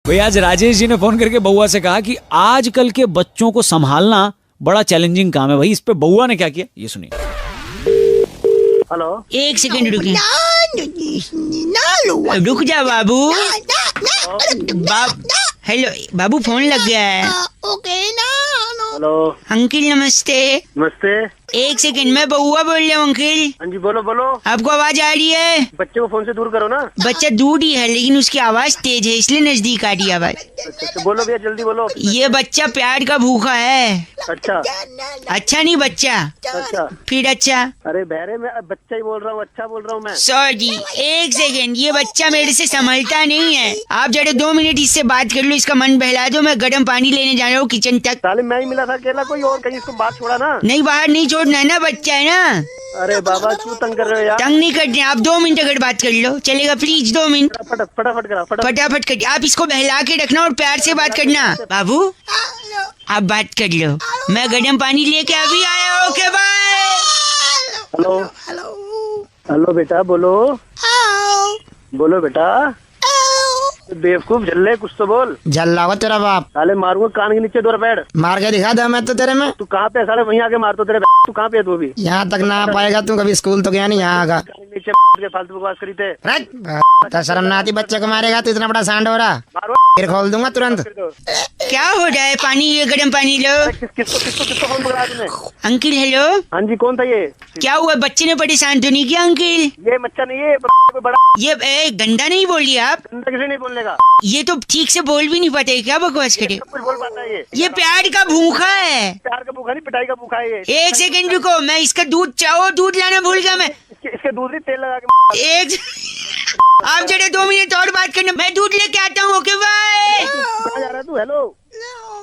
भाई आज राजेश जी ने फोन करके बउआ से कहा कि आजकल के बच्चों को संभालना बड़ा चैलेंजिंग काम है। भाई इस पे बउआ ने क्या किया ये सुनिए। हेलो, एक सेकंड रुकिए। रुक जा बाबू। हेलो बाबू, फोन लग गया है। हेलो, अंकिल नमस्ते। नमस्ते। एक सेकंड, मैं बउआ बोल रहा हूँ अंकिल। हाँ जी, बोलो बोलो। आपको आवाज आ रही है? बच्चे को फोन से दूर करो ना। बच्चा दूर ही है लेकिन उसकी आवाज तेज है इसलिए नजदीक आ रही है आवाज। अच्छा, बोलो भैया, जल्दी बोलो। ये बच्चा प्यार का भूखा है। अच्छा अच्छा नहीं बच्चा, अच्छा। फिर अच्छा। अरे बहरे, मैं बच्चा ही बोल रहा हूँ, अच्छा बोल रहा हूँ मैं। सॉरी, एक सेकंड, ये बच्चा मेरे से संभलता नहीं है। आप जरा 2 मिनट इससे बात कर लो, इसका मन बहला दो। मैं गर्म पानी लेने जा रहा हूँ किचन तक। साले मैं ही मिला था अकेला, कोई और कहीं इसको बात छोड़ा ना। नहीं बाहर नहीं छोड़ना है ना, बच्चा है ना। अरे बाबा, क्यों तंग कर रहे हो यार? तंग नहीं करते आप, 2 मिनट अगर बात कर लो चलेगा, प्लीज 2 मिनट। फटाफट करा, फटाफट कर। आप इसको बहला के रखना और प्यार से बात करना। बाबू आप बात कर लो, मैं गर्म पानी लेके अभी आया। Okay bye. हेलो हेलो बेटा, बोलो बोलो बेटा। बेवकूफ झल्ले, कुछ तो बोल। जल्ला हुआ तेरा बाप। साले मारूंगा कान के नीचे 2 रपेड़। मार के दिखा दे मैं तो तेरे में। तू कहाँ पे है साले? वहीं आके मार तो तेरे। तू कहाँ पे है? तू अभी यहाँ तक ना आ पाएगा तू, कभी स्कूल तो गया नहीं, यहाँ आगा। कान के नीचे के फालतू बकवास करी थे। तो शर्म ना आती? बच्चे को मारेगा तो इतना बड़ा सांड हो रहा। मारो, फिर खोल दूंगा तुरंत। क्या हो रहा है? पानी, ये गर्म पानी लो। किसको फोन पकड़ा तूने? अंकिल हेलो, हाँ जी, कौन था ये? क्या हुआ? बच्चे ने परेशान तो नहीं किया अंकिल? ये बच्चा नहीं है, कोई बड़ा। ये गंदा नहीं बोलिए आप। गंदा किसी नहीं बोलने का। ये तो ठीक से बोल भी नहीं पाते, क्या बकवास करे? सब कुछ बोल पाता है ये प्यार का भूखा है। प्यार का भूखा नहीं, पिटाई का भूखा है ये। एक सेकंड रुको, मैं इसका दूध चाहो, दूध लाना भूल गया मैं। इसके दूध ही तेल लगा के। एक आप जरा 2 मिनट और बात करना, मैं दूध लेके आता हूँ। Okay bye. कहाँ जा रहा है तू? हेलो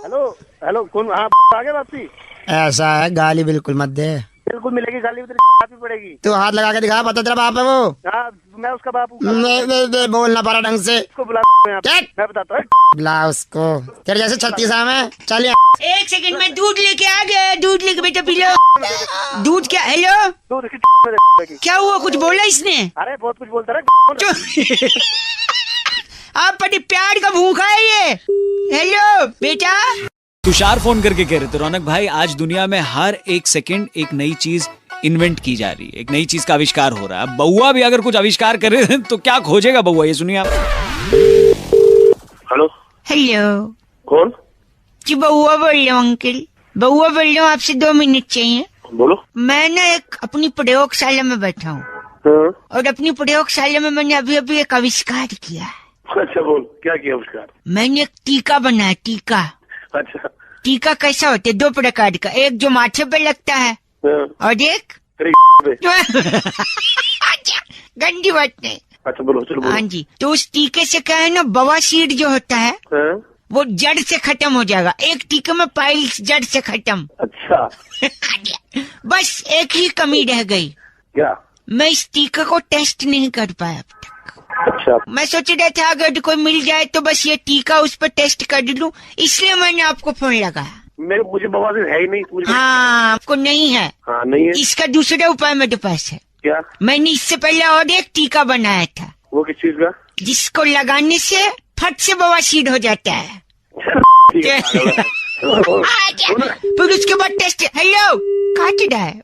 हेलो हेलो, कौन? हाँ, आ गया वापसी। ऐसा है, गाली बिल्कुल मत दे। बिल्कुल मिलेगी गाली, उधर भी पड़ेगी। तू हाथ लगा के दिखा, पता तेरा बाप है वो। हाँ, मैं उसका बाप हूँ। नहीं, बोलना पड़ा ढंग से। उसको बुला यहाँ पे। मैं बताता हूँ। बुला उसको। तेरे जैसे 36 में चल। एक सेकंड, मैं दूध लेके आ गया। दूध लेके बेटा पी लो। दूध क्या? हेलो, दूध इसकी क्या हुआ? कुछ बोला इसने? अरे बहुत कुछ बोलता रहा। आप बड़े प्यार का भूखा है ये। हेलो बेटा। तुषार फोन करके कह रहे थे, रौनक भाई आज दुनिया में हर एक सेकंड एक नई चीज इन्वेंट की जा रही है, एक नई चीज का आविष्कार हो रहा है। बउआ भी अगर कुछ आविष्कार करे तो क्या खोजेगा बउआ, ये सुनिए आप। हेलो हेलो, कौन? जी बउआ बोल रहा हूँ अंकिल। बउआ बोल रहा हूँ, आपसे 2 मिनट चाहिए। बोलो। मैं ना एक अपनी प्रयोगशाला में बैठा हूँ और अपनी प्रयोगशाला में मैंने अभी अभी एक आविष्कार किया है। अच्छा, बोल, क्या किया आविष्कार? मैंने एक टीका बनाया। टीका। अच्छा। टीका कैसा होता है? 2 प्रकार का, एक जो माथे पे लगता है और एक गंदी बात नहीं। अच्छा बोलो, चलो हाँ जी, तो उस टीके से क्या है ना, बवासीर जो होता है वो जड़ से खत्म हो जाएगा। एक टीके में पाइल्स जड़ से खत्म। अच्छा। बस एक ही कमी रह गई, क्या? मैं इस टीके को टेस्ट नहीं कर पाया अब तक। अच्छा। मैं सोच रहा था अगर कोई मिल जाए तो बस ये टीका उस पर टेस्ट कर लूं, इसलिए मैंने आपको फोन लगाया। मुझे बवासीर है ही नहीं। हाँ, आपको नहीं है? हाँ, नहीं है। इसका दूसरा उपाय मेरे पास है। क्या? मैंने इससे पहले और एक टीका बनाया था। वो किस चीज का? जिसको लगाने से फट से बवासीर हो जाता है। ठीक है। फिर उसके बाद टेस्ट। हेलो, काट रहा है।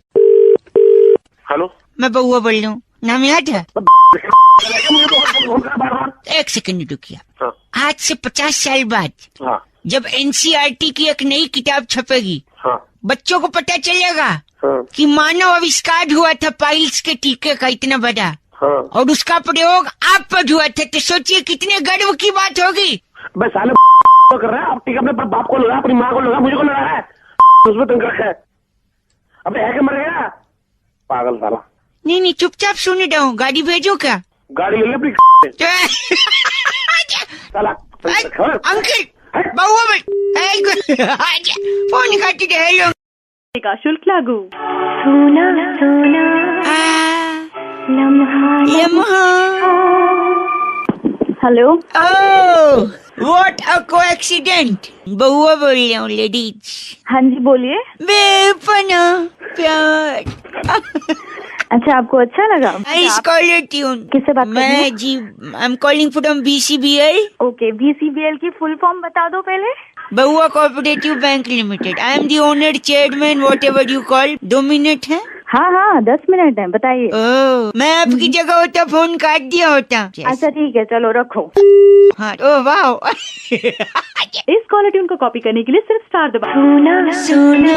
हेलो, मैं बउआ बोल रहा हूँ, नाम याद है? एक सेकंड रुकिए। हाँ। आज से 50 साल बाद हाँ। जब NCERT की एक नई किताब छपेगी, हाँ। बच्चों को पता चलेगा हाँ। कि मानव आविष्कार हुआ था पाइल्स के टीके का इतना बड़ा, हाँ। और उसका प्रयोग आप पर हुआ था, तो सोचिए कितने गर्व की बात होगी। बस साले कर रहा है। आप टीका अपने बाप को लगा, अपनी माँ को लगा, मुझे को लगा है, उसमें तंग रखा है। अबे है कि मर गया पागल साला। नहीं नहीं, चुपचाप सुन रहा हूँ। गाड़ी भेजो क्या? गाड़ी ले अपनी साला। अंकल, बउआ फोन काट दे। हेलो का शुल्क लागू। सोना सोना लम्हा। Hello. Oh, what a coincidence. Baua बोल रही हूँ, लेडीज। हाँ जी, बोलिए। बेपना प्यार। अच्छा, आपको अच्छा लगा? Nice caller tune. किससे बात कर रही हैं? मैं जी, I am calling from BCBL, okay, BCBL की फुल फॉर्म बता दो पहले। Bahua cooperative bank limited. I am the owner, chairman, whatever you call. 2 minute है? हाँ हाँ, 10 मिनट है, बताइए। ओह, मैं आपकी जगह होता फोन काट दिया होता। अच्छा ठीक है, चलो रखो। हाँ, ओह वाह। इस कॉलर ट्यून को कॉपी करने के लिए सिर्फ स्टार दबाओ। सोना,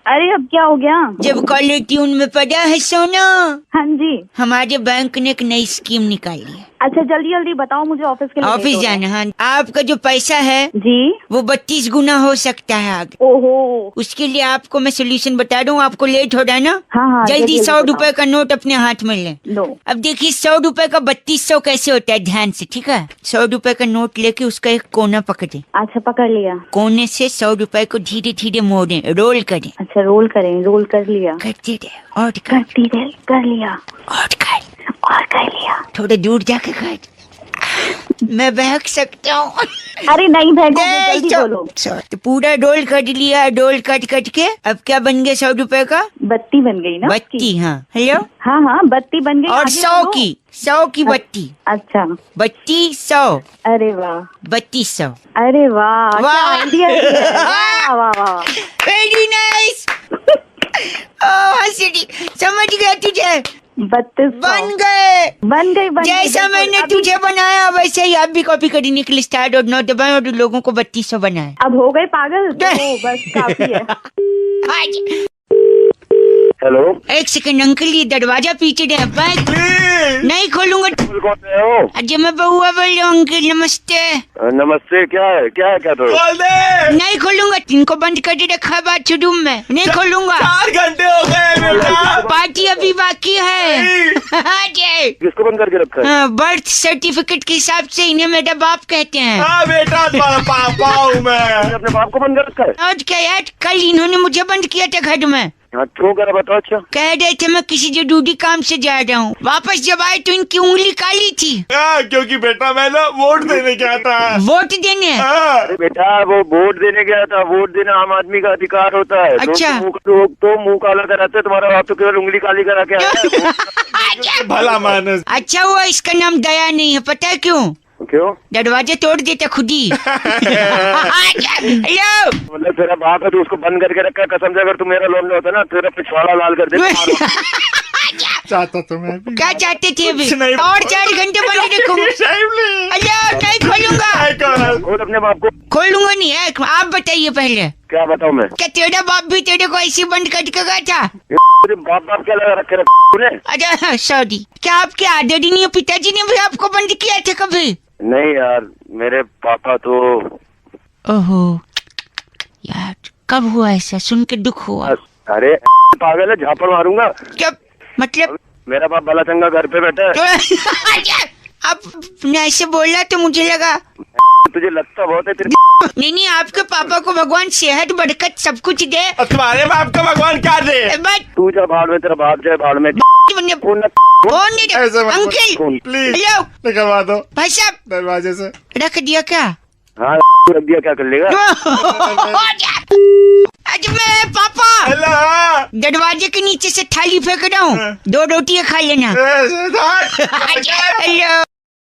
अरे अब क्या हो गया? जब कॉलर ट्यून में पड़ा है सोना, हाँ जी। हमारे बैंक ने एक नई स्कीम निकाली है। अच्छा जल्दी जल्दी बताओ, मुझे ऑफिस के लिए ऑफिस लेट हो रहा जाना। हाँ, आपका जो पैसा है जी। वो 32 गुना हो सकता है आगे। ओहो। उसके लिए आपको मैं सोल्यूशन बता दूं। आपको लेट हो रहा है ना? हाँ हाँ, जल्दी 100 बताओ। रुपए का नोट अपने हाथ में लें। लो। अब देखिए 100 रुपए का 3200 कैसे होता है, ध्यान से, ठीक है? 100 रुपए का नोट लेके उसका एक कोना पकड़े, अच्छा पकड़ लिया। कोने से 100 रुपए को धीरे धीरे मोड़े, रोल करें। अच्छा रोल करें, रोल कर लिया। करते रहे और कर, करती रहे, कर लिया। और कर, और कर लिया। थोड़ा दूर जाके कर। मैं बहक सकता हूँ। अरे नहीं भागो, जल्दी बोलो। तो पूरा रोल कट लिया, रोल कट कट के अब क्या बन गया 100 रुपए का? बत्ती बन गई ना? बत्ती। हाँ, हेलो। हाँ हाँ, बत्ती बन गई। और आगे 100 बोलो। की, 100 की बत्ती। अच्छा। बत्ती 100, अरे वाह। 3200। अरे वाह, क्या वाह। आइडिया है। वाह वाह वाह। Very nice. समझ गया तुझे? 3200 बन गए। बन गई, बन गई। जैसा बिल्कुल। मैंने अभी- तुझे बनाया वैसे ही आप भी कॉपी करने के लिए स्टार्ट और नोट दबाएं और लोगों को 3200 बनाए। अब हो गए पागल तो बस काफी है। हेलो, एक सेकंड अंकल, ये दरवाजा पीछे दे। बैंक नहीं खोलूंगा। कौन से हो? अजय मैं बहुआ बोल रहा हूँ अंकल, नमस्ते। नमस्ते। क्या है क्या तो? नहीं खोलूंगा, इनको बंद कर दे रखा है बाथरूम में, नहीं खोलूंगा। 4 घंटे हो गए बेटा। पार्टी अभी बाकी है। अजय, किसको बंद करके रखा है? बर्थ सर्टिफिकेट के हिसाब से इन्हें मेरा बाप कहते हैं। हाँ बेटा, तुम्हारा पापा हूँ मैं। अपने बाप को बंद कर रखा है? और क्या यार, कल इन्होंने मुझे बंद किया था घर में। हाँ, क्यों करा बताओ। अच्छा, कह रहे थे मैं किसी जरूरी काम से जा रहा हूँ। वापस जब आए तो इनकी उंगली काली थी। हाँ, क्योंकि बेटा मैं ना वोट देने गया था। वोट देने? हाँ। अरे बेटा, वो वोट देने गया था। वोट देना आम आदमी का अधिकार होता है। अच्छा। लोग तो मुंह काला कराते हैं, तुम्हारा बाप तो केवल उंगली काली करा के आया है। भला मानस। अच्छा हुआ इसका नाम दया नहीं है, पता है क्यों? क्यों? दरवाजे तोड़ देता खुद ही। हेलो। मतलब तेरा बाप है तो उसको बंद करके रखा है। कसम से अगर तू मेरा लोन होता ना, तेरा पिछवाड़ा लाल कर दे। चाहता तो मैं भी। क्या चाहते थे अभी? कुछ नहीं। और 4 घंटे बंद रखूंगा। हेलो, नहीं खोलूंगा। खोल अपने बाप को। खोलूंगा नहीं है, आप बताइए पहले। क्या बताऊँ मैं? क्या तेरा बाप भी तेरे को ऐसे बंद करके गया था? तेरे बाप बाप क्या लगा रखे तूने? अच्छा सॉरी, क्या आपके आदर ही नहीं है? पिताजी ने भी आपको बंद किया था कभी? नहीं यार, मेरे पापा तो ओहो यार, कब हुआ ऐसा? सुन के दुख हुआ। अरे पागल है, झापड़ मारूंगा। क्या मतलब? मेरा बाप भला चंगा घर पे बैठा है। आपने ऐसे बोला तो मुझे लगा। तुझे लगता बहुत है तेरे। नहीं, आपके पापा को भगवान सेहत बरकत सब कुछ दे। और तुम्हारे बाप का भगवान क्या दे? बट तू जा भाड़ में, तेरा बाप जाए भाड़ में। फोन नहीं दे। ऐसे मत बोल। अंकल प्लीज हेलो निकलवा दो भाई साहब, दरवाजे से। रख दिया क्या? हाँ, रख दिया, क्या कर लेगा? आज मैं पापा हेलो। दरवाजे के नीचे से थाली फेंक रहा हूँ, 2 रोटियां खा लेना। हेलो।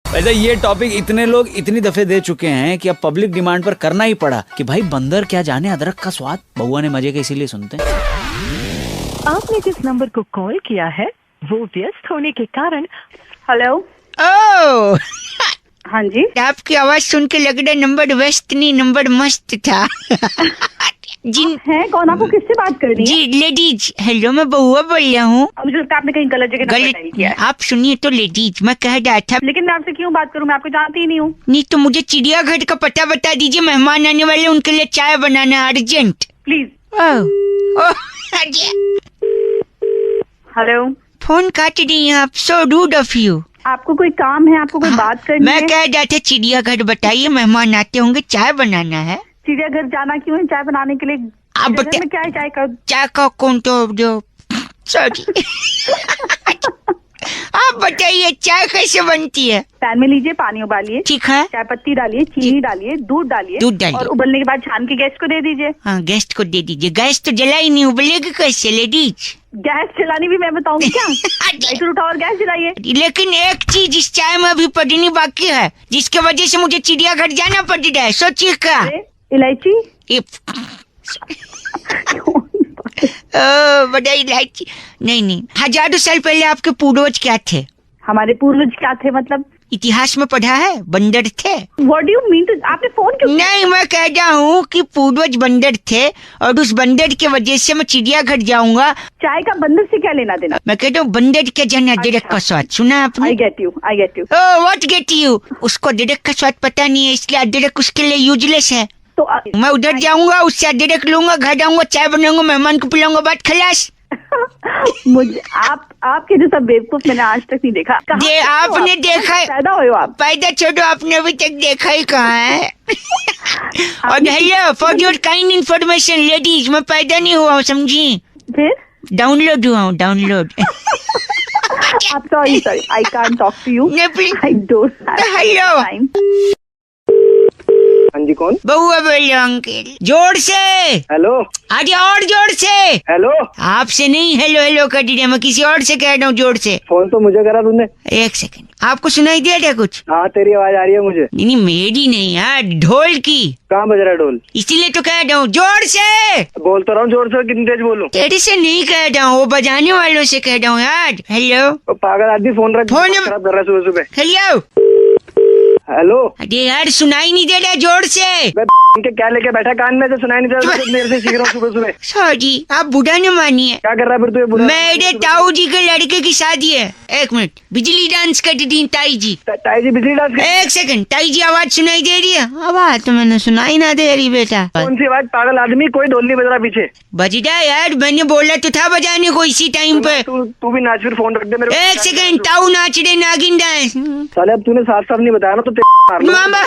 वैसे ये टॉपिक इतने लोग इतनी दफे दे चुके हैं कि अब पब्लिक डिमांड पर करना ही पड़ा कि भाई बंदर क्या जाने अदरक का स्वाद। बउआ ने मजे के इसीलिए सुनते हैं। आपने जिस नंबर को कॉल किया है वो व्यस्त होने के कारण। हेलो। ओह, हाँ जी। आपकी आवाज सुन के लग रहा है नंबर वेस्ट नहीं, नंबर मस्त था। जिन है कौन? आपको किससे बात करनी है? जी लेडीज। हेलो, मैं बहुआ बोल रहा हूँ। मुझे लगता है आपने कहीं गलत जगह नंबर डायल किया है। आप सुनिए तो लेडीज, मैं कह रहा था। लेकिन मैं आपसे क्यों बात करूं? मैं आपको जानती ही नहीं हूँ। नहीं तो मुझे चिड़ियाघर का पता बता दीजिए, मेहमान आने वाले, उनके लिए चाय बनाना है अर्जेंट। प्लीज। हेलो। फोन काट रही हैं आप, सो रूड ऑफ यू। आपको कोई काम है? आपको कोई बात करनी मैं है? कह रहा था चिड़ियाघर बताइए, मेहमान आते होंगे, चाय बनाना है। चिड़ियाघर जाना क्यों है? चाय बनाने के लिए। आप चिड़ियाघर बता- में क्या है? चाय का। चाय का कौन तो जो सॉरी आप बताइए चाय कैसे बनती है? पैन में लीजिए, पानी उबालिए, ठीक है। चाय पत्ती डालिए, चीनी डालिए, दूध दूध डालिए। और उबलने के बाद छान के गेस्ट को दे दीजिए। हाँ, गेस्ट को दे दीजिए। गैस तो जला ही नहीं, उबलेगी कैसे लेडीज? गैस जलानी भी मैं बताऊंगी क्या? लाइटर उठाओ और गैस जलाइए। लेकिन एक चीज इस चाय में अभी पड़नी बाकी है, जिसके वजह से मुझे चिड़ियाघर जाना पड़ रहा है। सोचिए क्या? इलायची। बड़ा इलायची। नहीं, हजारों साल पहले आपके पूर्वज क्या थे? हमारे पूर्वज क्या थे मतलब? इतिहास में पढ़ा है, बंदर थे। What do you mean? आपने फोन क्यों? नहीं, मैं कह रहा हूँ कि पूर्वज बंदर थे और उस बंदर की वजह से मैं चिड़ियाघर जाऊंगा। चाय का बंदर से क्या लेना देना? मैं कहता हूँ बंदर के जन अदरक का स्वाद सुना आपने? I get you. Oh, what get you? उसको अदरक का स्वाद पता नहीं है, इसलिए अदरक उसके लिए यूजलेस है। तो मैं उधर जाऊंगा, उससे अदरक लूंगा, घर आऊंगा, चाय बनाऊंगा, मेहमान को पिलाऊंगा, बात खलास। मुझे आपके जैसा बेवकूफ मैंने आज तक नहीं देखा। ये आपने देखा है? पैदा हुए हो आप? पैदा छोड़ो, आपने अभी तक देखा ही कहाँ है? और hello, for your kind information ladies, मैं पैदा नहीं हुआ हूँ, समझी? फिर डाउनलोड हुआ हूँ, डाउनलोड। आप sorry I can't talk to you. नहीं, please। I don't have hello. Time. हाँ जी, कौन? बउआ बोलो अंकल, जोर से। हेलो। आगे और जोर से। हेलो। आपसे नहीं हेलो हेलो कर दिया, मैं किसी और से कह रहा हूँ जोर से। फोन तो मुझे करा तूने। एक सेकंड, आपको सुनाई दे रहा है कुछ? हाँ, तेरी आवाज आ रही है मुझे। नहीं, मेरी नहीं यार, ढोल की। कहाँ बज रहा है ढोल? इसीलिए तो कह रहा हूँ जोर से। बोल तो रहा हूँ जोर से, कितनी तेज बोलूं? तेरे से नहीं कह रहा हूँ, वो बजाने वालों से कह रहा हूँ यार। हेलो। तो पागल आदमी फोन रख, फोन खराब कर रहा है सुबह सुबह। हेलो। हेलो। अरे यार, सुनाई नहीं दे रहा, जोर से। मैं इनके क्या लेके बैठा कान में, से सुनाई नहीं दे रहा? मेरे से सीख रहा हूँ सुबह सुबह। सॉरी, आप बुरा न मानिए। क्या कर रहा है फिर तू ये बुरा? मेरे ताऊ जी के लड़के की शादी है। एक मिनट, बिजली डांस कर दी ताई जी। ताई जी बिजली डांस? एक सेकंड, ताई जी आवाज सुनाई दे रही है? आवाज तो मैंने सुनाई ना दे रही बेटा। कौन सी आवाज? पागल आदमी, कोई ढोल नहीं बज रहा पीछे। बज रहा यार, मैंने बोला तो था बजाने को इसी टाइम पे। तू भी नाच, फिर फोन रख दे मेरे को। एक सेकंड, ताऊ नाच रहे नागिन डांस। साले अब तूने साफ साफ नहीं बताया ना तो मामा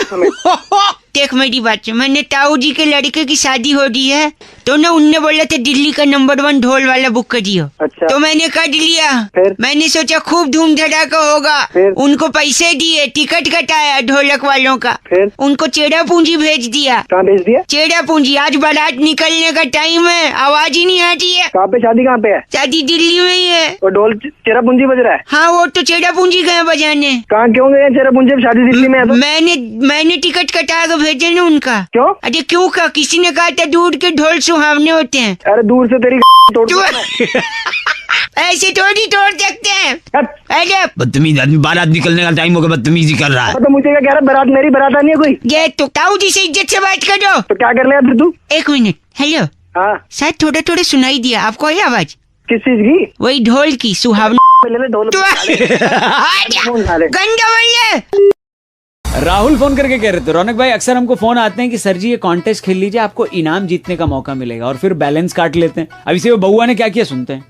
देख मेरी बात से, मैंने ताऊ जी के लड़के की शादी हो रही है तो ना उनने बोला था दिल्ली का नंबर 1 ढोल वाला बुक करियो। अच्छा। तो मैंने कर लिया। फिर? मैंने सोचा खूब धूम धड़ाका होगा। फिर? उनको पैसे दिए, टिकट कटाया ढोलक वालों का। फिर? उनको चेड़ा पूंजी भेज दिया। कहाँ भेज दिया? चेड़ा पूंजी। आज बारात निकलने का टाइम है, आवाज ही नहीं आती है। कहाँ पे शादी? कहाँ पे है शादी? दिल्ली में ही है। और ढोल चेरा पूंजी बज रहा है? हाँ, वो तो चेड़ा पूंजी गए बजाने। कहाँ क्यों गए चेरा पूंजी? शादी दिल्ली में है तो? मैंने टिकट कटा के भेजे ना उनका। क्यों? अरे क्यों का, किसी ने कहा था दूर के ढोल सुहावने होते हैं। अरे दूर से तेरी तोड़ दूंगा मैं। ऐसे थोड़ी तोड़ सकते हैं। अरे बदतमीज आदमी, बारात निकलने का टाइम हो गया, बदतमीजी कर रहा है। तो मुझे क्या कह रहा? बारात मेरी बारात आनी है कोई? ये तो ताऊ जी से इज्जत से बात करो। तो क्या कर ले फिर तू? एक मिनट, हेलो। हाँ, शायद थोड़ा थोड़ा सुनाई दिया आपको ये आवाज? किस चीज की? वही ढोल की, सुहावने। ले ले ढोल। गंदा बोले। राहुल फोन करके कह रहे थे, रौनक भाई अक्सर हमको फोन आते हैं कि सर जी ये कॉन्टेस्ट खेल लीजिए, आपको इनाम जीतने का मौका मिलेगा, और फिर बैलेंस काट लेते हैं। अभी से वो बउआ ने क्या किया सुनते हैं।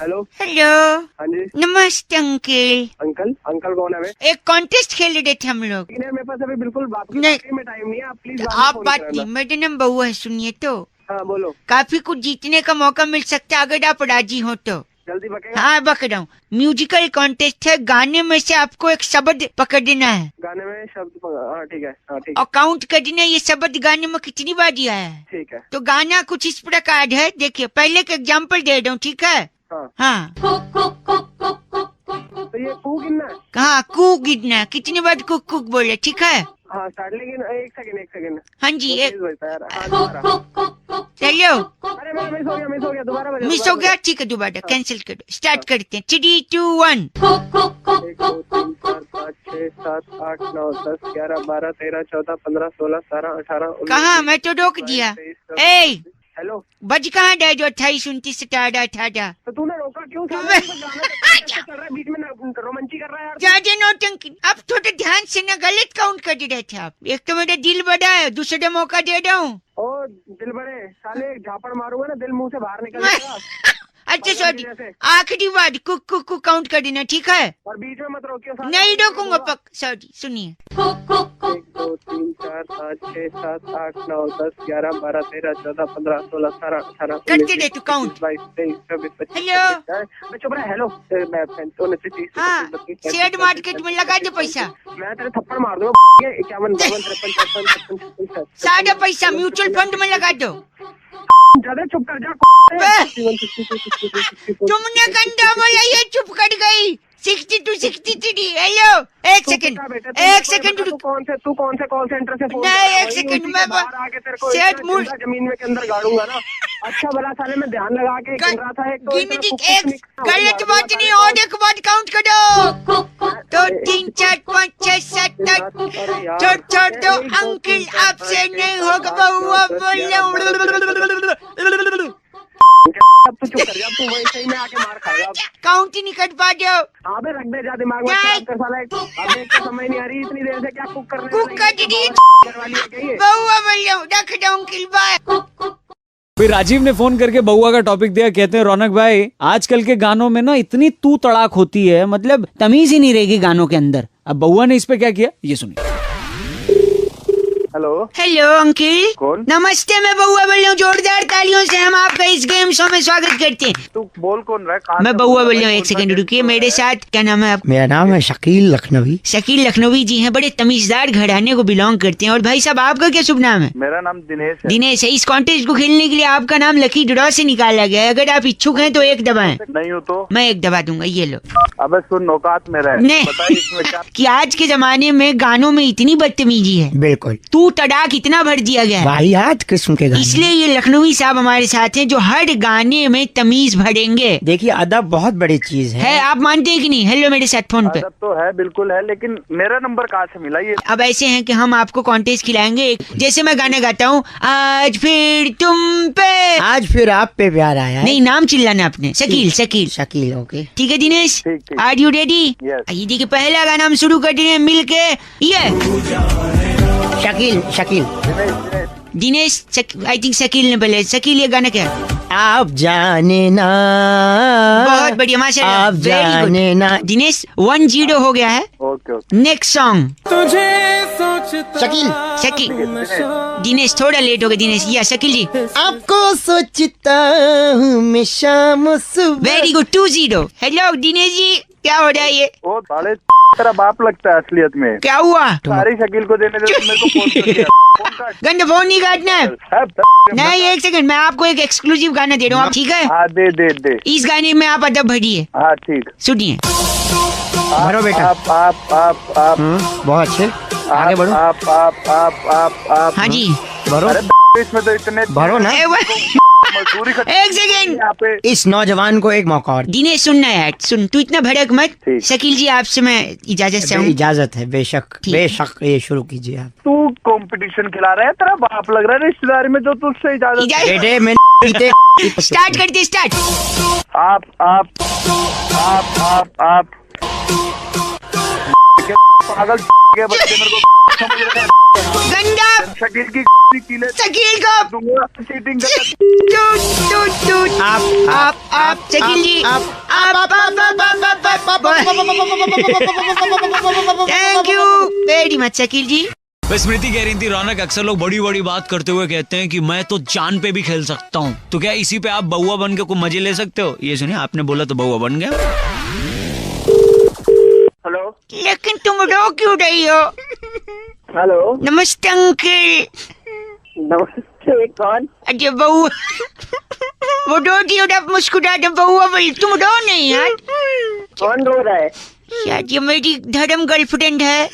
हेलो। हेलो। हाँ जी। नमस्ते अंकल। अंकल? अंकल कौन है? एक कॉन्टेस्ट खेल रहे थे हम लोग। मेरे पास अभी बिल्कुल बात नहीं। में टाइम नहीं है, आप प्लीज आप बात नहीं, मेरा नाम बउआ है, सुनिए तो। हाँ बोलो। काफी कुछ जीतने का मौका मिल सकता है अगर आप राजी हो तो। जल्दी बकेगा। हाँ, बक रहा हूँ। म्यूजिकल कॉन्टेस्ट है, गाने में से आपको एक शब्द पकड़ना है गाने में शब्द। हाँ ठीक है, हाँ ठीक और काउंट करना है ये शब्द गाने में कितनी बार दिया है। है, ठीक है। तो गाना कुछ इस प्रकार है, देखिए पहले का एग्जाम्पल दे रहा हूँ, ठीक है? हाँ। हाँ। तो ये कू गिनना है? कहाँ कू गिरना, कितनी बार कुक कुक बोले, ठीक है? हाँ स्टार्ट, लेकिन एक सेकंड। हाँ जी, एक बजता है यार। हाँ, दोबारा। चलो। अरे मैं मिस हो गया, दोबारा बजा। मिस हो गया, ठीक है, दोबारा कैंसिल करो, स्टार्ट करते हैं। 3, 2, 1। 1 2 3 4 5 6 7 8 9 10 11 12 13 14 15 16 17 18 19। कहाँ? मैं तो रोक दिया। ए, हेलो। बज कहाँ रहे जो 28 29 17 18? तो तूने रोका क्यों? चल रहा है बीच में, रोमांची कर रहा है यार। ज्यादा नौटंकी। अब थोड़ा ध्यान से ना, गलत काउंट कर रहे थे आप। एक तो मेरा दिल बड़ा है, दूसरा मौका दे रहा हूँ। ओ दिल बड़े साले, झापड़ मारूंगा ना दिल मुंह से बाहर निकल जाएगा। अच्छा सॉरी, आखिरी बार कुक कुक कुक काउंट कर देना, ठीक है? और बीच में मत रोकियो। नहीं रोकूंगा पक। सॉरी सुनिए। 1 2 3 4 5 6 7 8 9 10 11 12 13 14 15 16 17 18 करते रहे तू काउंट। 22 23 24 25 हेलो। मैं चुप रहा। हेलो मैं 29 30 हाँ, शेयर मार्केट में लगा दे पैसा, मैं तेरे थप्पड़ मार दूंगा। 51 52 53 54 55 सारा पैसा म्यूचुअल फंड में लगा दो। ज्यादा चुप कर जा। तुमने गंदा बोला, ये चुप कर गई। 62 63। हेलो, एक सेकंड तू कौन से कॉल सेंटर से फोन नहीं, एक सेकंड में सेट मूड जमीन में के अंदर गाड़ूंगा ना। अच्छा भला साले में ध्यान लगा के गिन रहा था। एक गलत बात नहीं, और एक बात काउंट करो। 2 3 4 5 6 7 8 छोड़ दो अंकल, आपसे नहीं होगा बउआ बोलो। अब तू चुप कर जा। तू वैसे ही में आके मार खाएगा। काउंट ही नहीं कर पा रहे हो। हाँ बे, रख दे जा दिमाग में खराब कर साला। अब एक तो समझ नहीं आ रही इतनी देर से क्या कुक कर रहे कुक कर दी वाली है क्या ये? बउआ बोलो, रख दो अंकल, बाय। फिर राजीव ने फोन करके बउआ का टॉपिक दिया। कहते हैं रौनक भाई, आजकल के गानों में ना इतनी तू तड़ाक होती है, मतलब तमीज ही नहीं रहेगी गानों के अंदर। अब बउआ ने इस पे क्या किया, ये सुनिए। Hello hello uncle. कौन? नमस्ते, मैं बउआ बोल रहा हूँ। जोरदार तालियों से हम आपका इस गेम शो में स्वागत करते हैं। तू बोल कौन रहा है? कहाँ मैं से बउआ बोल बोल रहा रहा है? हूँ, एक सेकंड रुकिए। मेरे साथ क्या नाम है आप? मेरा नाम है शकील लखनवी। शकील लखनवी जी हैं, बड़े तमीजदार घराने को बिलोंग करते हैं। और भाई साहब, आपका क्या शुभ नाम है? मेरा नाम दिनेश है। दिनेश है। इस कॉन्टेस्ट को खेलने के लिए आपका नाम लकी ड्रॉ से निकाला गया है। अगर आप इच्छुक हैं तो एक दबाएं। नहीं हो तो मैं एक दबा दूंगा, ये लो। अबे सुन, औकात मेरा है। नहीं। बता इसमें क्या? कि आज के जमाने में गानों में इतनी बदतमीजी है, बिल्कुल तू तड़ाक इतना भर दिया गया है। वाहियात किस्म के गाने। इसलिए ये लखनवी साहब हमारे साथ हैं, जो हर गाने में तमीज भरेंगे। देखिए अदब बहुत बड़ी चीज है। है, आप मानते हैं कि नहीं? हेलो मेरे साथ फोन पे। अदब तो है, बिल्कुल है, लेकिन मेरा नंबर कहाँ से मिला ये? अब ऐसे हैं कि हम आपको कॉन्टेस्ट खिलाएंगे। जैसे मैं गाना गाता हूँ, आज फिर तुम पे। आज फिर आप पे प्यार आया है। नहीं, नाम चिल्लाना अपने। शकील शकील। शकील, ओके। ठीक है दिनेश, ठीक, ठीक। Are you ready? Yes. ये देखिए, पहला गाना हम शुरू कर रहे हैं मिलके। ये शकील शकील दिनेश, आई थिंक शकील ने बोले। शकील, ये गाना क्या है? आप जाने ना। बहुत बढ़िया, माशाल्लाह, आप very good। जाने ना। दिनेश 1-0 हो गया है। Okay okay. Next song Shakeel Shakeel. Dinesh थोड़ा लेट हो गया। दिनेश या शकील जी, आपको सोचता हूँ मैं शाम सुबह। Very good. 2-0। Hello Dinesh ji, क्या हो रहा है ये? वो साले तेरा बाप लगता है असलियत में। क्या हुआ? सारी शकील को देने दे, मेरे को फोन कर दिया। फोन काट। गंदा फोन नहीं काटना है। अब नहीं, एक सेकंड, मैं आपको एक एक्सक्लूसिव गाना दे रहा हूँ, आप ठीक है? हाँ दे दे दे। इस गाने में आप अदब भरिए। हाँ ठीक। सुनिए। भरो बेटा। आप बहुत अच्छे, आगे बढ़ो। आप हाँ जी, भरो अरे इसमें तो इतने भरो ना। मजदूरी का एक सेकंड। यहाँ पे। इस नौजवान को एक मौका और। दिनेश सुनना यार, सुन, तू इतना भड़क मत। ठीक। शकील जी, आपसे मैं इजाजत चाहूँ। इजाजत है, बेशक ठीक। बेशक, ये शुरू कीजिए आप। तू कंपटीशन खिला रहा है, तेरा बाप लग रहा है रिश्तेदारी में जो तुझसे इजाजत। बेटे मैं स्टार्ट करते, स्टार्ट। आप पागल के बच्चे मेरे को समझ रहे हैं। गंदा शकील की कीले शकील को दूंगा चीटिंग कर। आप Shakeel ji, thank you very much Shakeel ji. Smriti कह रही थी, रौनक अक्सर लोग बड़ी बड़ी बात करते हुए कहते हैं कि मैं तो चांद पे भी खेल सकता हूँ, तो क्या इसी पे आप बउआ बन के कोई मजे ले सकते हो? ये सुनिए, आपने बोला तो बउआ बन गया। हेलो लेकिन तुम रो क्यों रही हो? हेलो नमस्ते अंकल। नमस्ते, कौन? अरे बउआ, वो रो दी और आप मुस्कुरा दे। बउआ बोल, तुम रो नहीं यार। कौन रो रहा है? यार ये मेरी धर्म गर्लफ्रेंड है।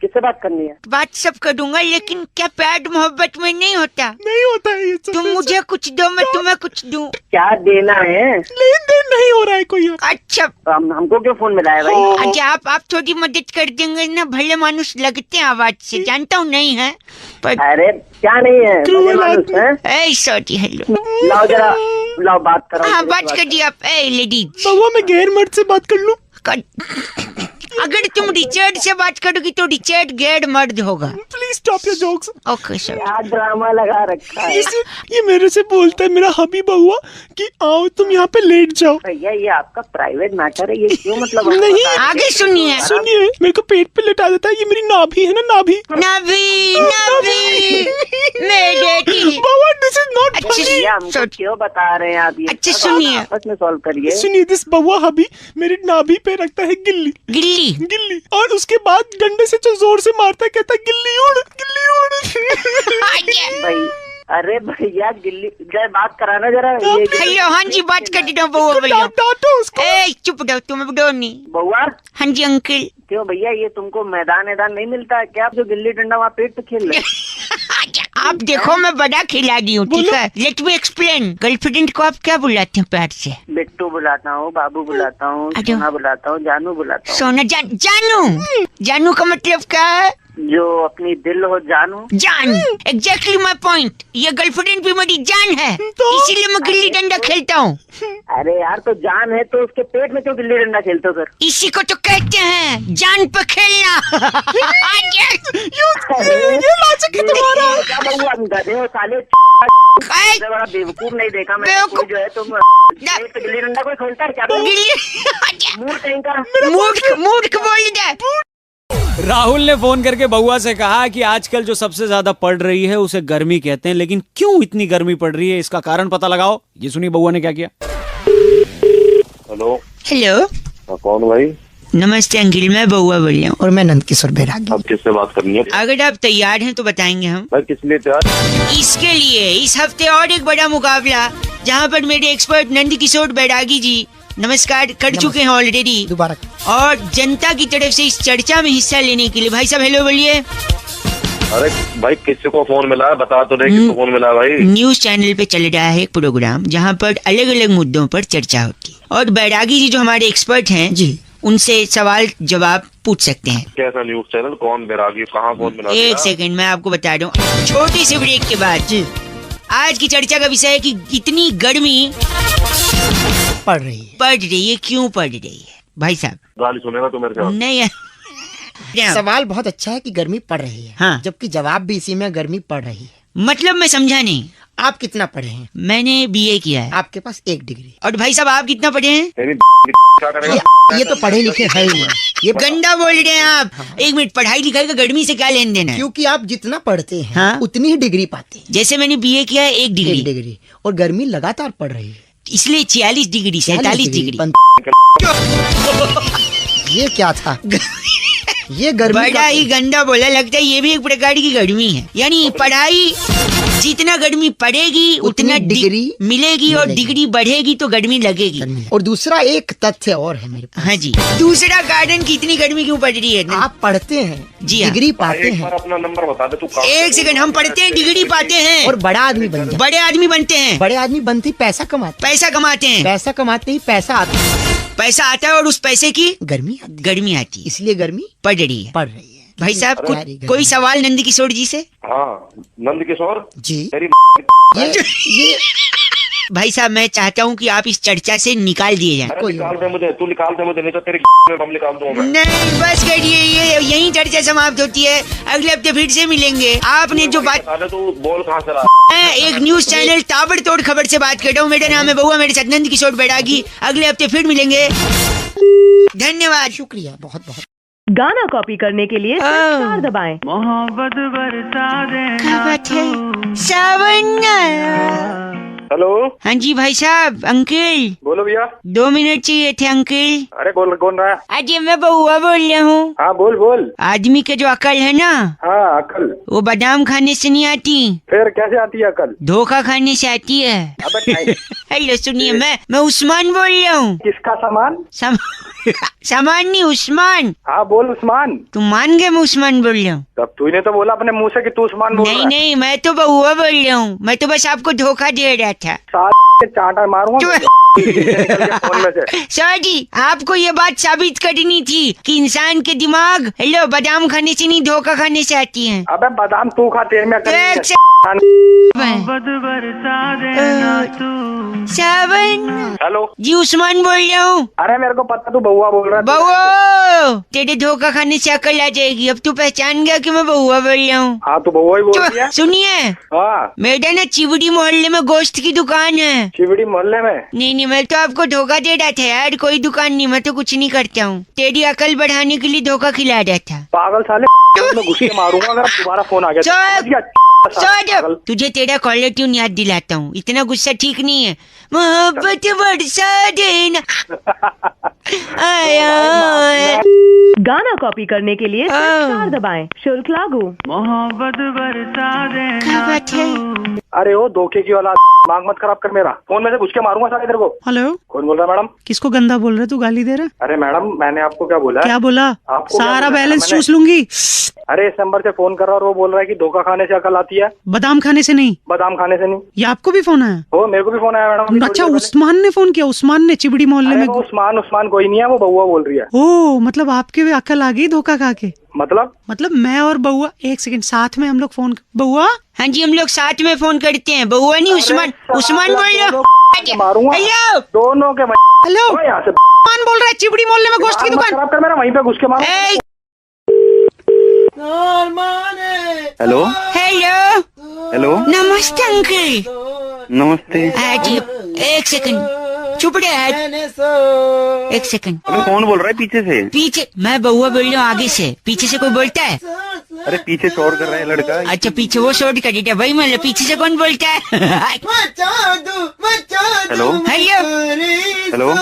किससे बात करनी है? बात सब करूंगा, लेकिन क्या प्यार मोहब्बत में नहीं होता? नहीं होता है ये सब। तुम मुझे कुछ दो, मैं तुम्हें कुछ दूं। क्या देना है? लेन देन नहीं हो रहा है कोई। अच्छा, हमको क्यों फोन मिलाया भाई? अच्छा आप थोड़ी मदद कर देंगे ना? भले मानुस लगते हैं आवाज से, जानता हूँ नहीं है पर। अरे क्या नहीं है, भले मानुस हैं? ए सॉरी, हेलो, लाओ जरा, लाओ बात करो। हाँ बात कर दी आप। ए लेडीज, बउआ मैं गैर मर्द से बात कर लूं? अगर तुम रिचर्ड से बात करोगी तो रिचर्ड गेड मर्द होगा। Please stop your jokes. Okay sir. क्या ड्रामा लगा रखा है ये मेरे से बोलता है मेरा हबीब हुआ कि आओ तुम यहाँ पे लेट जाओ। भैया, ये आपका प्राइवेट मैटर है, ये क्यों मतलब नहीं। आगे सुनिए। सुनिए, मेरे को पेट पे लेटा देता है। ये मेरी नाभि है ना, नाभि। नबी नबी मेरे की। बाबा दिस इज नॉट अच्छे फनी। भैया, हमको क्यों बता रहे हैं आप ये? अच्छा, सुनिए। आपस में सॉल्व करिए। सुनिए, दिस बउआ हबी मेरी नाभि पे रखता है गिल्ली गिल्ली। गिल्ली, और उसके बाद डंडे से जो जोर से मारता है, कहता है गिल्ली उड़, गिल्ली उड़। भाई, अरे भैया, गिल्ली जरा बात कराना जरा। ये हेलो, हाँ जी, बात कर रहा हूँ बउआ भैया। डांटो उसको। ए चुप रहो, तुम डो नहीं। बउआ, हाँ जी अंकल। क्यों भैया, ये तुमको मैदान नहीं मिलता है क्या? आप जो गिल्ली डंडा वहाँ पेट पे खेल रहे? आप देखो, मैं बड़ा खिलाड़ी हूँ, ठीक है। Let me explain. गर्लफ्रेंड को आप क्या बुलाते हैं प्यार से? बिट्टू बुलाता हूँ, बाबू बुलाता हूँ, अरे। सोना बुलाता हूँ, जानू बुलाता हूँ। सोना जानू। जानू का मतलब क्या है? जो अपनी दिल हो जानू। जान। Exactly my point. ये गर्लफ्रेंड भी मेरी जान है, इसीलिए मैं गिल्ली डंडा खेलता हूँ। अरे यार, तो जान है तो उसके पेट में क्यों गिल्ली डंडा खेलते हो फिर? इसी को तो कहते हैं जान पे खेलना। ये लॉजिक है तुम्हारा। क्या बउआ, गधे हो साले। काय? बड़ा बेवकूफ नहीं देखा मैंने। बेवकूफ। कोई जो है तुम पेट पे गिल्ली डंडा कोई खेलता है क्या? गिल्ली मूड कहीं का। मूर्ख बोल दे। राहुल ने फोन करके बउआ से कहा कि आजकल जो सबसे ज्यादा पड़ रही है उसे गर्मी कहते हैं, लेकिन क्यों इतनी गर्मी पड़ रही है इसका कारण पता लगाओ। ये सुनिए बउआ ने क्या किया। हेलो, हेलो, कौन भाई? नमस्ते अंकिल, मैं बउआ बोल रहा हूँ। और मैं नंद किशोर बैरागी। अब किससे बात करनी है अगर आप तैयार हैं तो बताएंगे हम। भाई? किस लिए तैयार? इसके लिए इस हफ्ते और एक बड़ा मुकाबला, जहाँ पर मेरे एक्सपर्ट नंद किशोर बैरागी जी नमस्कार कर चुके हैं ऑलरेडी, दोबारा। और जनता की तरफ से इस चर्चा में हिस्सा लेने के लिए भाई साहब हेलो बोलिए। अरे भाई, किसी को फोन मिला है? बता तो नहीं किसको फोन मिला है भाई? न्यूज चैनल पे चल रहा है एक प्रोग्राम जहाँ पर अलग अलग मुद्दों पर चर्चा होती है, और बैरागी जी जो हमारे एक्सपर्ट हैं जी, उनसे सवाल जवाब पूछ सकते हैं। कैसा न्यूज चैनल? कौन बैरागी? कहाँ फोन मिला? एक सेकंड, मैं आपको बता दूं। छोटी सी ब्रेक के बाद जी आज की चर्चा का विषय है कि इतनी गर्मी पड़ रही है। पड़ रही है, क्यों पड़ रही है भाई साहब? गाली सुनेगा तो मेरे से। नहीं सवाल बहुत अच्छा है कि गर्मी पड़ रही है, हाँ। जबकि जवाब भी इसी में गर्मी पड़ रही है। मतलब मैं समझा नहीं। आप कितना पढ़े हैं? मैंने बीए किया है। आपके पास 1 डिग्री। और भाई साहब आप कितना पढ़े हैं? तेरी क्या करेगा? ये तो पढ़े लिखे है ही नहीं। ये गंदा बोल रहे हैं आप। एक मिनट, पढ़ाई लिखाई का गर्मी से क्या लेन देन है? क्योंकि आप जितना पढ़ते हैं, हाँ। उतनी ही डिग्री पाते हैं। जैसे मैंने बीए किया है 1 1 डिग्री, डिग्री, और गर्मी लगातार पड़ रही है। इसलिए 46 डिग्री 47 डिग्री। ये क्या था? ये गर्मी बड़ा ही गंदा बोला, लगता है ये भी एक प्रकार की गर्मी है। यानी पढ़ाई जितना गर्मी पड़ेगी उतना डिग्री मिलेगी, और डिग्री बढ़ेगी तो गर्मी लगेगी। और दूसरा एक तथ्य और है मेरे पास। हाँ जी, दूसरा कारण की इतनी गर्मी क्यों पड़ रही है? आप पढ़ते हैं, जी हाँ। डिग्री पाते एक बार हैं, अपना नंबर बता दे तू। एक सेकंड, हम पढ़ते हैं, डिग्री पाते हैं, और बड़ा आदमी बन जाते बड़े आदमी बनते हैं, हैं। बड़े आदमी बनते ही पैसा कमाते पैसा कमाते हैं, पैसा कमाते ही पैसा आता है, पैसा आता है, और उस पैसे की गर्मी आती है। गर्मी आती है, इसलिए गर्मी पड़ रही है। पड़ रही है। भाई साहब अरे गर्मी। कोई सवाल नंद किशोर जी से? हाँ, नंद किशोर जी, तेरी ये भाई साहब मैं चाहता हूँ कि आप इस चर्चा से निकाल दिए जाएं। अरे निकाल दे मुझे, तू निकाल दे मुझे, नहीं तो तेरी हम निकाल दूंगा मैं। नहीं बस करिए, ये यही चर्चा समाप्त होती है। अगले हफ्ते फिर से मिलेंगे। आपने जो बात, बता दे तू बोल कहाँ से रहा? मैं एक न्यूज चैनल ताबड़तोड़ खबर से बात कर रहा हूँ। मेरा नाम है बउआ, मेरे साथ नंद किशोर बैरागी। अगले हफ्ते फिर मिलेंगे, धन्यवाद। शुक्रिया बहुत बहुत। गाना कॉपी करने के लिए स्टार दबाएं। क्या बात है, सावन आया। हेलो, हाँ जी भाई साहब, अंकल बोलो भैया। 2 मिनट चाहिए थे अंकल। अरे कौन रहा है? अजय मैं बउआ बोल रहा हूँ। हाँ बोल। आदमी के जो अकल है ना, हाँ, अकल वो बादाम खाने से नहीं आती, फिर कैसे आती है अकल? धोखा खाने से आती है। अबे नहीं। हेलो सुनिए, मैं उस्मान बोल रहा हूँ। किसका सामान? सामान नहीं, उस्मान। हाँ बोल उस्मान। तुम मान गए मैं उस्मान बोल रहा हूँ? तब तूने तो बोला अपने मुंह से कि तू उस्मान बोल रहा है। नहीं, मैं तो बउआ बोल रहा हूँ। मैं तो बस आपको धोखा दे रहा था। चांटा मारूंगा फोन में से। सर जी, आपको ये बात साबित करनी थी कि इंसान के दिमाग बादाम खाने से नहीं, धोखा खाने से आती है। अबे बादाम तू खा, तेरे में अकल तो नहीं एक है। से सावन हेलो जी, उस्मान बोल रहा हूँ। अरे मेरे को पता तू बउआ बोल रहा है। बउआ, तेरे धोखा खाने से अकल आ जाएगी। अब तू पहचान गया कि मैं बउआ बोल रहा हूँ। हाँ तू बउआ ही बोल रही है। सुनिए, हाँ मेरा ना चिवड़ी मोहल्ले में गोश्त की दुकान है। चिवड़ी मोहल्ले में? नहीं, मैं तो आपको धोखा दे रहा था यार। कोई दुकान नहीं, मैं तो कुछ नहीं करता हूँ। तेरी अकल बढ़ाने के लिए धोखा खिला रहा था। पागल साले, मैं घुस के मारूंगा अगर दोबारा फोन आ गया। तुझे तेरा कॉलर ट्यून याद दिलाता हूँ। इतना गुस्सा ठीक नहीं है। मोहब्बत बरसा देना आया। गाना कॉपी करने के लिए स्टार दबाएं। शुल्क लागू। मोहब्बत बरसा देना। क्या बात है? अरे ओ धोखे की औलाद, दिमाग मत खराब कर मेरा। फोन में से घुस के मारूंगा साले तेरे को। हेलो, कौन बोल रहा है मैडम? किसको गंदा बोल रहे तू, गाली दे रहा? अरे मैडम मैंने आपको क्या बोला? क्या बोला? आपको क्या सारा बोला बैलेंस मैंने? चूस लूंगी। अरे इस नंबर से फोन कर रहा और वो बोल रहा है कि धोखा खाने से अकल आती है। बादाम खाने से नहीं, बादाम खाने से नहीं। ये आपको भी फोन आया? वो मेरे को भी फोन आया मैडम। अभी अच्छा, थोड़ी देर उस्मान ने फोन किया? उस्मान ने चिबड़ी मोहल्ले पहले। में? अरे वो उस्मान कोई नहीं है, वो बउआ बोल रही है। ओ, मतलब आपके भी अकल आ गई धोखा खा के? मतलब मैं और बउआ एक सेकंड साथ में हम लोग फोन। बउआ, हाँ जी, हम लोग साथ में फोन करते हैं। बउआ नहीं, उस्मान बोल रहा हूँ। मारूंगा हेलो दोनों के। हेलो, यहाँ से उस्मान बोल रहा है चिबड़ी मोहल्ले में गोश्त की दुकान। खराब कर मेरा, वहीं पे घुस के मारो। ए, हेलो हेलो हेलो, नमस्ते अंकल। नमस्ते। जी, एक सेकंड चुप रहे। एक सेकंड। अरे कौन बोल रहा है पीछे से? पीछे मैं बउआ बोल रहा हूँ। आगे से पीछे से कोई बोलता है? अरे पीछे शोर कर रहा है लड़का। अच्छा, पीछे वो शोर कर देता है। वही मतलब पीछे से कौन बोलता है? हेलो हेलो हेलो,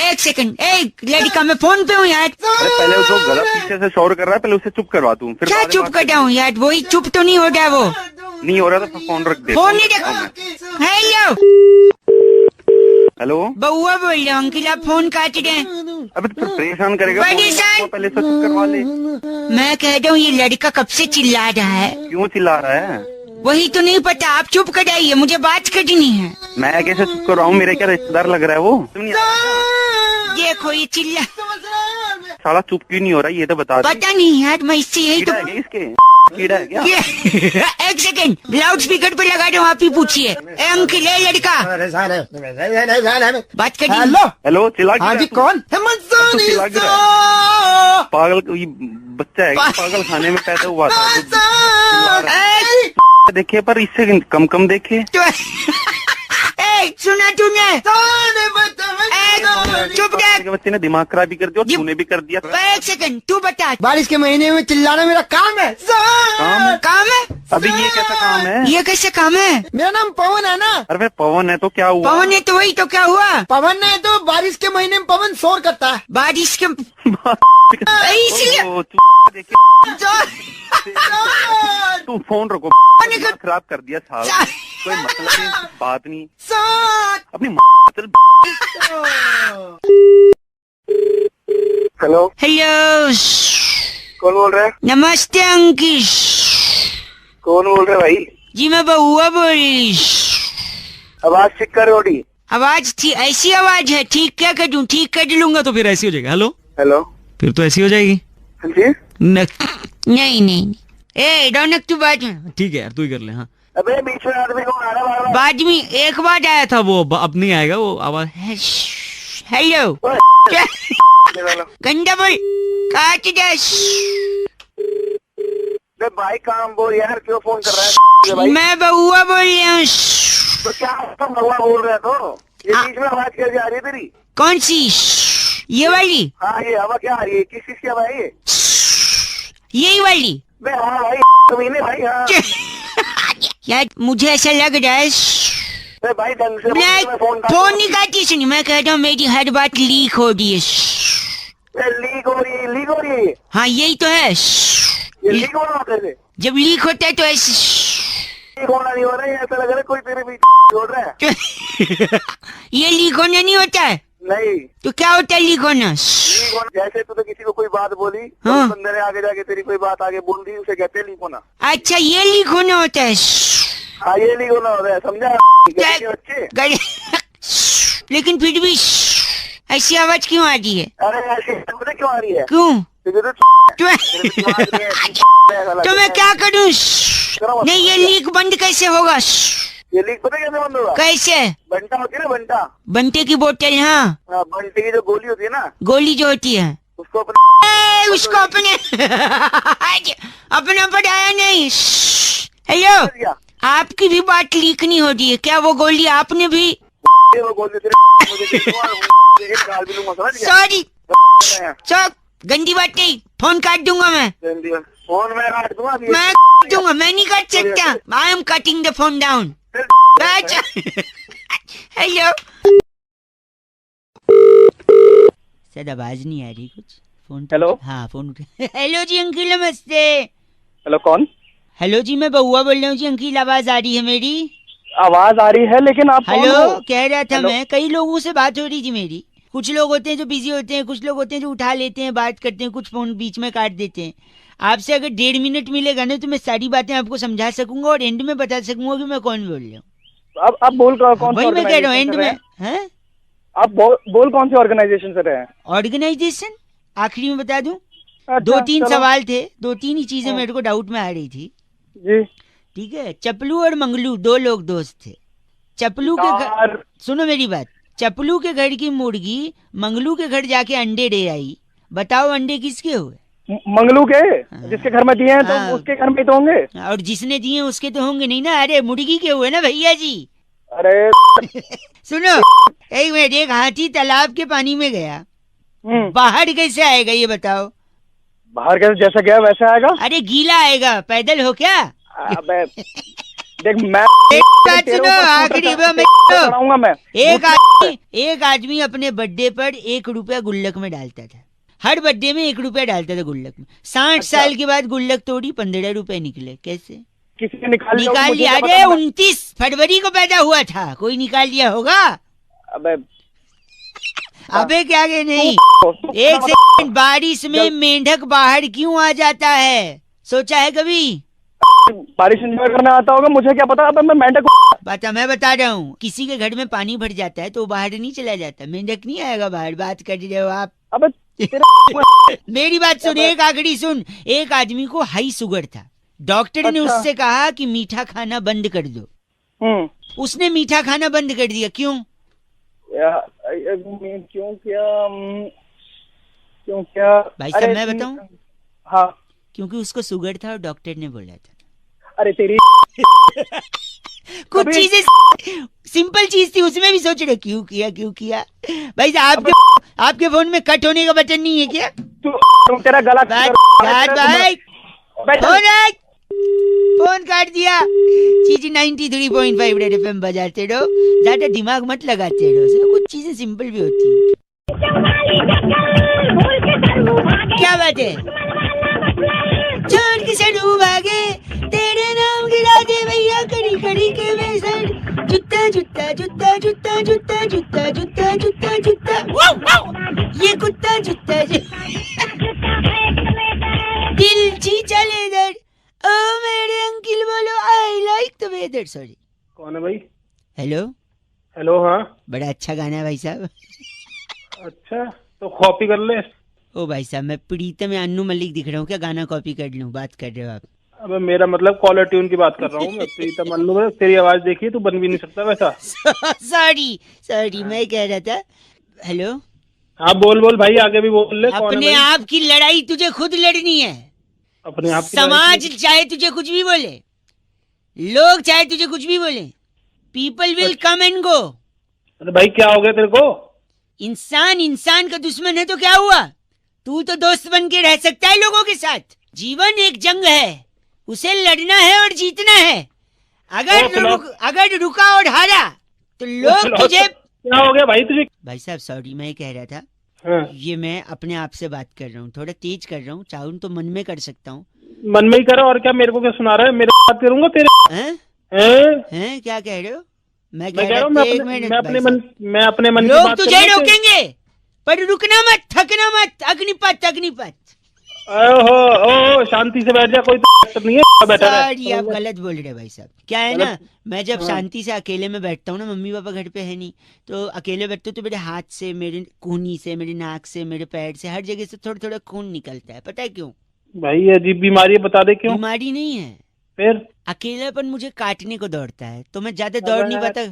एक सेकंड। एक लड़का, मैं फोन पे हूँ यार। अरे पहले वो जो गलत पीछे से शोर कर रहा है, पहले उसे चुप करवा दूं, फिर क्या बाद में चुप बात कर रहा हूँ यार? वही चुप तो नहीं हो रहा वो। नहीं हो रहा तो फोन रख दे। फोन नहीं रख। हेलो हेलो, बउआ बोल रहा हूँ अंकल, आप फोन काट रहे हैं। अबे तो फिर परेशान करेगा। परेशान? फोन पहले से चुप करवा ले। मैं कह रहा हूँ ये लड़का कब से चिल्ला रहा है। क्यों चिल्ला रहा है? वही तो नहीं पता। आप चुप कराइए, मुझे बात करनी है। मैं कैसे चुप करवाऊँ? मेरे क्या रिश्तेदार लग रहा है वो? तुम नहीं देखो ये चिल्ला। साला चुप क्यों नहीं हो रहा, ये तो बता दे। पता नहीं यार, मैं इससे यही तो। कीड़ा है क्या इसके? कीड़ा है क्या? एक सेकंड, लाउड स्पीकर पे लगा दो, आप ही पूछिए। ए अंकल, ए लड़का, बात करिए। हेलो हेलो, चिल्ला हाँ जी, क्यों? कौन? तू चिल्ला क्यों रहा है? पागल, ये बच्चा है क्या? पागल खाने में पैदा हुआ था। तो चिल्ला रहा है। देखे पर इससे कम देखे। सुना तूने? चुप रह। बच्चे ने दिमाग खराब भी कर दिया और तूने भी कर दिया। एक सेकंड, तू बता। बारिश के महीने में चिल्लाना मेरा काम है। काम है? अभी ये कैसा काम है? ये कैसे काम है? मेरा नाम पवन है ना। अरे पवन है तो क्या हुआ? पवन है तो वही तो क्या हुआ? पवन है तो बारिश के महीने में पवन शोर करता है। बारिश के इसलिए ओ, तू फोन रखो। दिमाग खराब कर दिया साला। कोई मतलब नहीं, बात नहीं। अपनी चल। हेलो हेलो, कौन बोल रहे हैं? नमस्ते अंकित। कौन बोल रहे हैं भाई? जी मैं बउआ बोल रही। आवाज चेक कर रोटी। आवाज थी ऐसी आवाज है, ठीक क्या कर दूं? ठीक कर लूंगा तो फिर ऐसी हो जाएगा। हेलो हेलो, फिर तो ऐसी हो जाएगी। हाँ जी। नहीं। ए रौनक, तू बाद में। ठीक है यार, तू ही कर ले। हाँ, अबे बीच में आदमी को आ रहा है। बाद में एक बार आया था वो, अब नहीं आएगा वो आवाज। हेलो गंदा बोल, काट दे। भाई काम बोल यार, क्यों फोन कर रहा है भाई? मैं बउआ बोल रही हूँ। तो क्या तुम बउआ बोल रहे हो? ये बीच में आवाज कैसे आ रही है तेरी? कौन सी? ये वाली? हाँ, ये आवाज क्या आ रही है? किस चीज की आवाज है ये? यही वाली? हाँ भाई, कमीने भाई। हाँ यार मुझे ऐसा लग रहा है। भाई ढंग से मैं फोन नहीं काटी। सुनी, मैं कह रहा हूँ मेरी हर बात लीक हो रही है। लीक हो रही है। हाँ यही तो है। ये लीक होना होता है? जब लीक होता है तो ऐसे लीक होना नहीं हो रहा है, ऐसा लग रहा है कोई तेरे बीच छोड़ रहा है। ये लीक होना नहीं होता है। नहीं तो क्या होता है लीक होना? लीक होना जैसे तूने किसी को कोई बात बोली, हाँ। तो बंदे ने आगे जाके तेरी कोई बात आगे बोल दी, उसे कहते हैं लीक होना। अच्छा, ये लीक होना होता है। हाँ, ये लीक होना होता है, समझा? बच्चे लेकिन फिर भी ऐसी आवाज क्यों आ रही है? अरे ऐसी पता क्यों आ रही है? क्यों? तो तो मैं क्या करूँ? नहीं, ये लीक बंद कैसे होगा? ये लीक पता कैसे बंद होगा? कैसे? बंटा होती है ना, बंटा। बंटे की बोतल, हाँ। बंटे की जो गोली होती है ना, गोली जो होती है उसको अपने उसको अपने अपना पढ़ाया नहीं। हेलो, आपकी भी बात लीक नहीं हो रही है क्या? वो गोली आपने भी? वो गोली तेरे गाल भी लूंगा, समझ गया? सॉरी, चुप, गंदी बात नहीं, फोन काट दूंगा मैं। फोन में काट दूंगा, मैं काट दूंगा, मैं नहीं काट सकता। I am cutting the phone down. Hello, शायद आवाज नहीं आ रही कुछ फोन। हेलो, हाँ फोन। हेलो जी अंकिल, नमस्ते। हेलो कौन? हेलो जी, मैं बउआ बोल रहा हूँ जी। अंकिल, आवाज आ रही है मेरी? आवाज आ रही है, लेकिन आप कौन हेलो, हो? कह रहा था हेलो? मैं, कई लोगों से बात हो रही थी मेरी। कुछ लोग होते हैं जो बिजी होते हैं, कुछ लोग होते हैं जो उठा लेते हैं, बात करते हैं, कुछ फोन बीच में काट देते हैं। आपसे अगर 1.5 मिनट मिलेगा ना, तो मैं सारी बातें आपको समझा सकूंगा और एंड में बता सकूंगा कि मैं कौन बोल रहा हूँ। आप बोल कौन वही मैं कह रहा हूँ, एंड में। हैं? आप बोल कौन सी ऑर्गेनाइजेशन से रहे हैं? ऑर्गेनाइजेशन आखिरी में बता दूं। अच्छा, 2-3 चलो। सवाल थे, 2-3 ही चीजें मेरे को डाउट में आ रही थी। जी। ठीक है, चपलू और मंगलू 2 लोग दोस्त थे। चपलू के घर, सुनो मेरी बात, चपलू के घर की मुर्गी मंगलू के घर जाके अंडे दे आई। बताओ अंडे किसके हुए? मंगलू के, जिसके घर में दिए हैं तो हाँ। उसके घर में तो होंगे। और जिसने दिए उसके तो होंगे नहीं ना। अरे मुर्गी के हुए ना भैया जी। अरे सुनो, एक मिनट, एक हाथी तालाब के पानी में गया, बाहर कैसे आएगा ये बताओ? बाहर कैसे, जैसा गया वैसे आएगा। अरे गीला आएगा, पैदल हो क्या? अबे देख, मैं एक बात सुनो, आखिरी में चढ़ाऊंगा मैं। एक आदमी अपने बर्थडे पर 1 रुपया गुल्लक में डालता था। हर बर्थडे में 1 रुपया डालता था गुल्लक में। 60 साल के बाद गुल्लक तोड़ी, 15 रुपए निकले। कैसे किसी ने निकाल लिया? अरे 29 फरवरी को पैदा हुआ था, कोई निकाल लिया होगा। अबे क्या गए? नहीं, एक सेकंड, बारिश में मेंढक बाहर क्यों आ जाता है? सोचा है कभी? बारिश एंजॉय करने आता होगा, मुझे क्या पता। अब मैं मेंढक बता, मैं बता रहा हूँ, किसी के घर में पानी भर जाता है तो बाहर नहीं चला जाता, मेंढक नहीं आएगा बाहर। बात कर रहे हो आप? अबे मेरी बात सुन, एक आखिरी सुन। एक आदमी को हाई शुगर था, डॉक्टर ने उससे कहा कि मीठा खाना बंद कर दो। उसने मीठा खाना बंद कर दिया। क्यों? क्यों क्या भाई साहब, मैं बताऊं? हाँ, क्योंकि उसको शुगर था और डॉक्टर ने बोला था। अरे तेरी कुछ चीजें सिंपल चीज थी, उसमें भी सोच रहे क्यों किया। भाई साहब, आपके फोन में कट होने का बटन नहीं है क्या? तू तेरा गला भाई फोन काट दिया। चीज 93.5 रेड एफएम बजाते रहो, ज्यादा दिमाग मत लगाते रहो। कुछ चीजें सिंपल भी होती है। क्या बात है? छोड़ के सड़ू भागे, तेरे नाम गिरा दे भैया, कड़ी कड़ी के बेसन। जूता जूता जूता जूता जूता जूता जूता जूता जूता, ये कुत्ता जूता दिल चीचा लेदर। ओ मेरे अंकिल बोलो, I like the weather. Sorry, कौन है भाई? हेलो हेलो, हाँ। बड़ा अच्छा गाना है भाई साहब। अच्छा, तो कॉपी कर ले। ओ भाई साहब, मैं प्रीतम या अन्नू मलिक दिख रहा हूँ क्या? गाना कॉपी कर लूँ? बात कर रहे हो आप? अबे मेरा मतलब कॉलर ट्यून की बात कर रहा हूँ मैं। प्रीतम अन्नू में तेरी आवाज देखिए, तू बन भी नहीं सकता वैसा। सॉरी, मैं कह रहा था। हेलो, हाँ बोल भाई, आगे भी बोल ले। अपने आप की लड़ाई तुझे खुद लड़नी है। अपने आप की समाज चाहे तुझे कुछ भी बोले, लोग चाहे तुझे कुछ भी बोले, people will come and go. अरे भाई क्या हो गया तेरे को? इंसान का दुश्मन है तो क्या हुआ? तू तो दोस्त बन के रह सकता है लोगों के साथ। जीवन एक जंग है, उसे लड़ना है और जीतना है। अगर रुका और हारा तो लोग तुझे। क्या हो गया भाई तुझे? भाई साहब सॉरी, मैं कह रहा था, हाँ। ये मैं अपने आप से बात कर रहा हूँ, थोड़ा तेज कर रहा हूँ। चाहूँ तो मन में कर सकता हूँ। मन में ही करो, और क्या मेरे को क्या सुना रहा है? मेरे बात करूंगा तेरे हैं? क्या कह रहे हो? मैं कह रहा हूँ मैं अपने मन की लोग बात तुझे रोकेंगे, पर रुकना मत, थकना मत। अग्निपथ। ओहो, शांति से बैठ जा, कोई तो नहीं है बैठा सॉरी, आप गलत बोल रहे भाई साहब। क्या है ना, मैं जब शांति से अकेले में बैठता हूँ ना, मम्मी पापा घर पे है नहीं, तो अकेले बैठते तो मेरे हाथ से, मेरे कूहनी से, मेरे नाक से, मेरे पैर से, हर जगह से थोड़ा थोड़ा खून निकलता है। पता है क्यों? भाई? अजीब बीमारी है, बता दे क्यों। बीमारी नहीं है, फिर अकेलापन मुझे काटने को दौड़ता है, तो मैं ज्यादा दौड़ नहीं पाता।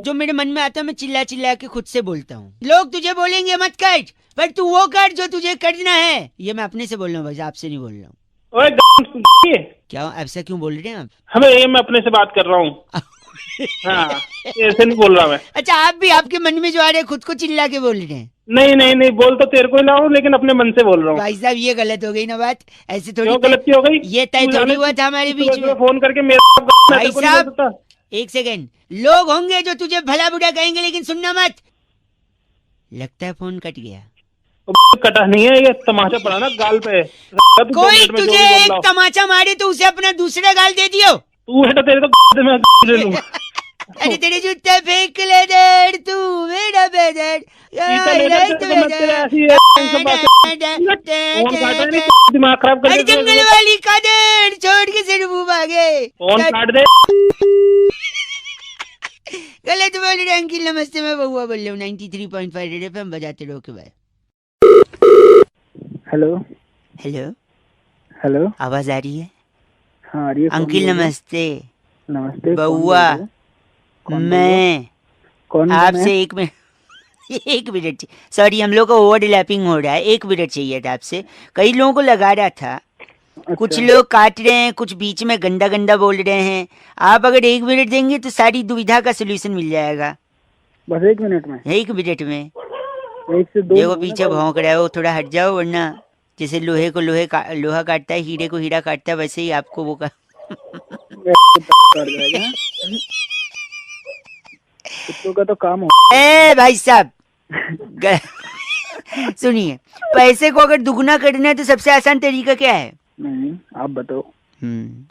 जो मेरे मन में आता है मैं चिल्ला चिल्ला के खुद से बोलता हूँ। लोग तुझे बोलेंगे मत कर, पर तू वो कर जो तुझे करना है। ये मैं अपने से बोल रहा हूँ भाई, आपसे नहीं बोल रहा हूँ। क्या ऐसा क्यों बोल रहे हैं आप? हमें ये मैं अपने से बात कर रहा हूँ। हाँ, ऐसे नहीं बोल रहा मैं। अच्छा, आप भी आपके मन में जो आ रहे हैं खुद को चिल्ला के बोल रहे हैं? नहीं नहीं नहीं, बोल तो तेरे को ही रहा हूँ, लेकिन अपने मन से बोल रहा हूँ। भाई साहब ये गलत हो गई ना बात, ऐसे थोड़ी गलती हो गई। ये तय थोड़ी हुआ था हमारे बीच में। फोन करके मेरे भाई साहब एक सेकंड, लोग होंगे जो तुझे भला बुरा कहेंगे, लेकिन सुनना मत। लगता है फोन कट गया। कटा नहीं है, ये तमाचा पड़ा ना गाल पे। कोई तुझे एक तमाचा मारे तो उसे अपना दूसरा गाल दे दियो। तू है तो तेरे तो मैं ले लूंगा। अरे तेरे जूते फेंक ले दे तू मेरा बेदर। दिमाग खराब कर अरे जंगल वाली कादर छोड़ के सिर मुंह भागे। फोन काट दे। गलत बोल रहे अंकिल। नमस्ते, मैं बउआ बोल रहा हूँ 93.5 रेड एफएम बजाते रहो के भाई। हेलो हेलो हेलो, आवाज आ रही है? हाँ आ रही है। अंकिल नमस्ते। नमस्ते बउआ, मैं कौन आपसे एक मिनट सॉरी, हम लोग का ओवरलैपिंग हो रहा है। 1 मिनट चाहिए था आपसे। कई लोगों को लगा रहा था। अच्छा। कुछ लोग काट रहे हैं, कुछ बीच में गंदा गंदा बोल रहे हैं। आप अगर 1 मिनट देंगे तो सारी दुविधा का सोल्यूशन मिल जाएगा। बस 1 मिनट में? 1 मिनट में। 1 से 2। देखो पीछे भौंक रहा है वो, थोड़ा हट जाओ, वरना जैसे लोहे को लोहा काटता है, हीरे को हीरा काटता है, वैसे ही आपको वो कुत्तों का तो काम हो। ए भाई साहब सुनिए, पैसे को अगर दुगना करना है तो सबसे आसान तरीका क्या है? नहीं, आप बताओ।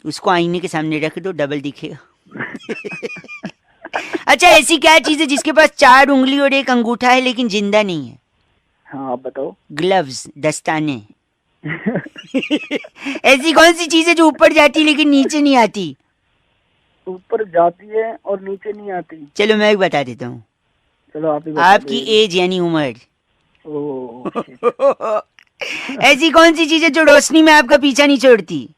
उसको आईने के सामने रख दो, डबल दिखेगा। अच्छा, ऐसी क्या चीज है जिसके पास 4 उंगली और 1 अंगूठा है लेकिन जिंदा नहीं है? हाँ आप बताओ। ग्लव्स, दस्ताने। ऐसी कौन सी चीज है जो ऊपर जाती लेकिन नीचे नहीं आती? ऊपर जाती है और नीचे नहीं आती। चलो मैं बता देता हूँ। चलो आप ही आपकी एज यानी उम्र। ऐसी कौन सी चीज है जो रोशनी में आपका पीछा नहीं छोड़ती?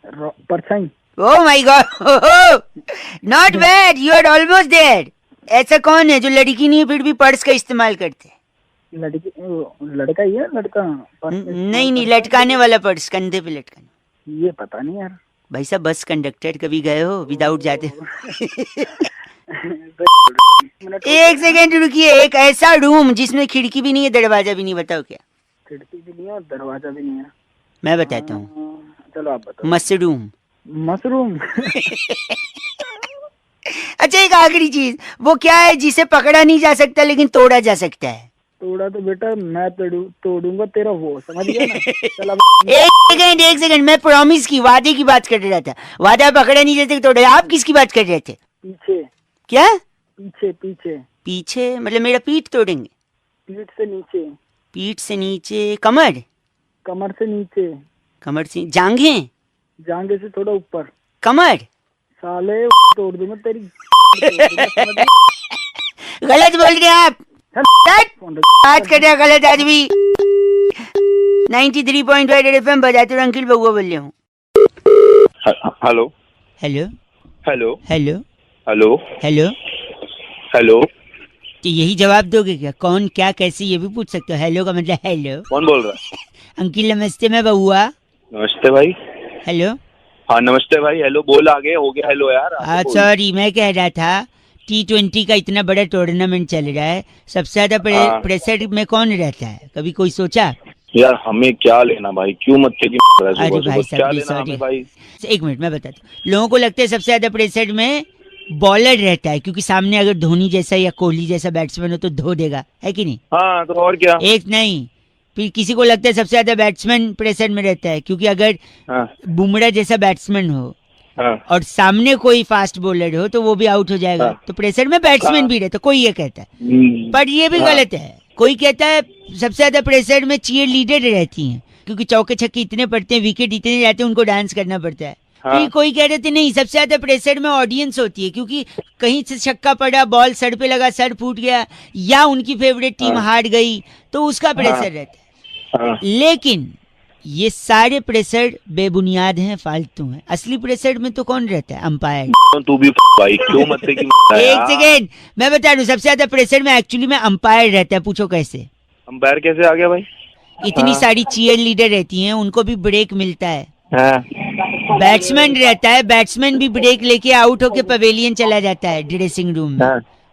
परछाई। Oh my God, not bad, you are almost there. ऐसा कौन है जो लड़की नहीं फिर भी पर्स का इस्तेमाल करते हैं? लड़का ही है, लड़का। नहीं, लटकाने वाला पर्स, कंधे पे लटकाने। ये पता नहीं यार। भाई साहब बस कंडक्टर कभी गए हो विदाउट जाते? 1 सेकेंड रुकिए। एक ऐसा रूम जिसमें खिड़की भी नहीं है, दरवाजा भी नहीं, बताओ क्या? खिड़की भी नहीं है और दरवाजा भी नहीं है। मैं बताता हूँ। चलो आप बताओ। मशरूम। मशरूम। अच्छा, एक आखिरी चीज, वो क्या है जिसे पकड़ा नहीं जा सकता लेकिन तोड़ा जा सकता है? तोड़ा तो बेटा मैं तोड़ूंगा तेरा, वो समझ गया ना? चल एक सेकंड, मैं प्रॉमिस की, वादे की बात कर रहा था। वादा पकड़ा नहीं जाते तोड़ा। आप किसकी बात कर रहे थे? पीछे। क्या? पीछे मतलब मेरा पीठ तोड़ेंगे? पीठ से नीचे। पीठ से नीचे? कमर से नीचे। कमर से जांघे से थोड़ा ऊपर। कमर साले तोड़ दूंगा तेरी। गलत बोल रहे आप। बात कर रहे गलत आदमी। 93.5 एफएम बजाते रहो। अंकिल बउआ बोल रहे हूँ। Hello hello hello hello hello hello hello. तो यही जवाब दोगे क्या? कौन, क्या, कैसे, ये भी पूछ सकते हो। हेलो का मतलब हेलो। कौन बोल रहा है? अंकिल नमस्ते, मैं बउआ। नमस्ते भाई। हेलो। हाँ नमस्ते भाई। हेलो बोल, आगे हो गया हेलो यार। सॉरी, मैं कह रहा था T20 का इतना बड़ा टूर्नामेंट चल रहा है, सबसे ज्यादा प्रेशर में कौन रहता है? कभी कोई सोचा? यार हमें क्या लेना भाई, क्यों मत अरे भाई साहब सॉरी भाई। 1 मिनट मैं बताता हूँ। लोगों को लगता है सबसे ज्यादा प्रेशर में बॉलर रहता है, क्योंकि सामने अगर धोनी जैसा या कोहली जैसा बैट्समैन हो तो धो देगा, है कि नहीं? हाँ तो और क्या। एक नहीं, फिर किसी को लगता है सबसे ज्यादा बैट्समैन प्रेशर में रहता है, क्योंकि अगर बुमराह जैसा बैट्समैन हो और सामने कोई फास्ट बॉलर हो तो वो भी आउट हो जाएगा। तो प्रेशर में बैट्समैन भी रहता, कोई ये कहता है। पर ये भी गलत है। कोई कहता है सबसे ज्यादा प्रेशर में चीयर लीडर रहती हैं, क्योंकि चौके छक्के इतने पड़ते हैं, विकेट इतने जाते हैं, उनको डांस करना पड़ता है। फिर कोई कह रहे थे नहीं, सबसे ज्यादा प्रेशर में ऑडियंस होती है, क्योंकि कहीं से छक्का पड़ा, बॉल सर पे लगा, सर फूट गया, या उनकी फेवरेट टीम हार गई तो उसका प्रेशर रहता है। लेकिन ये सारे प्रेशर बेबुनियाद हैं, फालतू हैं। असली प्रेशर में तो कौन रहता है? अंपायर। तू भी भाई क्यों मत की एक सेकेंड, मैं बता दूं, सबसे ज्यादा प्रेशर में एक्चुअली में अंपायर रहता है। पूछो कैसे? अंपायर कैसे आ गया भाई? इतनी सारी चीयर लीडर रहती हैं, उनको भी ब्रेक मिलता है। हाँ। बैट्समैन रहता है, बैट्समैन भी ब्रेक लेके आउट होके पवेलियन चला जाता है ड्रेसिंग रूम में।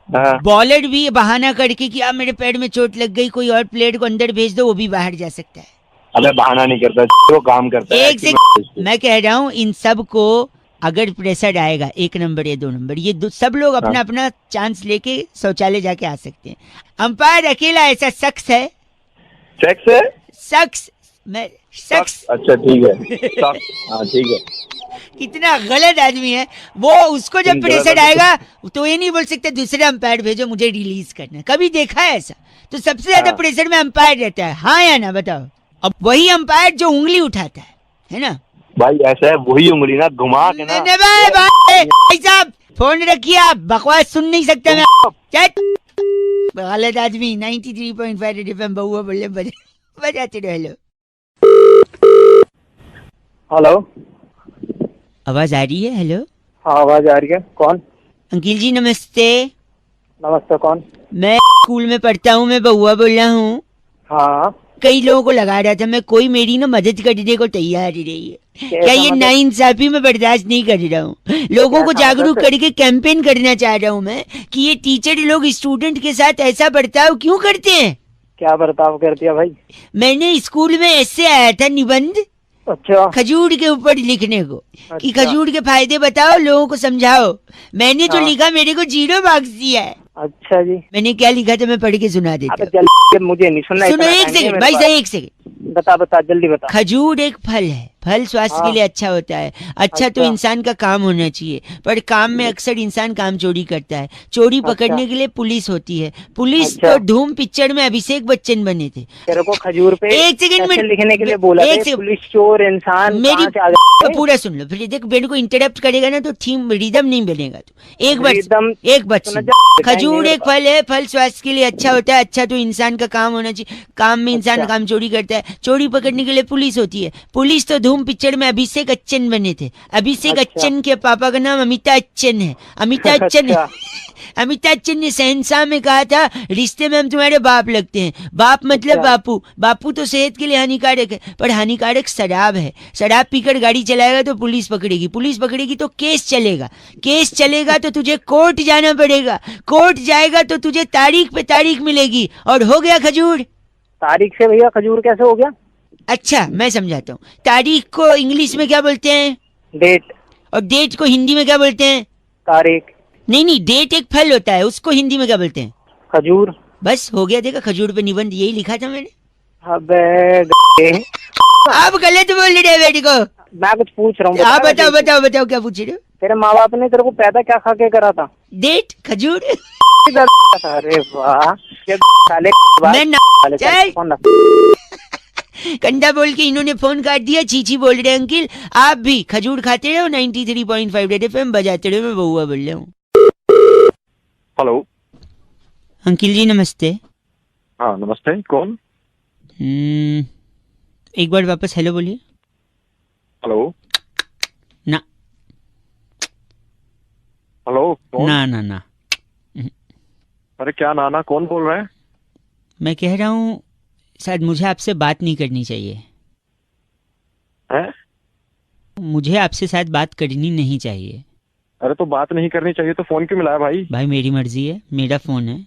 हाँ। बॉलर भी बहाना करके कि अब मेरे पैर में चोट लग गई, कोई और प्लेयर को अंदर भेज दो, वो भी बाहर जा सकता है। अबे बहाना नहीं करता, वो काम करता है। एक से मैं कह रहा हूँ, इन सब को अगर प्रेशर आएगा 1 नंबर या 2 नंबर, ये सब लोग अपना अपना चांस लेके शौचालय जाके आ सकते हैं। अंपायर अकेला ऐसा शख्स है। सेक्स है? शख्स मैं शख्स। अच्छा ठीक है। हाँ ठीक है। कितना गलत आदमी है वो। उसको जब प्रेशर आएगा तो ये नहीं बोल सकते दूसरे अंपायर भेजो, मुझे रिलीज करना है। कभी देखा है ऐसा? तो सबसे ज्यादा प्रेशर में अंपायर रहता है, हाँ या ना बताओ? अब वही अंपायर जो उंगली उठाता है ना भाई, ऐसा है वही उंगली ना घुमा के ना। भाई साहब फोन रखिए, आप बकवास सुन नहीं सकते मैं। गलत आदमी। 93.5 FM बहुआ बोले बजाते रहो। हेलो हेलो, आवाज आ रही है? हेलो हाँ आवाज आ रही है। कौन? अंकिल जी नमस्ते। नमस्ते, कौन? मैं स्कूल में पढ़ता हूँ, मैं बहुआ बोल रहा हूँ। हाँ, कई लोगों को लगा रहा था मैं, कोई मेरी ना मदद करने को तैयार ही रही है। क्या ये नाइंसाफी में बर्दाश्त नहीं कर रहा हूँ। लोगों को जागरूक करके कैंपेन करना चाह रहा हूँ मैं कि ये टीचर लोग स्टूडेंट के साथ ऐसा बर्ताव क्यों करते हैं। क्या बर्ताव कर दिया भाई? मैंने स्कूल में ऐसे आया था निबंध, अच्छा, खजूर के ऊपर लिखने को कि खजूर के फायदे बताओ, लोगों को समझाओ। मैंने जो लिखा मेरे को 0 मार्क्स दिया है। अच्छा जी, मैंने क्या लिखा था मैं पढ़ के सुना देता हूँ। मुझे नहीं सुनना। सुनो एक सेकंड भाई साहब, एक सेकंड। बता जल्दी बता। खजूर एक फल है, फल स्वास्थ्य के लिए अच्छा होता है। अच्छा तो इंसान का काम होना चाहिए, पर काम में अक्सर इंसान काम चोरी करता है। चोरी पकड़ने के लिए पुलिस होती है। पुलिस तो धूम पिक्चर में अभिषेक बच्चन बने थे। तेरे को खजूर पे एक सेकंड में लिखने के लिए बोला था। पुलिस चोर इंसान मेरी पूरा सुन लो, फिर देख मेरे को इंटरप्ट करेगा ना तो थीम रिदम नहीं बनेगा। तो एक बार खजूर एक फल है, फल स्वास्थ्य के लिए अच्छा होता है। अच्छा तो इंसान का काम होना चाहिए, काम में इंसान काम चोरी करता है। चोरी पकड़ने के लिए पुलिस होती है। पुलिस तो धूम पिक्चर में अभिषेक बच्चन बने थे। अभिषेक बच्चन के पापा का नाम अमिताभ बच्चन है। अमिताभ बच्चन अमिताभ बच्चन ने शहंशाह में कहा था रिश्ते में हम तुम्हारे बाप लगते हैं। बाप मतलब बापू। बापू तो सेहत के लिए हानिकारक है, पर हानिकारक शराब है। शराब पीकर गाड़ी चलाएगा तो पुलिस पकड़ेगी, पुलिस पकड़ेगी तो केस चलेगा, केस चलेगा तो तुझे कोर्ट जाना पड़ेगा, कोर्ट जाएगा तो तुझे तारीख पे तारीख मिलेगी। और हो गया खजूर। तारीख से भैया खजूर कैसे हो गया? अच्छा मैं समझाता हूँ। तारीख को इंग्लिश में क्या बोलते हैं? डेट। और डेट को हिंदी में क्या बोलते हैं? तारीख। नहीं, डेट एक फल होता है, उसको हिंदी में क्या बोलते हैं? खजूर। बस हो गया, देखा खजूर पे निबंध यही लिखा था मैंने। अबे आप गलत बोल रहे हैं बेटी को। मैं कुछ पूछ रहा हूँ। आप बताओ क्या पूछ रहे हो? तेरे माँ बाप ने तेरे को पैदा क्या खा के करा था? डेट खजूर। अरे वाह, कंधा बोल के इन्होंने फोन काट दिया। चीची बोल रहे अंकिल, आप भी खजूर खाते रहो। 93.5 रेड FM बजाते रहो। मैं बहुआ बोल रहा हूँ। हेलो अंकिल जी नमस्ते। हाँ नमस्ते, कौन? एक बार वापस हेलो बोलिए। हेलो ना। हेलो कौन? ना। अरे क्या नाना, कौन बोल रहा है? मैं कह रहा हूँ शायद मुझे आपसे बात नहीं करनी चाहिए है? मुझे आपसे शायद बात करनी नहीं चाहिए। अरे तो बात नहीं करनी चाहिए तो फोन क्यों मिलाया भाई? भाई मेरी मर्जी है, मेरा फोन है,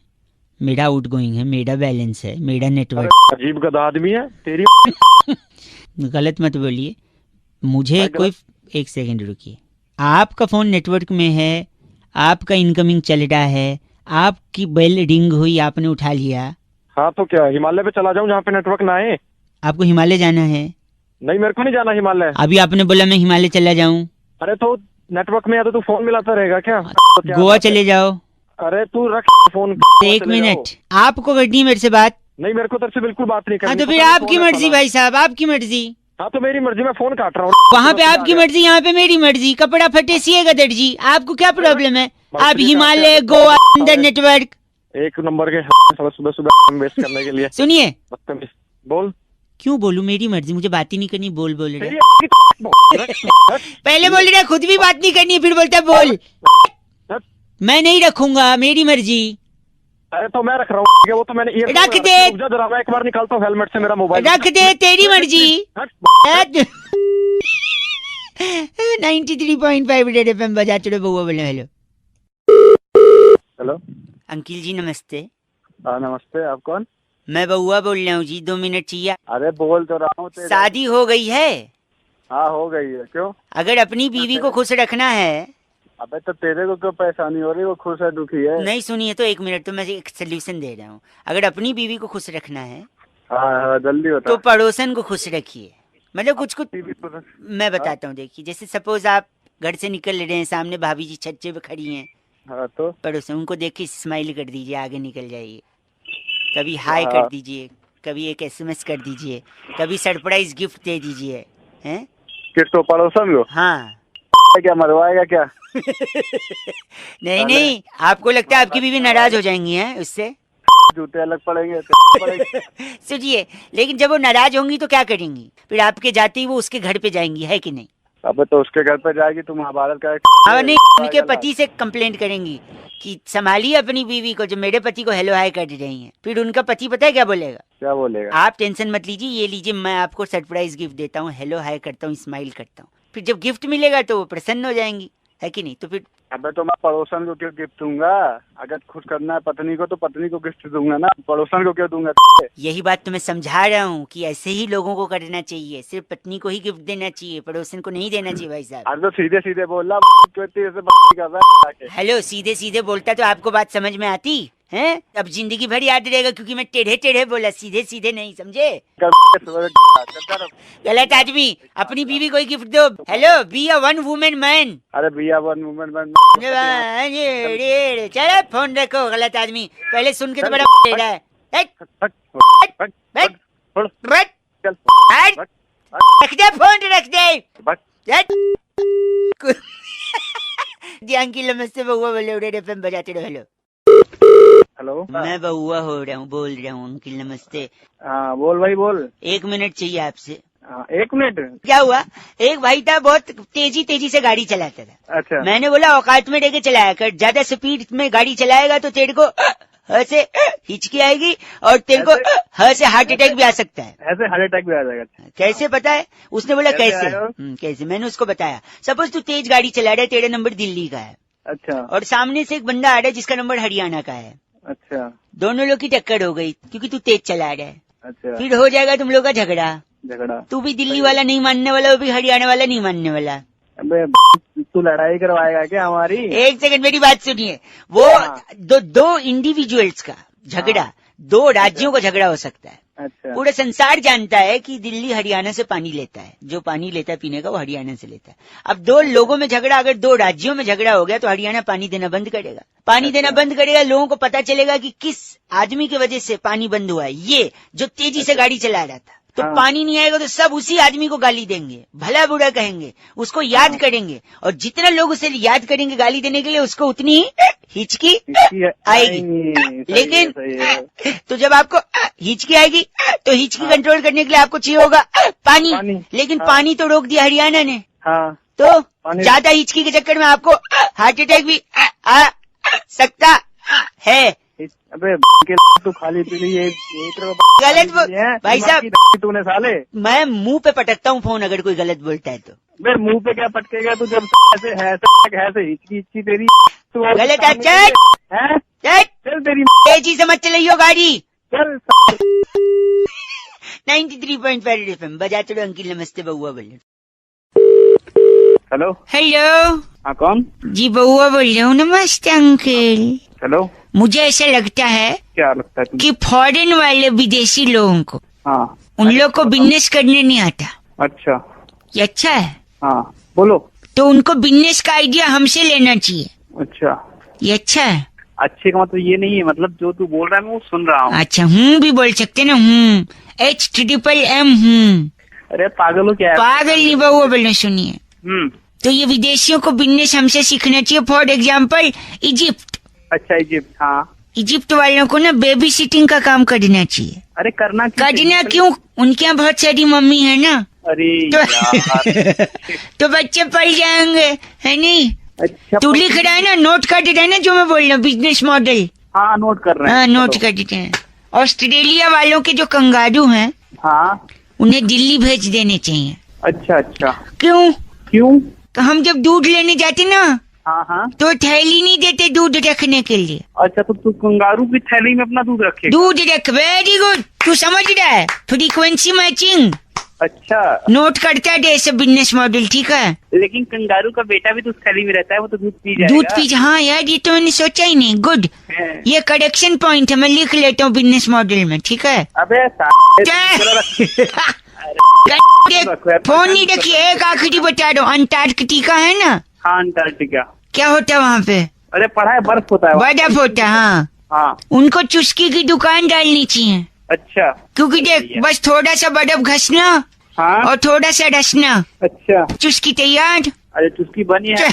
मेरा आउटगोइंग है, मेरा बैलेंस है, मेरा नेटवर्क। अजीब गधा आदमी है तेरी। गलत मत बोलिए मुझे। कोई एक सेकंड रुकिए। आपका फोन नेटवर्क में है, आपका इनकमिंग चल रहा है, आपकी बेल रिंग हुई, आपने उठा लिया। हाँ तो क्या हिमालय पे चला जाऊं जहाँ पे नेटवर्क ना आए? आपको हिमालय जाना है? नहीं मेरे को नहीं जाना हिमालय। अभी आपने बोला मैं हिमालय चला जाऊं। अरे तो नेटवर्क में या तो तू फोन मिलाता रहेगा क्या? गोवा चले जाओ। अरे तू रख फोन। 1 मिनट, आपको करनी है मेरे से बात? नहीं मेरे को तेरे से बिल्कुल बात नहीं करनी। हाँ तो फिर आपकी मर्जी भाई साहब, आपकी मर्जी। हाँ तो मेरी मर्जी, मैं फोन काट रहा हूँ। वहाँ पे आपकी मर्जी, यहाँ पे मेरी मर्जी। कपड़ा फटे सिएगा दर्जी, आपको क्या प्रॉब्लम है? आप हिमालय, गोवा, अंदर नेटवर्क। एक नंबर के सुबह वेस्ट करने के लिए। सुनिए बोल। क्यों बोलूं, मेरी मर्जी, मुझे बात ही नहीं करनी, बोल बोल रहा। पहले बोल रहा खुद भी बात नहीं करनी, फिर बोलता बोल। मैं नहीं रखूंगा, मेरी मर्जी। अरे तो मैं रख रहा हूँ, वो तो मैंने रख दे। जरा मैं एक बार निकालता हूँ हेलमेट से मेरा मोबाइल। रख दे, तेरी मर्जी। 93.5 रेड एफएम बजाते रहो। बउआ बोले हेलो। हेलो अंकिल जी नमस्ते। नमस्ते, आप कौन? मैं बउआ बोल रहा हूँ जी, 2 मिनट चाहिए। अरे बोल तो रहा हूँ। शादी हो गई है? हाँ हो गई है। क्यों? अगर अपनी बीवी को खुश रखना है। अबे तो तेरे को क्यों परेशानी हो रही है? वो खुश है दुखी है? नहीं सुनिए तो 1 मिनट, तो मैं एक सोल्यूशन दे रहा हूँ। अगर अपनी बीवी को खुश रखना है हाँ जल्दी होता तो पड़ोसन को खुश रखिए। मतलब कुछ मैं बताता हूँ, देखिए जैसे सपोज आप घर से निकल रहे हैं, सामने भाभी जी छज्जे पे खड़ी हैं, हाँ तो पड़ोसन उनको देख के स्माइल कर दीजिए, आगे निकल जाइए। कभी हाय कर दीजिए, कभी एक SMS कर दीजिए, कभी सरप्राइज गिफ्ट दे दीजिए। हैं किसको? पड़ोसन को? हाँ। क्या मरवाएगा क्या? नहीं, आपको लगता है आपकी बीवी नाराज हो जाएंगी हैं उससे? जूते अलग पड़ेंगे। सुनिए, लेकिन जब वो नाराज होंगी तो क्या करेंगी? फिर आपके जाते ही वो उसके घर पे जाएंगी, है कि नहीं? अबे तो उसके घर पे जाएगी, तुम महाभारत का हाँ नहीं, उनके पति से कंप्लेंट करेंगी कि संभालिए अपनी बीवी को, जो मेरे पति को हेलो हाय कर रही हैं। फिर उनका पति पता है क्या बोलेगा? क्या बोलेगा? आप टेंशन मत लीजिए, ये लीजिए, मैं आपको सरप्राइज गिफ्ट देता हूँ, हेलो हाय करता हूँ, स्माइल करता हूँ। फिर जब गिफ्ट मिलेगा तो वो प्रसन्न हो जाएंगी, है कि नहीं? तो फिर अबे तो मैं पड़ोसन को क्यों गिफ्ट दूंगा? अगर खुश करना है पत्नी को तो पत्नी को गिफ्ट दूंगा ना, पड़ोसन को क्यों दूंगा? यही बात तो मैं समझा रहा हूँ कि ऐसे ही लोगों को करना चाहिए, सिर्फ पत्नी को ही गिफ्ट देना चाहिए, पड़ोसन को नहीं देना चाहिए भाई साहब। अरे तो सीधे सीधे बोल रहा, हेलो सीधे सीधे बोलता तो आपको बात समझ में आती है? अब जिंदगी भर याद रहेगा, क्योंकि मैं टेढ़े टेढ़े बोला, सीधे सीधे नहीं, समझे? गलत आदमी, अपनी बीवी को ही गिफ्ट दो। Hello be a one women man. अरे be a one women man. चलो फोन रखो, गलत आदमी। पहले सुन के तो बड़ा टेढ़ा है। रख दे फोन, रख दे। अंकिल नमस्ते, बउआ बोले रेड एफएम बजाते रहो। हेलो हेलो, मैं बउआ हो रहा हूँ, बोल रहा हूँ। अंकिल नमस्ते। हाँ बोल भाई बोल। 1 मिनट चाहिए आपसे। 1 मिनट? क्या हुआ? एक भाई था, बहुत तेजी से गाड़ी चलाता था। अच्छा। मैंने बोला औकात में रह के चलाया कर, ज्यादा स्पीड में गाड़ी चलाएगा तो तेरे को ऐसे हिचकी आएगी और तेरे को ऐसे हार्ट अटैक भी आ सकता है। ऐसे हार्ट अटैक भी आ जाएगा? कैसे पता है? उसने बोला कैसे? मैंने उसको बताया, सपोज तू तेज गाड़ी चला रहा है, तेरा नंबर दिल्ली का है। अच्छा। और सामने से एक बंदा आ रहा है जिसका नंबर हरियाणा का है। अच्छा। दोनों लोग की टक्कर हो गई क्योंकि तू तेज चला रहा है। अच्छा। फिर हो जाएगा तुम लोग का झगड़ा। तू भी दिल्ली वाला नहीं मानने वाला, वो भी हरियाणा वाला नहीं मानने वाला। अबे तू लड़ाई करवाएगा क्या हमारी? 1 सेकंड मेरी बात सुनिए। वो दो इंडिविजुअल्स का झगड़ा, 2 राज्यों का झगड़ा हो सकता है। अच्छा। पूरा संसार जानता है कि दिल्ली हरियाणा से पानी लेता है, जो पानी लेता है पीने का वो हरियाणा से लेता है। अब 2 लोगों में झगड़ा, अगर 2 राज्यों में झगड़ा हो गया तो हरियाणा पानी देना बंद करेगा। पानी देना बंद करेगा, लोगों को पता चलेगा कि किस आदमी की वजह से पानी बंद हुआ है, ये जो तेजी से गाड़ी चला रहा था। तो पानी नहीं आएगा तो सब उसी आदमी को गाली देंगे, भला बुरा कहेंगे, उसको याद करेंगे, और जितना लोग उसे याद करेंगे गाली देने के लिए, उसको उतनी हिचकी आएगी। लेकिन तो जब आपको हिचकी आएगी तो हिचकी कंट्रोल करने के लिए आपको चाहिए होगा पानी। लेकिन पानी तो रोक दिया हरियाणा ने। तो ज्यादा हिचकी के चक्कर में आपको हार्ट अटैक भी आ सकता है। अबे तू खाली पी ली गलत भाई साहब, तूने साले। मैं मुंह पे पटकता हूँ फोन अगर कोई गलत बोलता है तो। मैं मुंह पे क्या पटकेगा तू? जब ऐसे हिचकी तेरी गलत है। चल तेरी तेजी से मत चलाइयो गाड़ी। चल 93.5 FM बजाते रहो। अंकिल नमस्ते, बउआ बोल। Hello hello. हाँ कौन? जी बउआ बोल रहा हूँ। नमस्ते अंकिल। हेलो। मुझे ऐसा लगता है, क्या लगता है कि फॉरेन वाले विदेशी लोगों को, हाँ, उन लोग को बिजनेस करने नहीं आता। अच्छा। ये अच्छा है? हाँ बोलो। तो उनको बिजनेस का आइडिया हमसे लेना चाहिए। अच्छा। ये अच्छा है? अच्छे का मतलब ये नहीं है, मतलब जो तू बोल रहा है मैं वो सुन रहा हूँ। अच्छा, भी बोल सकते ना, HMM। अरे पागल हो क्या? पागल नहीं बउआ बोलना, सुनिए। तो ये विदेशियों को बिजनेस हमसे सीखना चाहिए। For example Egypt. अच्छा इजिप्ट। हाँ। इजिप्ट वालों को ना बेबी सिटिंग का काम करना चाहिए। अरे करना क्यों? उनके यहाँ बहुत सारी मम्मी है ना, अरे तो बच्चे पढ़ जाएंगे, है नहीं? अच्छा तू लिख रहा है ना, नोट कर दे रहा है ना जो मैं बोल रहा हूँ, बिजनेस मॉडल। हाँ नोट कर रहे हैं। हाँ नोट कर देते हैं। ऑस्ट्रेलिया वालों के जो कंगारू हैं, हाँ उन्हें दिल्ली भेज देने चाहिए। अच्छा अच्छा। क्यों? तो हम जब दूध लेने जाते ना, हाँ तो थैली नहीं देते दूध रखने के लिए। अच्छा तो तू कंगारू की थैली में अपना दूध रखे? दूध रख, वेरी गुड, तू समझ रहा है, फ्रीक्वेंसी मैचिंग। अच्छा नोट करता है सब बिजनेस मॉडल, ठीक है? लेकिन कंगारू का बेटा भी तो उस थैली में रहता है, वो तो दूध पी जाएगा। दूध पी, हाँ यार ये तो मैंने सोचा ही नहीं। गुड, ये करेक्शन पॉइंट है, मैं लिख लेता हूँ बिजनेस मॉडल में, ठीक है? अबे फोन नहीं रखिए, एक आखिरी बता दो, अंटार्कटिका है ना? हाँ अंटार्कटिका। क्या होता है वहाँ पे? अरे पढ़ा है, बर्फ होता है। बर्फ होता है, हाँ। हाँ उनको चुस्की की दुकान डालनी चाहिए। अच्छा। क्योंकि देख, बस थोड़ा सा बर्फ घसना, हाँ और थोड़ा सा रसना, अच्छा चुस्की तैयार। अरे चुस्की बनी है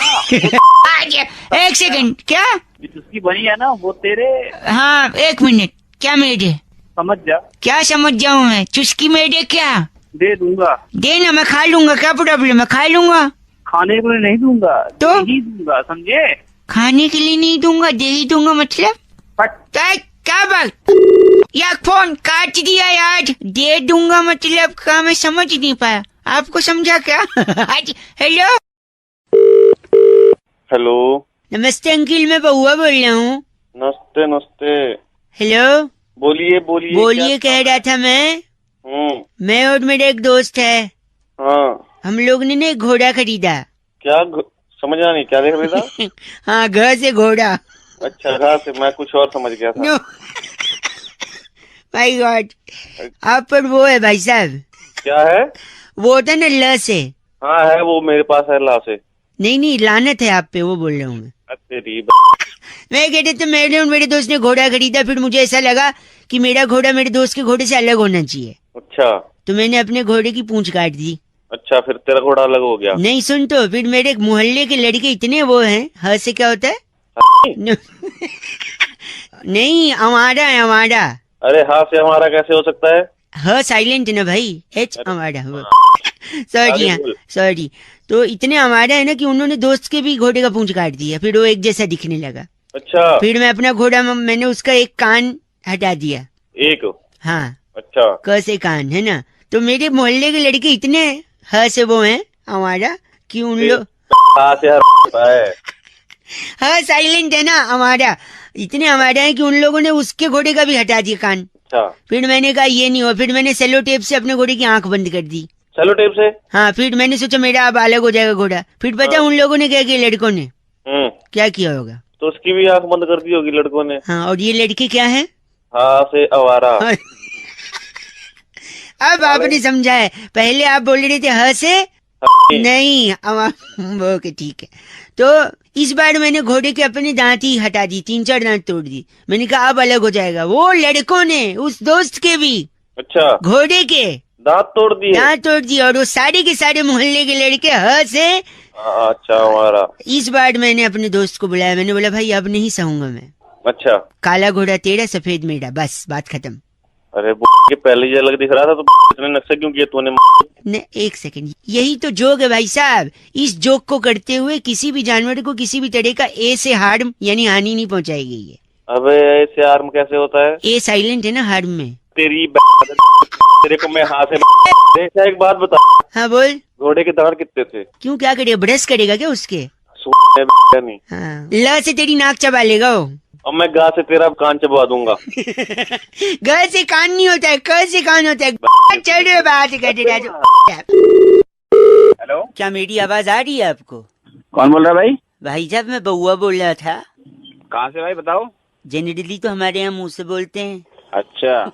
एक सेकंड, क्या? जो चुस्की बनी है ना वो तेरे। हाँ एक मिनट, क्या मेरे? समझ जा। क्या समझ जाऊँ मैं? चुस्की मेरे क्या? दे दूंगा। देना, मैं खा लूंगा, क्या प्रॉब्लम है? खा लूंगा। खाने के लिए नहीं दूंगा, तो ही दूंगा, समझे? खाने के लिए नहीं दूंगा, दे ही दूंगा मतलब? क्या बात? या फोन काट दिया यार, दे दूंगा मतलब क्या? मैं समझ नहीं पाया, आपको समझा क्या? हेलो हेलो, नमस्ते अंकिल, मैं बउआ बोल रहा हूँ। नमस्ते नमस्ते। हेलो बोलिए बोलिए, कह रहा था मैं और मेरा एक दोस्त है, हाँ हम लोग ने ना एक घोड़ा खरीदा। क्या समझा नहीं, क्या देख रहे था? हाँ घर से घोड़ा। अच्छा घर से, मैं कुछ और समझ गया था। माय गॉड, आप पर वो है भाई साहब। क्या है? वो होता है ना ल से। हाँ है, वो मेरे पास है ला से। नहीं लानत है आप पे, वो बोल रहा हूँ मैं। मैं कहते तो मेरे और मेरे दोस्त ने घोड़ा खरीदा, फिर मुझे ऐसा लगा कि मेरा घोड़ा मेरे दोस्त के घोड़े से अलग होना चाहिए। अच्छा। तो मैंने अपने घोड़े की पूंछ काट दी। अच्छा, फिर तेरा घोड़ा अलग हो गया? नहीं सुन, तो फिर मेरे मोहल्ले के लड़के इतने वो हैं, ह से क्या होता है? नहीं हमारा है, हमारा। अरे हाँ से हमारा कैसे हो सकता है? ह साइलेंट ना भाई, एच हमारा। सॉरी, हाँ सॉरी। तो इतने हमारा है ना कि उन्होंने दोस्त के भी घोड़े का पूंछ काट दिया, फिर वो एक जैसा दिखने लगा। अच्छा। फिर मैं अपना घोड़ा, मैंने उसका एक कान हटा दिया। एक? हाँ। अच्छा। क से कान है ना, तो मेरे मोहल्ले के लड़के इतने ह से वो हैं हमारा कि उन लोग हाँ साइलेंट है ना हमारा, इतने हमारे हैं कि उन लोगों ने उसके घोड़े का भी हटा दिया कान। अच्छा। फिर मैंने कहा ये नहीं हो, फिर मैंने सेलो टेप से अपने घोड़े की आंख बंद कर दी। सेलो टेप से? हाँ, फिर मैंने सोचा मेरा अब अलग हो जाएगा घोड़ा। फिर पता उन लोगों ने क्या किया, लड़कों ने क्या किया होगा? तो उसकी भी आंख बंद कर दी होगी लड़कों ने। हाँ, और ये लड़के क्या है? हाँ से आवारा। अब आपने समझा है, पहले आप बोल रहे थे ह से नहीं ओके ठीक है। तो इस बार मैंने घोड़े के अपने दांत ही हटा दी, 3-4 दांत तोड़ दी। मैंने कहा अब अलग हो जाएगा। वो लड़कों ने उस दोस्त के भी, अच्छा, घोड़े के दांत तोड़ दिए? दांत तोड़ दिए, और वो सारे के सारे मोहल्ले के लड़के ह से। अच्छा हमारा। इस बार मैंने अपने दोस्त को बुलाया, मैंने बोला भाई अब नहीं सहूंगा मैं। अच्छा। काला घोड़ा तेरा, सफेद मेरा, बस बात खत्म। अरे के पहले ही अलग दिख रहा था तो इतने नक्शे क्यों किए तूने? ने एक सेकंड, यही तो जोक है भाई साहब। इस जोक को करते हुए किसी भी जानवर को किसी भी तरह का ए से हार्म यानी हानि नहीं पहुंचाई गई है। अबे ऐसे हार्म कैसे होता है? ए साइलेंट है ना हार्म में। तेरी तेरे को मैं हाथ से एक बात बता। हाँ बोल। घोड़े के दांत कितने थे? क्यों, क्या करेगा, ब्रश करेगा क्या उसके? नहीं। हाँ, ल से तेरी नाक चबा लेगा वो। और मैं गा से तेरा कान चबा दूंगा। ग से कान नहीं होता है, क से कान होता है। चलो बात करते। हेलो, क्या मेरी आवाज आ रही है आपको? कौन बोल रहा है भाई? भाई साहब मैं बउआ बोल रहा था। कहाँ से भाई बताओ? जनरली तो हमारे यहाँ मुंह से बोलते हैं। अच्छा।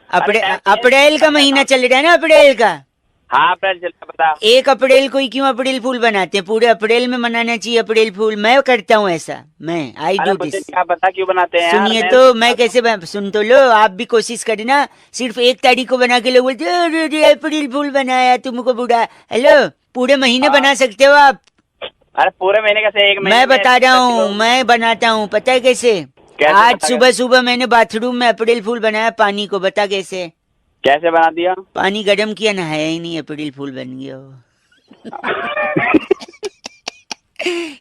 अप्रैल का महीना चल रहा है ना, अप्रैल का। हाँ अप्रैल चल रहा, बता। 1 अप्रैल को ही क्यों अप्रैल फूल बनाते हैं? पूरे अप्रैल में मनाना चाहिए अप्रैल फूल। मैं करता हूँ ऐसा, मैं आई डू दिस। क्या बता क्यों बनाते हैं? सुनिए तो, मैं कैसे सुन तो लो, आप भी कोशिश करना। सिर्फ 1 तारीख को बना के लोग बोलते अप्रैल फूल बनाया तुमको बुढ़ा। हेलो, पूरे महीने बना सकते हो आप। अरे पूरे महीने कैसे? 1 महीने मैं बता रहा हूँ, मैं बनाता हूँ, पता है कैसे? आज पता सुबह सुबह मैंने बाथरूम में अप्रैल फूल बनाया पानी को, बता कैसे? कैसे बना दिया? पानी गर्म किया, नहाया ही नहीं, अप्रैल फूल बन गया वो।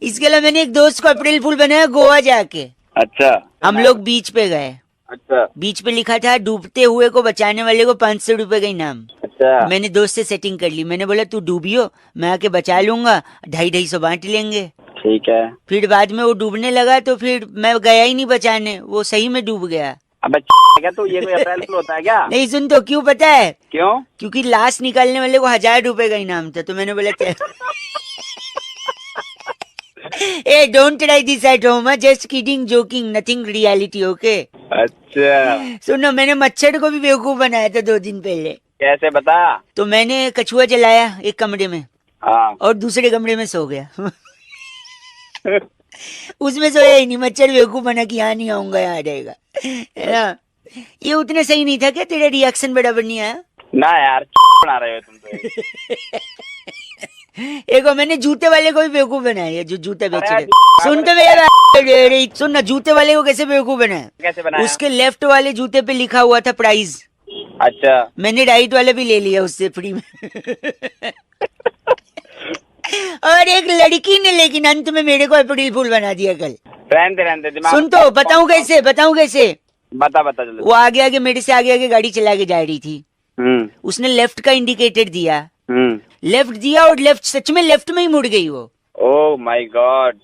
इसके लिए मैंने एक दोस्त को अप्रैल फूल बनाया गोवा जाके। अच्छा। हम लोग बीच पे गए। अच्छा। बीच पे लिखा था डूबते हुए को बचाने वाले को 500 रुपए का इनाम। अच्छा। मैंने दोस्त से सेटिंग कर ली, मैंने बोला तू डूबियो, मैं आके बचा लूंगा, 250-250 बांट लेंगे। ठीक है। फिर बाद में वो डूबने लगा तो फिर मैं गया ही नहीं बचाने, वो सही में डूब गया। अबे क्या तू, ये कोई अप्रैल फूल होता है क्या? नहीं सुन तो, क्यों पता है? क्यों? क्योंकि लाश निकालने वाले को 1000 रुपए का इनाम था, तो मैंने बोला ए don't try this at home, just kidding joking, nothing reality, okay? अच्छा। सुनो, मैंने मच्छर को भी बेवकूफ बनाया था 2 दिन पहले। कैसे बता? तो मैंने कछुआ जलाया एक कमरे में, हाँ, और दूसरे कमरे में सो गया। उसमें सोया ही नहीं, मच्छर बेवकूफ बना कि यहाँ नहीं आऊंगा, यहाँ रहेगा, है ना? ये उतना सही नहीं था क्या? तेरा रिएक्शन बराबर नहीं आया ना यार, बना रहे हो तुम तो। एक मैंने जूते वाले को भी बेवकूफ बनाया, जो जूते बेच रहे। सुन तो मेरा, सुन ना, जूते वाले को कैसे बेवकूफ बनाया? कैसे बनाया? उसके लेफ्ट वाले जूते पे लिखा हुआ था प्राइस। अच्छा। मैंने राइट वाला भी ले लिया उससे फ्री में। और एक लड़की ने लेकिन अंत में मेरे को अप्रैल फूल बना दिया कल। रहने दिमाग। सुन तो, बताऊं कैसे? बता जल्दी। वो आगे आगे मेरे से आगे गाड़ी चला के जा रही थी। उसने लेफ्ट का इंडिकेटर दिया, लेफ्ट दिया, और लेफ्ट सच में लेफ्ट में ही मुड़ गई वो। ओह माय गॉड।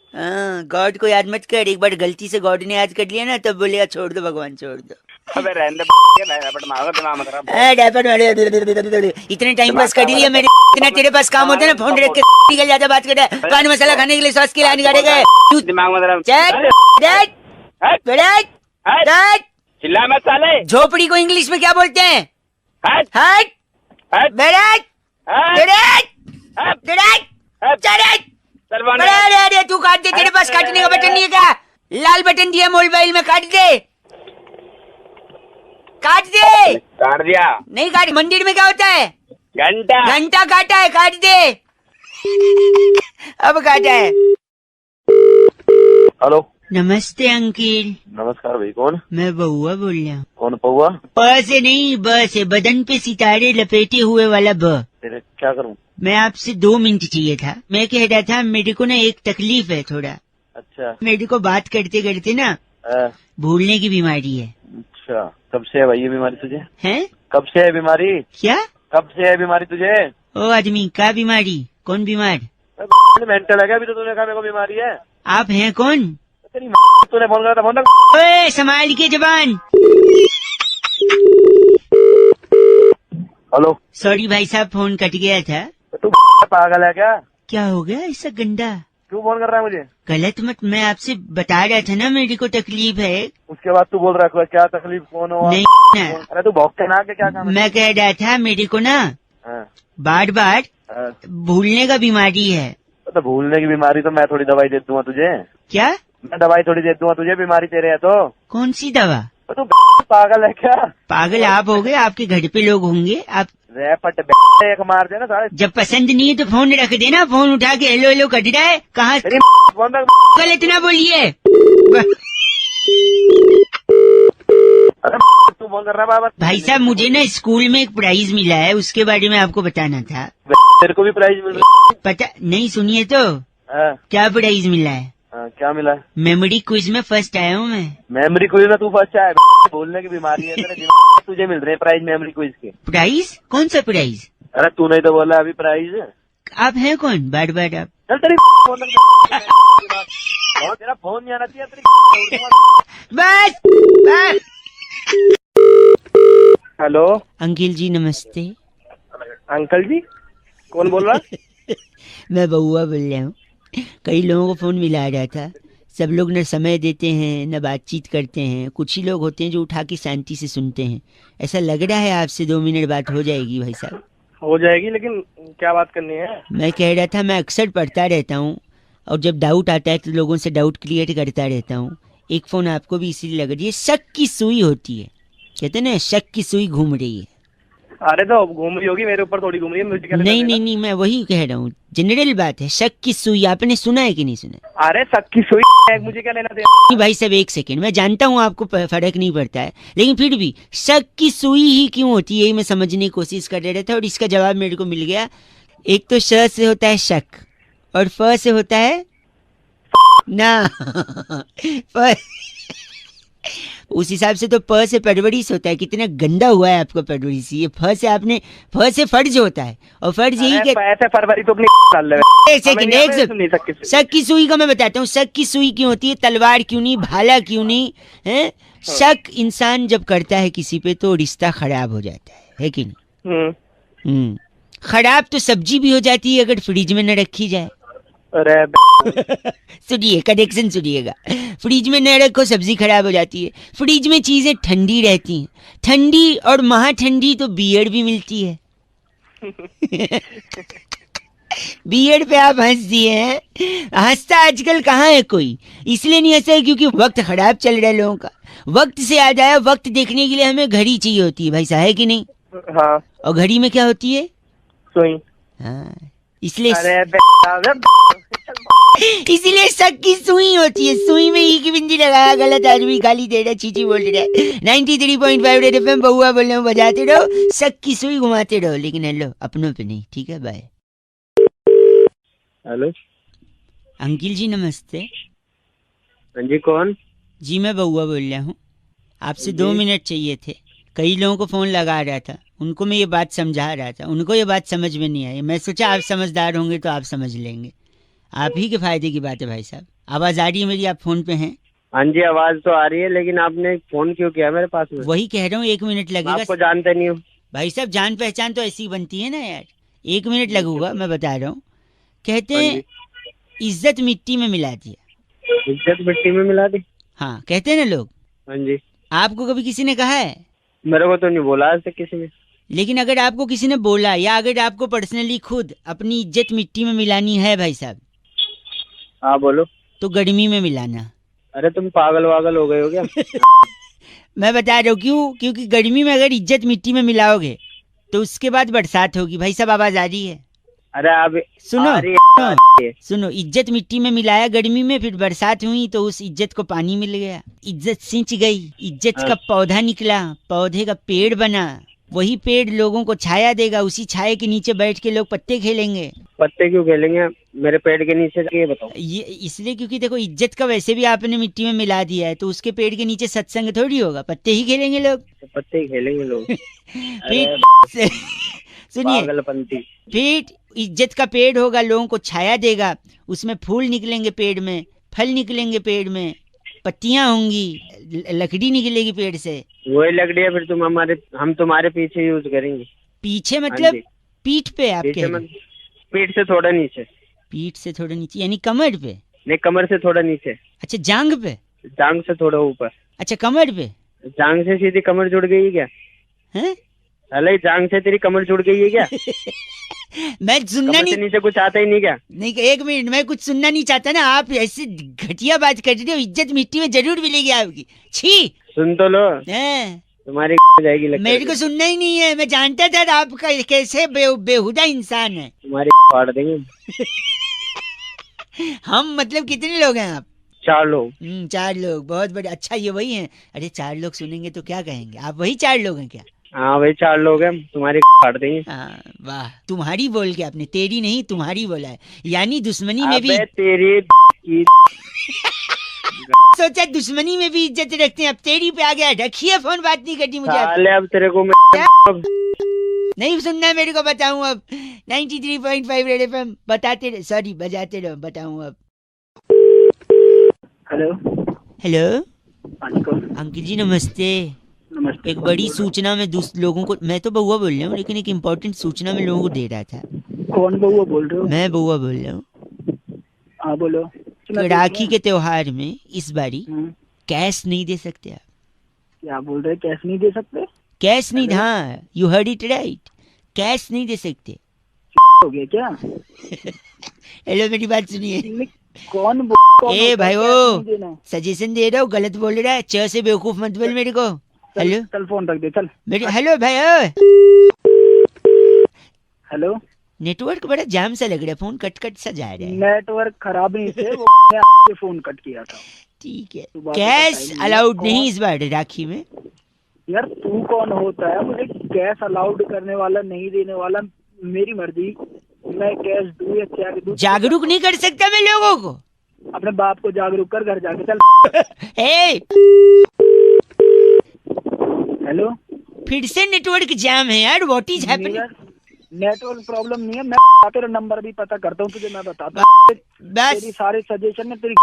गॉड को याद मत कर, एक बार गलती से गॉड ने याद कर लिया ना, तब बोलेगा छोड़ दो भगवान, छोड़ दो। अबे रहने दे, दिमाग मत खराब। इतने टाइम पास कर लिया मेरे, इतना तेरे पास काम होता है ना, फोन रख के निकल जाता, बात कर रहा है, पान मसाला खाने के लिए सॉस के लिए निकाले गए। दिमाग मत खराब। चिल्ला मत साले। झोपड़ी को इंग्लिश में क्या बोलते हैं? हट हट हट बैठ अरे तू काट दे, तेरे पास काटने का बटन नहीं है क्या? लाल बटन दिया मोबाइल में, काट दे, काट दे। काट दिया। नहीं काट, मंदिर में क्या होता है? घंटा काटा है, काट दे। अब काटा है। हेलो, नमस्ते अंकिल। नमस्कार भाई, कौन? मैं बउआ बोल रहा हूँ। कौन पौआ? प से नहीं, ब से, बदन पे सितारे लपेटे हुए वाला ब। तेरे क्या करूँ? मैं आपसे 2 मिनट चाहिए था। मैं कह रहा था मेरे को ना एक तकलीफ है थोड़ा। अच्छा। मेरे को बात करते करते ना भूलने की बीमारी है। अच्छा, कब से है भाई ये बीमारी तुझे? हैं? कब से है बीमारी? क्या? कब से है बीमारी तुझे? ओ आदमी, क्या बीमारी? कौन बीमार? मेंटल है क्या? अभी तो तूने कहा मेरे को बीमारी है। आप हैं कौन? तेरी तूने फोन करा था, फोन रख। ओए संभाल के जबान। हेलो। सॉरी भाई साहब, फोन कट गया था। तू पागल है क्या? क्या हो गया ऐसा गंदा? क्यों फोन कर रहा है मुझे? गलत मत, मैं आपसे बता रहा था ना मेरे को तकलीफ है। उसके बाद तू बोल रहा है क्या तकलीफ, कौन हो? नहीं ना। अरे तू भौंकते ना के क्या काम है? मैं कह रहा था मेरे को ना बार बार भूलने का बीमारी है। तो भूलने की बीमारी तो मैं थोड़ी दवाई दे दूंगा तुझे। क्या? मैं दवाई थोड़ी दे दूंगा तुझे, बीमारी तेरे है तो। कौन सी दवा? तू पागल है क्या? पागल आप हो गए, आपके घर पे लोग होंगे। आप रैपट एक मार देना सारे। जब पसंद नहीं है तो फोन रख देना, फोन उठा के हेलो हेलो कर रहा है, कहाँ कल इतना बोलिए। अरे तू फोन कर रहा है? भाई साहब मुझे ना स्कूल में एक प्राइज मिला है, उसके बारे में आपको बताना था। तेरे को भी प्राइज मिल रहा है? पता नहीं, सुनिए तो। क्या प्राइज मिला है? क्या मिला है? मेमोरी क्विज में फर्स्ट आया हूँ मैं। मेमोरी क्विज में तू फर्स्ट आया? भूलने की बीमारी है तेरे, तुझे मिल रहे हैं प्राइज मेमोरी क्विज के। प्राइज? कौन सा प्राइज? अरे तू नहीं तो बोला अभी प्राइज। आप हैं कौन? बार बार आप। चल तेरी तेरा फोन नहीं आना चाहिए तेरी। बस। हेलो अंकिल जी नमस्ते। अंकल जी कौन बोल रहा? मैं बउआ बोल रहा हूँ। कई लोगों को फोन मिला रहा था, सब लोग न समय देते हैं न बातचीत करते हैं, कुछ ही लोग होते हैं जो उठा के शांति से सुनते हैं। ऐसा लग रहा है आपसे 2 मिनट बात हो जाएगी भाई साहब? हो जाएगी, लेकिन क्या बात करनी है? मैं कह रहा था मैं अक्सर पढ़ता रहता हूँ और जब डाउट आता है तो लोगों से डाउट क्लियर करता रहता हूँ। एक फोन आपको भी इसीलिए लग रही है, शक की सुई होती है, कहते ना शक की सुई घूम रही है। अरे तो घूम रही होगी मेरे ऊपर, थोड़ी घूम रही है मुझे क्या लेना नहीं देना? नहीं नहीं, मैं वही कह रहा हूँ, जनरल बात है। शक की सुई आपने सुना है कि नहीं सुना? अरे शक की सुई है, मुझे क्या लेना देना? नहीं भाई साहब, एक सेकेंड, मैं जानता हूँ आपको फर्क नहीं पड़ता है, लेकिन फिर भी शक की सुई ही क्यों होती है, यही मैं समझने की कोशिश कर रहा था और इसका जवाब मेरे को मिल गया। एक तो श से होता है शक और फ से होता है ना फ उस हिसाब से तो प से परवरिश होता है। कितना गंदा हुआ है आपका परवरिश। ये फ से आपने, फ से फर्ज होता है और फर्ज यही के पैसे फरवरी तो अपनी डाल ले। एक सेकंड, एक सेकंड, शक की सुई का मैं बताता हूँ। शक की सुई क्यों होती है, तलवार क्यों नहीं, भाला क्यों नहीं है? शक इंसान जब करता है किसी पे तो रिश्ता खराब हो जाता है कि नहीं? खराब तो सब्जी भी हो जाती है अगर फ्रिज में न रखी जाए। अरे सुनिए, कनेक्शन सुनिएगा। फ्रिज में न रखो, सब्जी खराब हो जाती है। फ्रिज में चीजें ठंडी रहती हैं, ठंडी और महा ठंडी तो बियर भी मिलती है। बियर पे आप हंस दिए हैं, हंसता आजकल कहाँ है कोई, इसलिए नहीं हंसा है क्योंकि वक्त खराब चल रहा है लोगों का। वक्त से याद आया, वक्त देखने के लिए हमें घड़ी चाहिए होती है भाई साहब, है कि नहीं? हाँ। और घड़ी में क्या होती है? सुई। हाँ, इसलिए इसीलिए शक की सुई होती है। सुई में ही की बिंदी लगाया, गलत आदमी गाली दे रहा, चीची बोल रहा है। 93.5 रेड एफएम, बहुआ बोल रहा हूँ, बजाते रहो, शक की सुई घुमाते रहो, लेकिन हेलो अपनों पे नहीं, ठीक है? बाय। हेलो अंकिल जी नमस्ते। हाँ जी, कौन? जी मैं बहुआ बोल रहा हूँ, आपसे 2 मिनट चाहिए थे। कई लोगों को फोन लगा रहा था, उनको मैं ये बात समझा रहा था, उनको ये बात समझ में नहीं आई। मैं सोचा आप समझदार होंगे तो आप समझ लेंगे। आप ही के फायदे की बात है भाई साहब। आवाज आ रही है मेरी? आप फोन पे हैं? हाँ जी, आवाज तो आ रही है, लेकिन आपने फोन क्यों किया मेरे पास में? वही कह रहा हूँ, 1 मिनट लगेगा। आपको जानते नहीं हो भाई साहब, जान पहचान तो ऐसी बनती है ना यार। 1 मिनट लगूगा, मैं बता रहा हूँ। कहते हैं इज्जत मिट्टी में मिला दिया। इज्जत मिट्टी में मिला दी? हाँ, कहते हैं ना लोग। हाँ जी। आपको कभी किसी ने कहा है? मेरे को तो नहीं बोला आज तक किसी ने। लेकिन अगर आपको किसी ने बोला, या अगर आपको पर्सनली खुद अपनी इज्जत मिट्टी में मिलानी है भाई साहब, हाँ बोलो। तो गर्मी में मिलाना। अरे तुम पागल वागल हो गए हो क्या? मैं बता रहा हूँ क्यों, क्योंकि गर्मी में अगर इज्जत मिट्टी में मिलाओगे तो उसके बाद बरसात होगी। भाई साहब आवाज आ रही है? अरे आप सुनो, सुनो, इज्जत मिट्टी में मिलाया गर्मी में, फिर बरसात हुई तो उस इज्जत को पानी मिल गया, इज्जत सिंच गई, इज्जत का पौधा निकला, पौधे का पेड़ बना, वही पेड़ लोगों को छाया देगा, उसी छाया के नीचे बैठ के लोग पत्ते खेलेंगे। पत्ते क्यों खेलेंगे मेरे पेड़ के नीचे, ये बताओ? ये इसलिए क्योंकि देखो, इज्जत का वैसे भी आपने मिट्टी में मिला दिया है, तो उसके पेड़ के नीचे सत्संग थोड़ी होगा, पत्ते ही खेलेंगे लोग। पत्ते ही खेलेंगे लोग। सुनिए, फिर इज्जत का पेड़ होगा, लोगों को छाया देगा, उसमें फूल निकलेंगे पेड़ में, फल निकलेंगे पेड़ में, पत्तियां होंगी, लकड़ी निकलेगी पेड़ से। वही लकड़ी है फिर हम तुम्हारे पीछे यूज करेंगे। पीछे मतलब पीठ पे? आपके पीठ से थोड़ा नीचे। पीठ से थोड़ा नीचे यानी कमर पे? नहीं, कमर से थोड़ा नीचे। अच्छा, जांग पे? जांग से थोड़ा ऊपर। अच्छा, कमर पे? जांग से सीधी कमर जुड़ गई है क्या? हैं? अरे जांग से तेरी कमर जुड़ गई है क्या? मैं सुनना नहीं, नीचे कुछ आता ही नहीं क्या? नहीं, 1 मिनट, मैं कुछ सुनना नहीं चाहता ना। आप ऐसे घटिया बात कर रहे हो। इज्जत मिट्टी में जरूर मिलेगी आपकी। छी, सुन तो लो, तुम्हारी जाएगी लगता है। मेरे को सुनना ही नहीं है। मैं जानता था आपका कैसे बेहुदा इंसान है। तुम्हारी फाड़ देंगे। हम मतलब कितने लोग हैं आप? 4 लोग। 4 लोग, बहुत बड़े। अच्छा, ये वही हैं? अरे 4 लोग सुनेंगे तो क्या कहेंगे? आप वही 4 लोग हैं क्या? हाँ वही 4 लोग हैं, तुम्हारी फाड़ देंगे। वाह, तुम्हारी बोल के आपने तेरी नहीं तुम्हारी बोला है, यानी दुश्मनी में भी तेरी की सोचा दुश्मनी में भी इज्जत रखते हैं। अब तेरी पे आ गया। रखिए फोन, बात नहीं करनी मुझे। अब तेरे को नहीं सुनना है मेरे को, बताऊं अब। 93.5 रेड एफएम, बताते, सॉरी बजाते रहो, बताऊं अब। हेलो हेलो, अंकिल जी नमस्ते। एक बड़ी सूचना में लोगों को, मैं तो बउआ बोल रहा हूँ, लेकिन एक इम्पोर्टेंट सूचना में लोगों को दे रहा था। कौन बउआ बोल रहे हो? मैं बउआ बोल रहा हूँ। हाँ बोलो। राखी के त्योहार में इस बारी कैश नहीं दे सकते आप? क्या बोल रहे? कैश नहीं दे सकते? कैश नहीं, हाँ you heard it right, cash नहीं दे सकते। हो गया क्या? हेलो, मेरी बात सुनिए। कौन ए भाई, वो सजेशन दे रहा हूँ, गलत बोल रहा है। च से बेवकूफ मत बोल मेरे को। हेलो, चल फोन रख दे, चल मेरी। हेलो भाई, हेलो, नेटवर्क बड़ा जाम सा लग रहा है, फोन कट कट सा जा रहा है। नेटवर्क खराब नहीं थे, वो आपके फोन कट किया था। ठीक है, सुबह कैश बताइए, अलाउड नहीं इस बार राखी में। यार तू कौन होता है मुझे कैश अलाउड करने वाला, नहीं देने वाला? मेरी मर्जी, मैं कैश दूं या चेक दूं। जागरूक नहीं कर सकता मैं लोगों को। अपने बाप को जागरूक कर, घर जाके चल। हेलो, फिर से नेटवर्क जाम है यार, what is happening? Network problem नहीं है, मैं तेरा नंबर भी पता करता हूँ तुझे, मैं बताता हूँ। बस तेरी सारे सजेशन में तेरी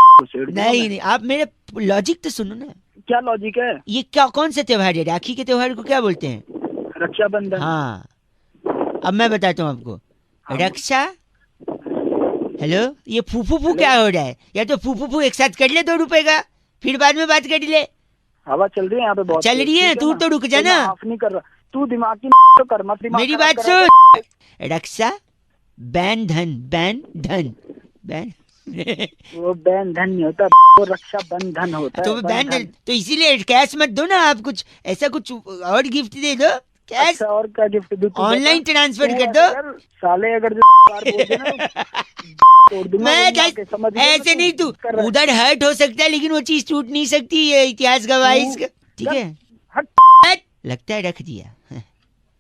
नहीं, आप मेरे लॉजिक तो सुनो ना। क्या लॉजिक है? ये क्या, कौन सा त्योहार है? राखी के त्योहार को क्या बोलते हैं? रक्षाबंधन। हाँ, अब मैं बताता हूँ आपको। रक्षा, हेलो, ये फूफू क्या हो रहा है? या तो फूफू एक साथ कर ले 2 रुपए का, फिर बाद में बात कर ले। हवा चल रही है यहाँ पे बहुत, चल रही है, तू तो रुक जा ना। ऑफ नहीं कर रहा तू, दिमाग की तो कर मत, दिमाग मेरी खराब बात कर रहा सुन। रक्षा बैन धन, बैन धन, बैन वो बैन धन नहीं होता, वो रक्षा बंधन होता है। तो बैन धन, तो इसीलिए कैश मत दो ना आप, कुछ ऐसा कुछ और गिफ्ट दे दो। कैश अच्छा, और क्या गिफ्ट दूं? ऑनलाइन ट्रांसफर कर दो। साले अगर जो बार बोल देना तोड़ दूंगा। मैं समझ ऐसे नहीं, तू उधर हर्ट हो सकता है लेकिन वो चीज टूट नहीं सकती, ये इतिहास गवाह इसका। ठीक है, लगता है रख दिया।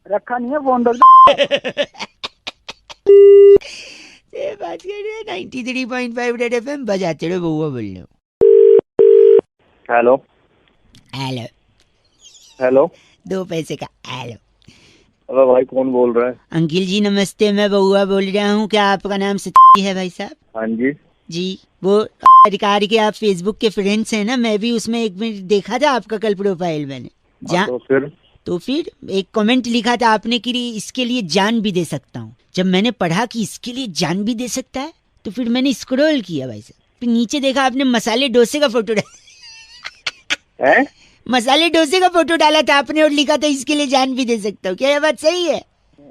रखा नहीं है, फोन रख ये बात कर रहे हैं 93.5 रेड एफएम बजाते रहो, बउआ बोल लो। हेलो हेलो हेलो, 2 पैसे का हेलो। अरे भाई कौन बोल रहा है? अंकिल जी नमस्ते, मैं बउआ बोल रहा हूँ। क्या आपका नाम सती है भाई साहब? हाँ जी जी, वो अधिकारी के आप फेसबुक के फ्रेंड्स हैं ना? मैं भी उसमें एक मिनट देखा था आपका कल प्रोफाइल मैंने। तो फिर एक कमेंट लिखा था आपने कि इसके लिए जान भी दे सकता हूँ। जब मैंने पढ़ा कि इसके लिए जान भी दे सकता है तो फिर मैंने स्क्रॉल किया भाई साहब, फिर नीचे देखा आपने मसाले डोसे का फोटो डाला। मसाले डोसे का फोटो डाला था आपने और लिखा था इसके लिए जान भी दे सकता हूँ। क्या ये बात सही है?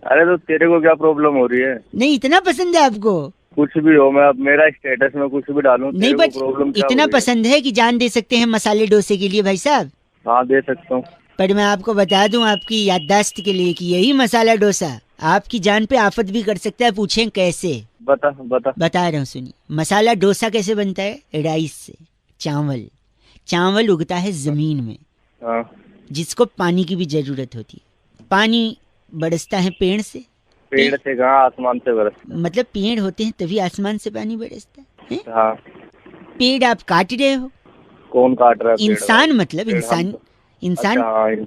अरे तो तेरे को क्या प्रॉब्लम हो रही है? नहीं, इतना पसंद है आपको? कुछ भी हो, मैं अब मेरा स्टेटस में कुछ भी डालूं, नहीं, बट इतना पसंद है कि जान दे सकते हैं मसाले डोसे के लिए भाई साहब? हाँ दे सकता हूँ, पर मैं आपको बता दूं आपकी याददाश्त के लिए कि यही मसाला डोसा आपकी जान पे आफत भी कर सकता है। पूछें कैसे? बता रहा हूँ, सुनिए। मसाला डोसा कैसे बनता है? राइस से, चावल उगता है जमीन में, जिसको पानी की भी जरूरत होती है। पानी बरसता है पेड़ से कहाँ? आसमान से बरसता। मतलब पेड़ होते हैं तभी आसमान से पानी बरसता है। हाँ। पेड़ आप काट रहे हो। कौन काट रहा है? इंसान, मतलब इंसान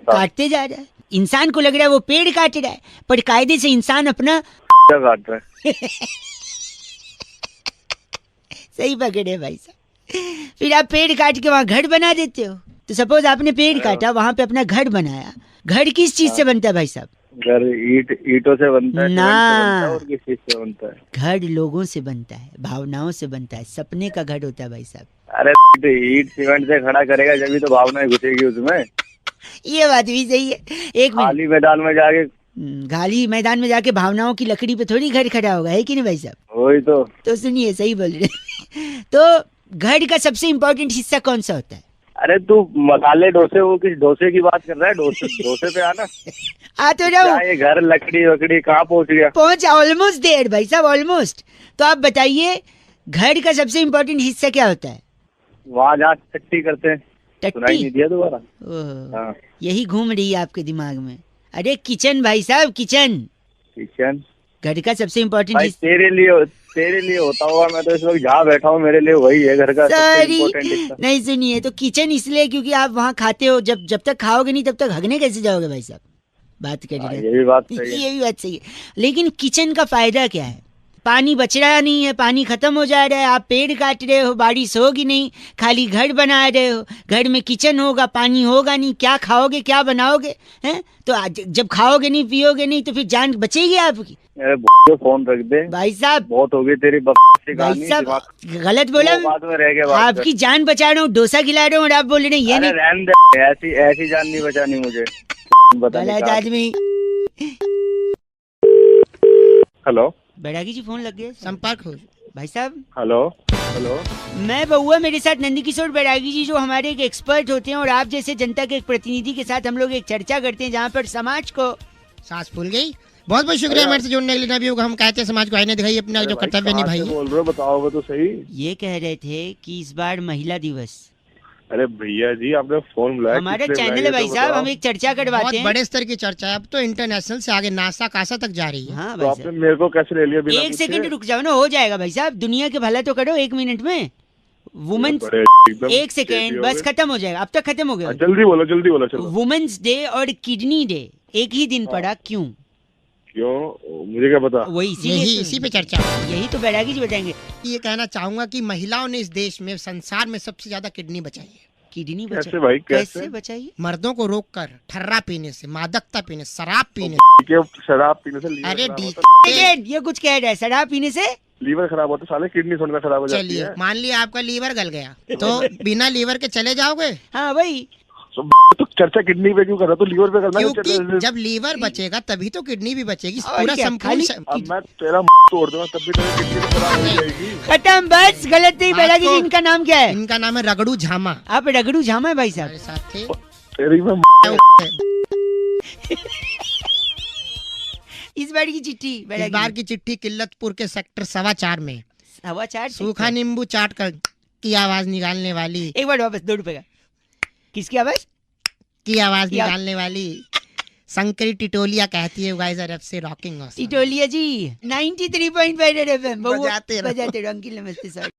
काटते जा रहा है। इंसान को लग रहा है वो पेड़ काट रहा है, पर कायदे से इंसान अपना काट रहा है। सही पकड़े भाई साहब। फिर आप पेड़ काट के वहाँ घर बना देते हो। तो सपोज आपने पेड़ काटा, वहाँ पे अपना घर बनाया। घर किस चीज से बनता है भाई साहब? घर ईंटों से बनता है ना, और किस चीज से बनता है? घर लोगों से बनता है, भावनाओं से बनता है, सपने का घर होता है भाई साहब। अरे ईंट सीमेंट से खड़ा करेगा जब तो भावनाएं घुसेगी उसमें। ये बात भी सही है। एक खाली मैदान में जाके, खाली मैदान में जाके भावनाओं की लकड़ी पे थोड़ी घर खड़ा होगा, है कि नहीं भाई साहब? वही तो सुनिए, सही बोल रहे। तो घर का सबसे इम्पोर्टेंट हिस्सा कौन सा होता है? अरे तू मसाले डोसे, वो किस डोसे की बात कर रहा है? डोसे पे आना। आ तो रहा हूँ। ये घर लकड़ी वकड़ी कहाँ पहुँच गया? पहुँचा, ऑलमोस्ट देर भाई साहब, ऑलमोस्ट। तो आप बताइए घर का सबसे इम्पोर्टेंट हिस्सा क्या होता है? वहाँ जहाँ टट्टी करते हैं। टट्टी नहीं दिया दोबारा? हाँ। यही घूम रही है आपके दिमाग में। अरे किचन भाई साहब, किचन घर का सबसे इम्पोर्टेंट हिस्सा। तेरे लिए होता होगा, मैं तो इस वक्त जहाँ बैठा हूँ मेरे लिए वही है घर का सबसे इम्पोर्टेंट हिस्सा। नहीं सुनिए, तो किचन इसलिए क्योंकि आप वहाँ खाते हो। जब तक खाओगे नहीं तब तक हगने कैसे जाओगे भाई साहब? बात कर रहे हैं। ये भी बात सही है। लेकिन किचन का फायदा क्या है? पानी बच रहा नहीं है, पानी खत्म हो जा रहा है। आप पेड़ काट रहे हो, बारिश होगी नहीं, खाली घर बना रहे हो। घर में किचन होगा, पानी होगा नहीं, क्या खाओगे, क्या बनाओगे? हैं? तो जब खाओगे नहीं, पियोगे नहीं, तो फिर जान बचेगी आपकी? अरे फोन रख दे भाई साहब, बहुत हो गई तेरी भाई साहब। गलत बोला, आपकी जान बचा रहा हूँ, डोसा खिला रहा हूँ और आप बोल रहे हैं ये नहीं। ऐसी जान नहीं बचानी मुझे। आदमी। हेलो बैरागी जी, फोन लग गया, संपर्क हो भाई साहब। हेलो, मैं बउआ, मेरे साथ नंदकिशोर बैरागी जी, जो हमारे एक एक्सपर्ट होते हैं, और आप जैसे जनता के एक प्रतिनिधि के साथ हम लोग एक चर्चा करते हैं जहाँ पर समाज को। सांस फूल गई। बहुत बहुत शुक्रिया हमारे से जुड़ने के लिए। नबी हम कहते हैं समाज को आईने दिखाइए अपना जो कर्तव्य निभाइए। बोल रहे हो बताओ तो सही। ये कह रहे थे कि इस बार महिला दिवस। अरे भैया जी आपने फोन बुलाया, हमारा चैनल है भाई साहब, हम एक चर्चा करवाते हैं। बड़े स्तर की चर्चा है, अब तो इंटरनेशनल से आगे नासा कासा तक जा रही है। हाँ तो आपने मेरे को कैसे ले लिया बिना एक सेकंड रुक जाओ ना, हो जाएगा भाई साहब, दुनिया के भला तो करो 1 मिनट में। वुमेन्स, एक सेकेंड बस खत्म हो जाएगा, अब तक खत्म हो गया। जल्दी बोलो जल्दी बोलो। चलो वुमेन्स डे और किडनी डे एक ही दिन पड़ा, क्यों? क्यों मुझे क्या पता। वही इसी पे चर्चा, यही तो बैरागी जी बताएंगे। ये कहना चाहूंगा कि महिलाओं ने इस देश में, संसार में सबसे ज्यादा किडनी बचाई है। किडनी कैसे भाई कैसे बचाई? मर्दों को रोककर ठर्रा पीने से, मादकता पीने, शराब पीने शराब पीने से। अरे ये कुछ कह रहा है, शराब पीने से लीवर खराब होता है साले, किडनी थोड़ी ना खराब हो जाती है। चलिए मान लिया आपका लीवर गल गया तो बिना लीवर के चले जाओगे? हाँ भाई, तो चर्चा किडनी पे क्यों कर रहा, तो लीवर पे करना। क्योंकि जब लीवर बचेगा तभी तो किडनी भी बचेगी। पूरा संपूर्ण। अब मैं तेरा तोड़ दूंगा तब भी तेरी किडनी खराब हो जाएगी। खत्म, बस गलत नहीं। बैरागी जी इनका नाम क्या है? इनका नाम है रगड़ू झामा। आप रगड़ू झामा है भाई साहब? साथ थे तेरी मैं इस बार की चिट्ठी, इस बार की चिट्ठी किल्लतपुर के सेक्टर 4.25 में 4.25 सूखा नींबू चाट कर की आवाज निकालने वाली। एक बार वापस 2 रुपए का। किसकी आवाज? की आवाज निकालने वाली शंकरी टिटोलिया कहती है गाइस आर से रॉकिंग टिटोलिया जी 93.5 एफएम बजाते रहो। अंकिल नमस्ते सर।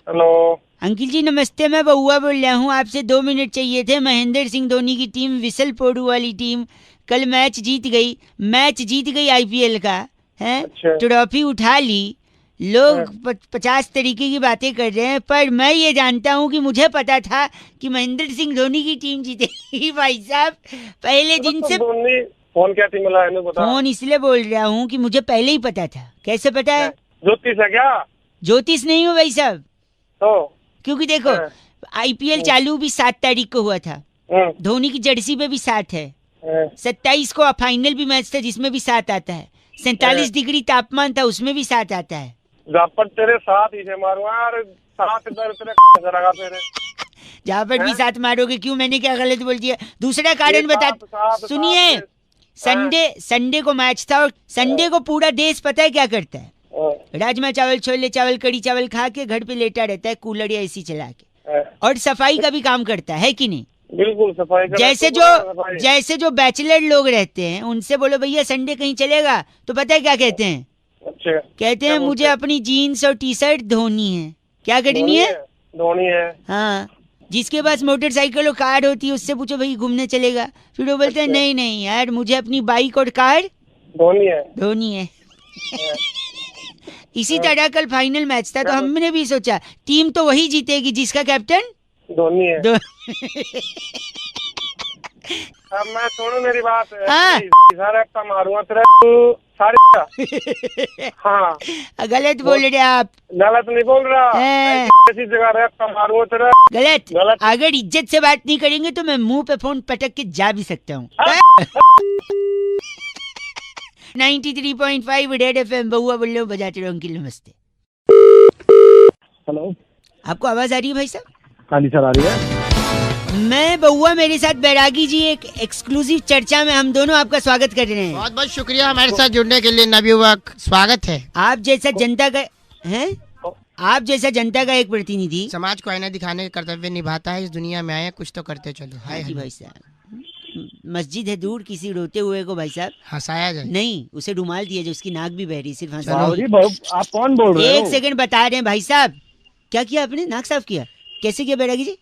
हेलो अंकिल जी नमस्ते, मैं बउआ बोल रहा हूँ, आपसे 2 मिनट चाहिए थे। महेंद्र सिंह धोनी की टीम, विसल पोडू वाली टीम कल मैच जीत गई आईपीएल का है। ट्रॉफी उठा ली। लोग 50 तरीके की बातें कर रहे हैं, पर मैं ये जानता हूँ कि मुझे पता था कि महेंद्र सिंह धोनी की टीम जीतेगी भाई साहब। पहले दिन से फोन क्या टीम मिला है? फोन इसलिए बोल रहा हूँ कि मुझे पहले ही पता था। कैसे पता है? ज्योतिष है क्या? ज्योतिष नहीं हो भाई साहब, तो क्योंकि देखो आईपीएल चालू भी 7 तारीख को हुआ था, धोनी की जर्सी पे भी 7 है। 27 को फाइनल भी मैच था जिसमें भी 7 आता है। 47 डिग्री तापमान था उसमें भी 7 आता है। तेरे साथ ही से मारूंगा, जहाँ पर भी 7 मारोगे। क्यों, मैंने क्या गलत बोल दिया? दूसरा कारण बता, सुनिए। संडे को मैच था और संडे को पूरा देश पता है क्या करता है? राजमा चावल, छोले चावल, कड़ी चावल खा के घर पे लेटा रहता है, कूलर या एसी चला के, और सफाई का भी काम करता है कि नहीं? बिल्कुल सफाई का। जैसे जो बैचलर लोग रहते हैं उनसे बोलो भैया संडे कहीं चलेगा, तो पता है क्या कहते हैं? अच्छा, कहते हैं मुझे अपनी जीन्स और टी शर्ट धोनी है। क्या करनी है? धोनी है। हाँ, जिसके पास मोटरसाइकिल और कार होती है उससे पूछो भाई घूमने चलेगा, फिर वो बोलते हैं नहीं यार मुझे अपनी बाइक और कार धोनी है। इसी तरह कल फाइनल मैच था, तो हमने भी सोचा टीम तो वही जीतेगी जिसका कैप्टन धोनी है। अब मैं सुनो मेरी बात। हाँ। मारूंगा तेरा सारे। हाँ गलत बोल रहे आप। गलत नहीं बोल रहा, ऐसी जगह मारूंगा तेरा। गलत। अगर इज्जत से बात नहीं करेंगे तो मैं मुंह पे फोन पटक के जा भी सकता हूँ। 93.5 रेड एफएम बहुआ बोल रहे हो, बजाते रहो। अंकिल नमस्ते। हेलो, आपको आवाज आ रही है भाई साहब? हाँ जी सर आ रही है। मैं बउआ, मेरे साथ बैरागी जी, एक एक्सक्लूसिव चर्चा में हम दोनों आपका स्वागत कर रहे हैं। बहुत बहुत शुक्रिया हमारे साथ जुड़ने के लिए नवयुवक, स्वागत है। आप जैसा जनता का है, आप जैसा जनता का एक प्रतिनिधि समाज को आईना दिखाने का कर्तव्य निभाता है। इस दुनिया में आए कुछ तो करते चलो। हाय जी भाई साहब, मस्जिद है दूर, किसी रोते हुए को भाई साहब हंसाया जाए नहीं, उसे रुमाल दिया जो उसकी नाक भी बह रही, सिर्फ आप कौन बोल रहे हो? एक सेकंड बता रहे हैं भाई साहब। क्या किया आपने? नाक साफ किया? कैसे किया बैरागी जी?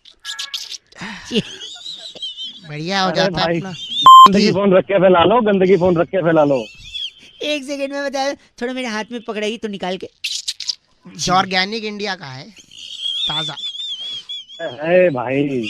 बढ़िया हो जाता है। गंदगी फोन रख के फैला लो, गंदगी फोन रख के फैला लो। एक सेकंड में बताया, थोड़ा मेरे हाथ में पकड़ाई तो निकाल के। ऑर्गेनिक इंडिया का है, ताजा है भाई।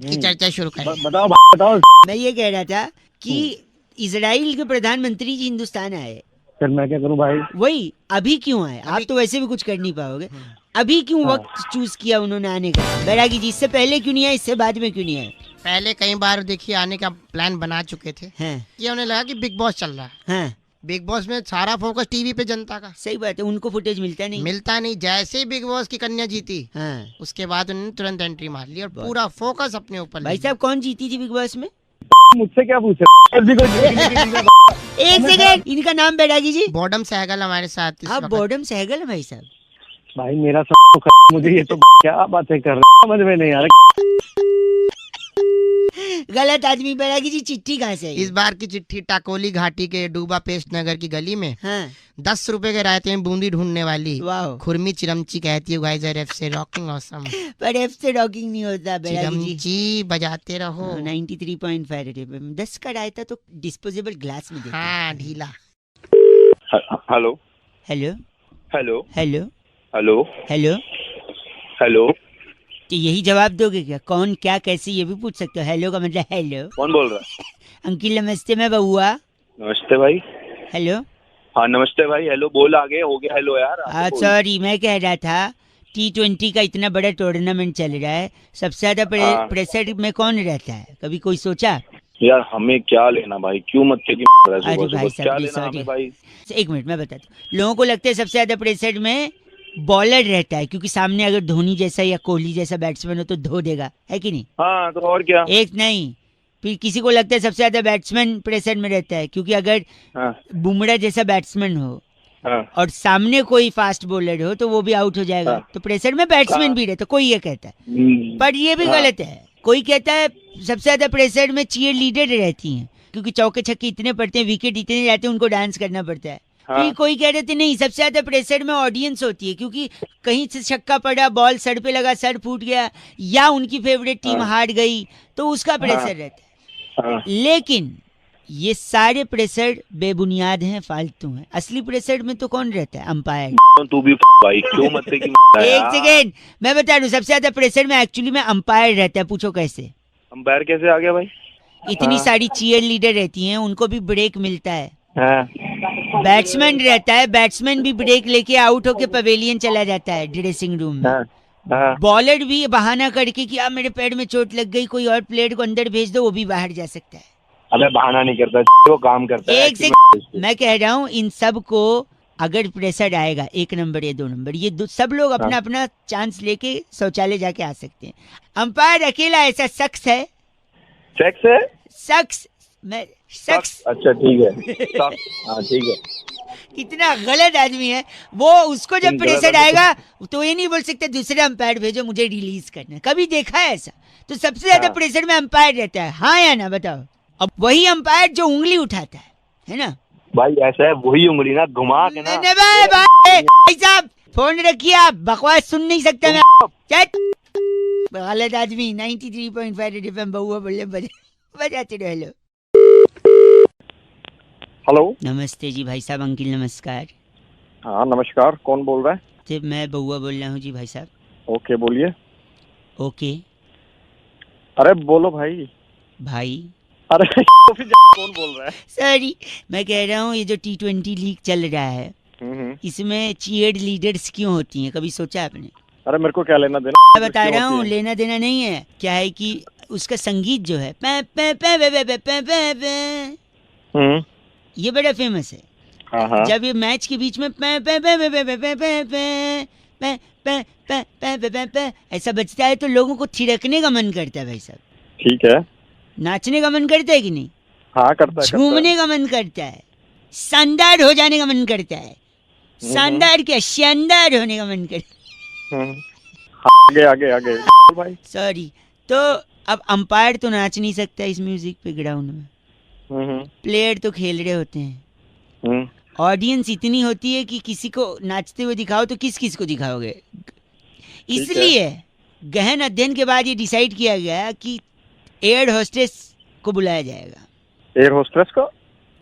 की चर्चा शुरू करें। बताओ। मैं ये कह रहा था कि इजराइल के प्रधानमंत्री जी हिंदुस्तान आए, फिर मैं क्या करूं भाई? वही अभी क्यों आए? आप तो वैसे भी कुछ कर नहीं पाओगे। अभी क्यों वक्त चूज किया उन्होंने आने का? बैरागी जी, इससे पहले क्यों नहीं आए, इससे बाद में क्यों नहीं आए? पहले कई बार देखिए आने का प्लान बना चुके थे। ये उन्हें लगा कि बिग बॉस चल रहा है। बिग बॉस में सारा फोकस टीवी पे जनता का। सही बात है, उनको फुटेज मिलता नहीं। जैसे ही बिग बॉस की कन्या जीती, उसके बाद उन्होंने तुरंत एंट्री मार ली और पूरा फोकस अपने ऊपर। भाई साहब कौन जीती थी बिग बॉस में? मुझसे क्या पूछे? एक सेकंड, इनका नाम बैरागी जी। बॉडम सहगल हमारे साथ इस आप वक्त। बॉडम सहगल है भाई साहब? भाई मेरा सब मुझे ये तो क्या बातें कर रहे हैं, समझ में नहीं आ रहा। गलत आदमी। बैरागी जी चिट्ठी कहाँ से आई? इस बार की चिट्ठी टाकोली घाटी के डूबा पेस्ट नगर की गली में हाँ। 10 रुपए के रायते में बूंदी ढूंढने वाली वाह। खुरमी चिरमची कहती है गाइस एफ से रॉकिंग ऑसम। पर एफ से रॉकिंग नहीं होता बैरागी जी। चिरमची बजाते रहो। 93.5 FM। 10 का रायता तो डिस्पोजेबल ग्लास में देते हैं। हाँ ढीला। Hello hello hello hello hello hello hello. तो यही जवाब दोगे क्या? कौन क्या कैसे ये भी पूछ सकते हो। हेलो का मतलब हेलो। कौन बोल रहा है? अंकिल नमस्ते, मैं बउआ। नमस्ते भाई। हेलो। हाँ नमस्ते भाई। हेलो बोल, आगे हो गया हेलो यार। सॉरी, मैं कह रहा था T20 का इतना बड़ा टूर्नामेंट चल रहा है, सबसे ज्यादा प्रेशर में कौन रहता है? कभी कोई सोचा? यार हमें क्या लेना भाई, क्यों मत के अरे भाई साहब सॉरी भाई। एक मिनट मैं बताता हूँ। लोगों को लगता है सबसे ज्यादा प्रेशर में बॉलर रहता है, क्योंकि सामने अगर धोनी जैसा या कोहली जैसा बैट्समैन हो तो धो देगा, है कि नहीं? हाँ तो और क्या। एक नहीं, फिर किसी को लगता है सबसे ज्यादा बैट्समैन प्रेशर में रहता है, क्योंकि अगर बुमराह जैसा बैट्समैन हो और सामने कोई फास्ट बॉलर हो तो वो भी आउट हो जाएगा। तो प्रेशर में बैट्समैन भी रहता है, कोई ये कहता है। पर ये भी गलत है। कोई कहता है सबसे ज्यादा प्रेशर में चीयर लीडर रहती हैं, क्योंकि चौके छक्के इतने पड़ते हैं, विकेट इतने जाते हैं, उनको डांस करना पड़ता है। फिर कोई कह रहे थे नहीं, सबसे ज्यादा प्रेशर में ऑडियंस होती है, क्योंकि कहीं से छक्का पड़ा, बॉल सर पे लगा, सर फूट गया, या उनकी फेवरेट टीम हार गई, तो उसका प्रेशर रहता है। लेकिन ये सारे प्रेशर बेबुनियाद हैं, फालतू हैं। असली प्रेशर में तो कौन रहता है? अंपायर। तू भी भाई क्यों मत की एक सेकेंड मैं बता दूं, सबसे ज्यादा प्रेशर में एक्चुअली में अंपायर रहता है। पूछो कैसे? अंपायर कैसे आ गया भाई? इतनी सारी चीयर लीडर रहती हैं, उनको भी ब्रेक मिलता है। बैट्समैन रहता है, बैट्समैन भी ब्रेक लेके आउट होके पवेलियन चला जाता है ड्रेसिंग रूम में। बॉलर भी बहाना करके कि अब मेरे पैर में चोट लग गई, कोई और प्लेयर को अंदर भेज दो, वो भी बाहर जा सकता है। अबे बहाना नहीं करता, वो काम करता है। एक से मैं कह रहा हूँ, इन सब को अगर प्रेशर आएगा 1 नंबर या 2 नंबर, ये सब लोग अपना अपना चांस लेके शौचालय जाके आ सकते हैं। अंपायर अकेला ऐसा शख्स है। सेक्स है? शख्स मैं शख्स। अच्छा ठीक है। हाँ ठीक है। कितना गलत आदमी है वो। उसको जब प्रेशर आएगा तो ये नहीं बोल सकते दूसरे अंपायर भेजो, मुझे रिलीज करना है। कभी देखा है ऐसा? तो सबसे ज्यादा प्रेशर में अंपायर रहता है, हाँ या ना बताओ? अब वही अंपायर जो उंगली उठाता है ना भाई, ऐसा है वही उंगली ना घुमा के ना। भाई साहब फोन रखिए, आप बकवास सुन नहीं सकते मैं। गलत आदमी। 93.5 FM बउआ बोले बजाते रहो। Hello hello. नमस्ते जी भाई साहब। अंकिल नमस्कार। हाँ नमस्कार, कौन बोल रहा है? जी मैं बउआ बोल रहा हूँ जी भाई साहब। ओके बोलिए। ओके अरे बोलो भाई। भाई अरे कौन बोल रहा है? सॉरी, मैं कह रहा हूँ ये जो T20 लीग चल रहा है, इसमें चीयर लीडर्स क्यों होती हैं? कभी सोचा आपने? अरे मेरे को क्या लेना देना? मैं बता रहा हूँ, लेना देना नहीं है। क्या है कि उसका संगीत जो है पे पे पे पे पे पे पे पे, ये बड़ा फेमस है। जब ये मैच के बीच में पे पे पे पे पे पे पे पे पे पे पे पे पे पे ऐसा बजता है तो लोगों को थिरकने का मन करता है भाई साहब। ठीक है। नाचने का मन करता है कि नहीं? हाँ करता है। झूमने का मन करता है, शानदार हो जाने का मन करता है। शानदार क्या, शानदार होने का मन करता है। आगे आगे आगे भाई। सॉरी, तो अब अंपायर तो नाच नहीं सकता इस म्यूजिक पे ग्राउंड में। प्लेयर तो खेल रहे होते हैं। ऑडियंस इतनी होती है कि किसी को नाचते हुए दिखाओ तो किस किस को दिखाओगे? इसलिए गहन अध्ययन के बाद ये डिसाइड किया गया कि एयर होस्टेस को बुलाया जाएगा। एयर होस्टेस को?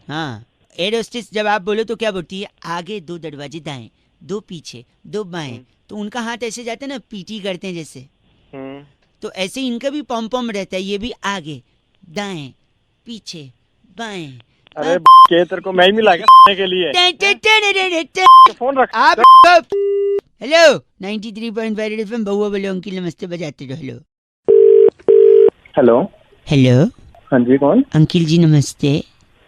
हाँ, एयर होस्टेस जब आप बोलो तो क्या बोलती है? आगे 2 दरवाजे दाएं, 2 पीछे, 2 बाएं। तो उनका हाथ ऐसे जाता है ना, पीटी करते हैं जैसे। तो ऐसे इनका भी पॉम पॉम रहता है, ये भी आगे दाएं पीछे बाएं। अरे तेरे को मैं ही मिला के लिए फोन रख आप। हेलो 93.5 FM बउआ बोलो। अंकिल नमस्ते बजाते रहो। Hello hello hello. हाँ जी कौन? अंकिल जी नमस्ते।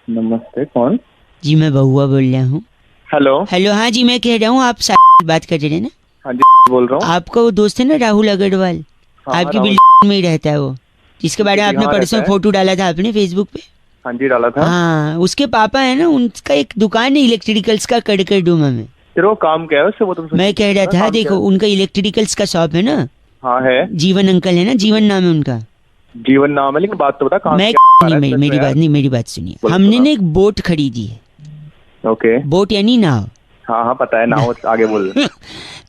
नमस्ते कौन? जी मैं बउआ बोल रहा हूँ। Hello hello. हाँ जी मैं कह रहा हूँ, आप बात कर रहे हैं ना? हाँ जी बोल रहा हूँ। आपका वो दोस्त है ना राहुल अग्रवाल? आपकी बिल्डिंग में ही रहता है वो। जिसके बारे में आपने यहाँ परसों रहता है। फोटो डाला था आपने फेसबुक पे। हाँ जी डाला था। हाँ, उसके पापा है ना, उनका एक दुकान है इलेक्ट्रिकल्स का कड़कड़डूमा में। फिर वो काम क्या है उससे, वो तुमसे मैं कह रहा था, काम देखो क्या है? उनका इलेक्ट्रिकल्स का शॉप है ना। हाँ है। जीवन अंकल है ना, जीवन नाम है उनका। जीवन नाम है, लेकिन बात तो बता काम मैं क्या नहीं, है? मेरी बात सुनिए। बोलो, हमने बोलो। ना एक बोट खरीदी है। ओके। बोट यानी नाव। हाँ हाँ पता है, नाव आगे बोल।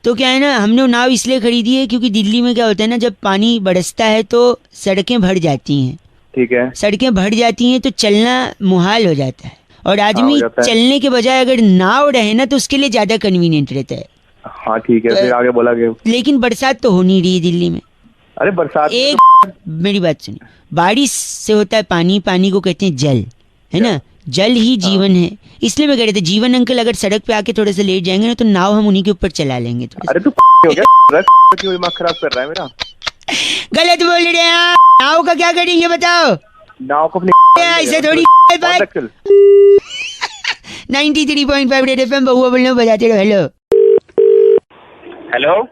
तो क्या है ना, हमने वो नाव इसलिए खरीदी है क्योंकि दिल्ली में क्या होता है ना, जब पानी बरसता है तो सड़कें भर जाती हैं। ठीक है। सड़कें भर जाती हैं तो चलना मुहाल हो जाता है, और आदमी हो जाता है। चलने के बजाय अगर नाव रहे ना तो उसके लिए ज्यादा कन्वीनियंट रहता है। हाँ ठीक है, फिर आगे बोला गया। लेकिन बरसात तो हो नहीं रही है दिल्ली में। अरे बरसात में एक मेरी बात सुनिए, बारिश से होता है पानी, पानी को कहते हैं जल, है ना। जल ही जीवन है। इसलिए मैं कह रहे थे, जीवन अंकल अगर सड़क पे आके थोड़े से लेट जाएंगे ना तो नाव हम उन्हीं के ऊपर चला लेंगे थोड़ा अरे तू हो गया, क्यों दिमाग खराब कर रहा है मेरा? गलत बोल रहे हैं आप। नाव का क्या करेंगे बताओ? नाव को अपनी ऐसे थोड़ी बात। चल 93.5 रेड एफएम, बहुआ बोल रहे हो, बजाते रहो। हेलो हेलो,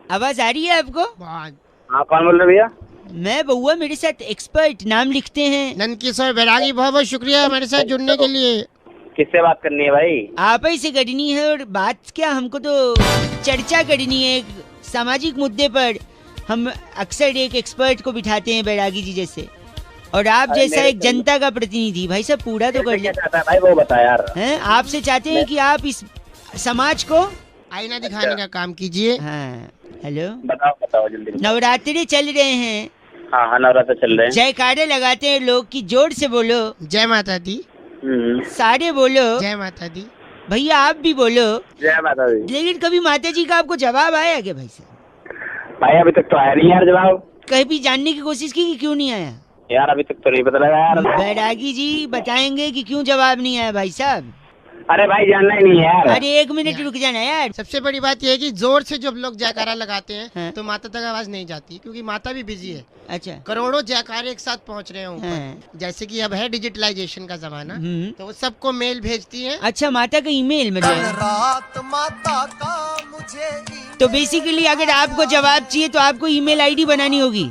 आवाज आ रही है आपको? हाँ कौन बोल रहे भैया? मैं बहुआ, मेरे साथ एक्सपर्ट नाम लिखते हैं नंदकिशोर बैरागी, बहुत बहुत शुक्रिया हमारे साथ जुड़ने के लिए। किससे बात करनी है भाई? आप ही से करनी है। और बात क्या, हमको तो चर्चा करनी है एक सामाजिक मुद्दे पर। हम अक्सर एक एक्सपर्ट को बिठाते हैं, बैरागी जी जैसे, और आप अरे जैसा मेरे एक जनता का प्रतिनिधि। भाई साहब पूरा तो कर ले। भाई वो बता यार। हैं, आपसे चाहते हैं कि आप इस समाज को आईना दिखाने का काम कीजिए। हाँ हेलो, बताओ बताओ जल्दी। नवरात्रि चल रहे हैं। हाँ हाँ नवरात्र चल रहे हैं। जयकारे लगाते हैं लोग की, जोर से बोलो। जय माता दी। सारे बोलो जय माता दी। भैया आप भी बोलो जय माता दी। लेकिन कभी माता जी का आपको जवाब आया क्या भाई साहब? भाई अभी तक तो आया नहीं यार जवाब। कहीं भी जानने की कोशिश की कि क्यों नहीं आया? यार अभी तक तो नहीं पता लगा यार। बैरागी जी बताएंगे कि क्यों जवाब नहीं आया भाई साहब? अरे भाई जानना ही नहीं है यार। अरे एक मिनट रुक जाना यार। सबसे बड़ी बात यह है कि जोर से जब लोग जयकारा लगाते हैं तो माता तक आवाज नहीं जाती, क्योंकि माता भी बिजी है। अच्छा, करोड़ों जयकारे एक साथ पहुंच रहे हैं ऊपर। जैसे कि अब है डिजिटलाइजेशन का जमाना, तो वो सबको मेल भेजती है। अच्छा, माता का ईमेल में तो बेसिकली अगर आपको जवाब चाहिए तो आपको ईमेल आईडी बनानी होगी।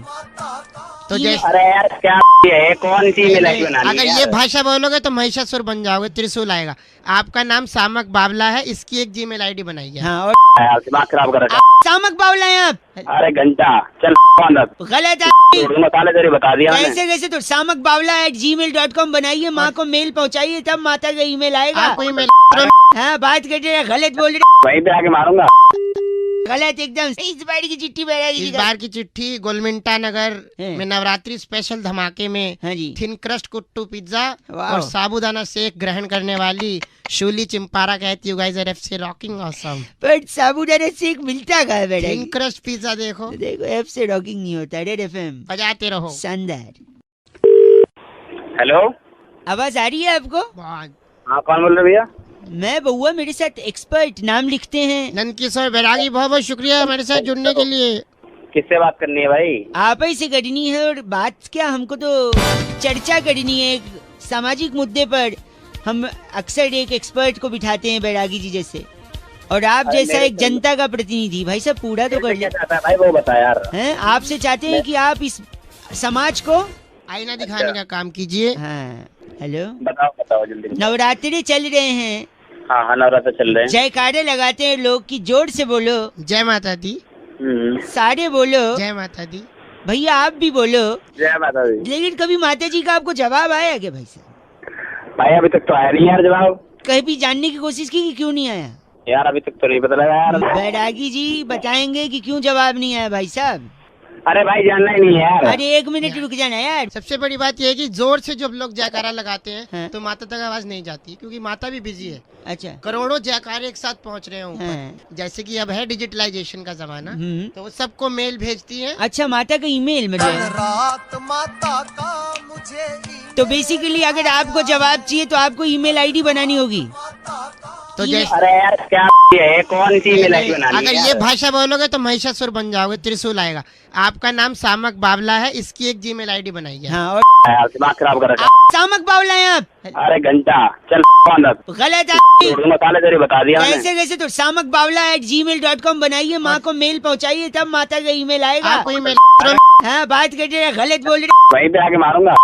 तो जैसे अरे यार क्या है, कौन सी ईमेल आईडी बनानी है? अगर ये भाषा बोलोगे तो महिषासुर बन जाओगे, त्रिशूल आएगा। आपका नाम सामक बावला है, इसकी एक जीमेल आईडी बनाइए। हाँ, और दिमाग खराब कर रखा। सामक बावला है आप? अरे घंटा चल गलत मसाले तेरे बता दिया मैंने। कैसे कैसे, तो सामक बावला @gmail.com बनाइए, माँ को मेल पहुँचाइए, तब माता का ईमेल आएगा। आपको ईमेल हाँ, बात कर रहे हैं, गलत बोल रहे वहीं पे आके मारूंगा। गलत एकदम। इस बार की चिट्ठी बैरागी जी इस का। बार की चिट्ठी गोलमिंटा नगर में नवरात्रि स्पेशल धमाके में थिन क्रस्ट कुट्टू पिज्जा और साबूदाना शेक ग्रहण करने वाली शूली चिंपारा कहती है, guys are FC rocking awesome. पर साबूदाना शेक मिलता कहाँ है बैरागी? थिन क्रस्ट पिज्जा देखो एफ से रॉकिंग नहीं होता। रेड एफएम बजाते रहो। शानदार। हेलो, आवाज आ रही है आपको? हाँ कौन बोल रहे भैया? मैं बहुआ, मेरे साथ एक्सपर्ट नाम लिखते हैं नंदकिशोर बैरागी, बहुत बहुत शुक्रिया हमारे साथ जुड़ने के लिए। किससे बात करनी है भाई? आप ही से करनी है। और बात क्या, हमको तो चर्चा करनी है एक सामाजिक मुद्दे पर। हम अक्सर एक एक्सपर्ट को बिठाते हैं, बैरागी जी जैसे, और आप जैसा एक जनता का प्रतिनिधि। भाई साहब पूरा तो कर ले। भाई वो बता यार। हैं, आपसे चाहते हैं कि आप इस समाज को आईना दिखाने का काम कीजिए। हाँ हेलो, बताओ बताओ जल्दी। नवरात्रि चल रहे हैं। हाँ हाँ नवरात्र चल रहे हैं। जयकारे लगाते हैं लोग की, जोर से बोलो। जय माता दी। सारे बोलो जय माता दी। भैया आप भी बोलो जय माता दी। लेकिन कभी माता जी का आपको जवाब आया क्या भाई साहब? भाई अभी तक तो आया नहीं यार जवाब। कहीं भी जानने की कोशिश की कि क्यों नहीं आया? यार अभी तक तो नहीं पता लगा यार। बैरागी जी बताएंगे कि क्यों जवाब नहीं आया भाई साहब? अरे भाई जानना ही नहीं है यार। अरे एक मिनट रुक जाना यार। सबसे बड़ी बात यह है कि जोर से जब लोग जयकारा लगाते हैं तो माता तक आवाज नहीं जाती, क्योंकि माता भी बिजी है। अच्छा, करोड़ों जयकारे एक साथ पहुंच रहे हैं ऊपर। जैसे कि अब है डिजिटलाइजेशन का जमाना, तो वो सबको मेल भेजती है। अच्छा, माता का ईमेल में तो बेसिकली अगर आपको जवाब चाहिए तो आपको ईमेल आईडी बनानी होगी। तो जैसे अरे यार क्या है, कौन सी ईमेल आईडी बनानी है? अगर ये भाषा बोलोगे तो महिषासुर बन जाओगे, त्रिशूल आएगा। आपका नाम सामक बावला है, इसकी एक जीमेल आईडी बनाइए। हाँ, और दिमाग खराब कर रखा। सामक बावला है आप? अरे घंटा चल गलत मसाले तेरे बता दिया कैसे कैसे तो सामक बावला @gmail.com बनाइए, माँ को मेल पहुँचाइए, तब माता का ईमेल आएगा। आपको ईमेल हाँ, बात कर रहे गलत बोल रहे, वहीं पे आके मारूंगा।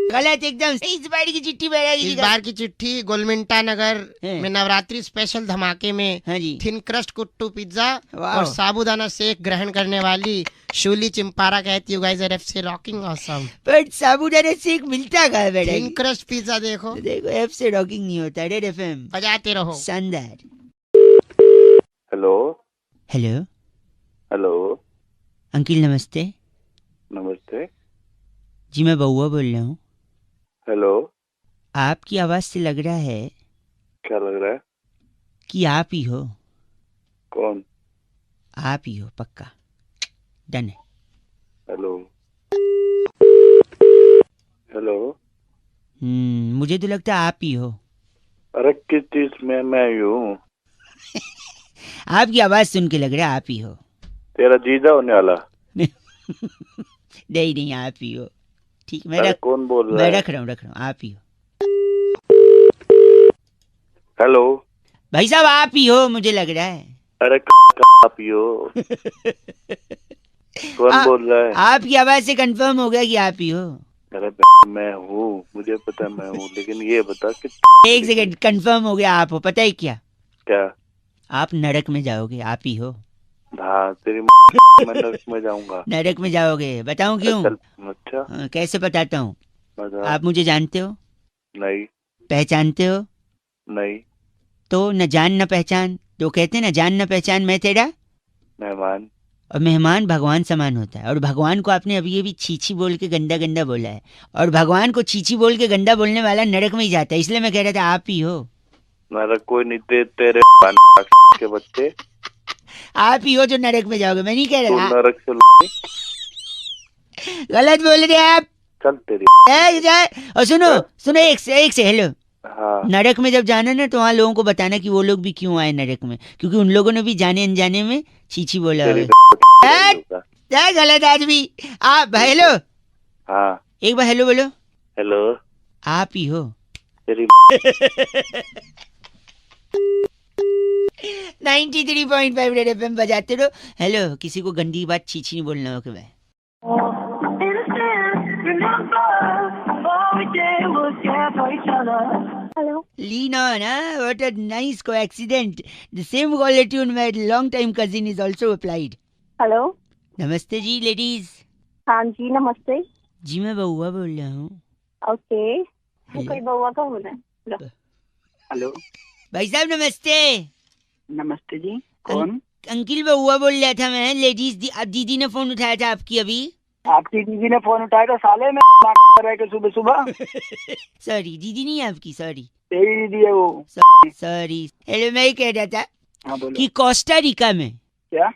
गलत एकदम। इस बार की चिट्ठी इस बार की चिट्ठी गोलमिंटा नगर में नवरात्रि स्पेशल धमाके में थिन क्रस्ट कुट्टू पिज्जा और साबूदाना शेक ग्रहण करने वाली शूली चिंपारा कहती you guys are FC rocking awesome. But साबूदाना शेक मिलता कहाँ है बेटा? थिन क्रस्ट पिज्जा देखो एफ से रॉकिंग नहीं होता। रेड एफएम बजाते रहो। शानदार। हेलो हेलो हेलो अंकिल नमस्ते। नमस्ते जी मैं बउआ बोल रहा हूँ। हेलो आपकी आवाज से लग रहा है क्या लग रहा है कि आप ही हो। कौन? आप ही हो पक्का, डन है। हेलो हेलो मुझे तो लगता है आप ही हो। अरे किस चीज में मैं हूँ? आपकी आवाज सुन के लग रहा है आप ही हो। तेरा जीजा होने वाला? नहीं आप ही हो। ठीक, कौन बोल रहा मैं है? रख रहा हूँ आप ही हो। हेलो भाई साहब आप ही हो मुझे लग रहा है। अरे आप ही हो? कौन बोल रहा है? आपकी आवाज से कंफर्म हो गया कि आप ही हो। अरे मैं हूँ, मुझे पता है मैं हूँ, लेकिन ये बता कि एक सेकंड, कंफर्म हो गया आप हो। पता है क्या? क्या? आप नरक में जाओगे, आप ही हो। हाँ तेरी मैं नरक में जाऊंगा। नरक में जाओगे, बताऊं क्यों? अच्छा कैसे बताता हूँ? आप मुझे जानते हो? नहीं। पहचानते हो? नहीं। तो न जान न पहचान, तो कहते ना जान न पहचान मैं तेरा मेहमान। और मेहमान भगवान समान होता है। और भगवान को आपने अभी अभी छीछी बोल के गंदा गंदा बोला है, और भगवान को छीछी बोल के गंदा बोलने वाला नरक में ही जाता है। इसलिए मैं कह रहा था आप ही हो। नरक कोई नहीं, तेरे के बच्चे आप ही हो जो नरक में जाओगे, मैं नहीं कह रहा। नरक से गलत बोल रहे आप। चल तेरी और सुनो एक से हेलो। हाँ। नरक में जब जाना ना तो वहाँ लोगों को बताना कि वो लोग भी क्यों आए नरक में, क्योंकि उन लोगों ने भी जाने अनजाने में चीची बोला है। गलत आदमी आप। हेलो हाँ, एक बार हेलो बोलो। हेलो आप ही हो। तेरी 93.5 रेड एफएम बजाते रहो। हेलो, किसी को गंदी बात छीछी नहीं बोलना हो कि भाई। Hello. Lean on, huh? What a nice coincidence. The same caller tune my long-time cousin is also applied. Hello. नमस्ते जी लेडीज। हाँ जी नमस्ते। जी मैं बउआ बोल रहा हूँ। ओके, कोई बउआ का बोल रहा है? हेलो भाई साहब नमस्ते। नमस्ते जी, कौन? अंकिल बउआ बोल रहा था मैं। लेडीज दीदी ने फोन उठाया था आपकी अभी। आपकी दीदी ने फोन उठाया था साले में कर रहे सुबह सुबह। सॉरी दीदी नहीं है आपकी, सॉरी। तेरी दीदी है वो। सॉरी। हेलो, मैं ही कह रहा था कि कोस्टा रिका में, क्या?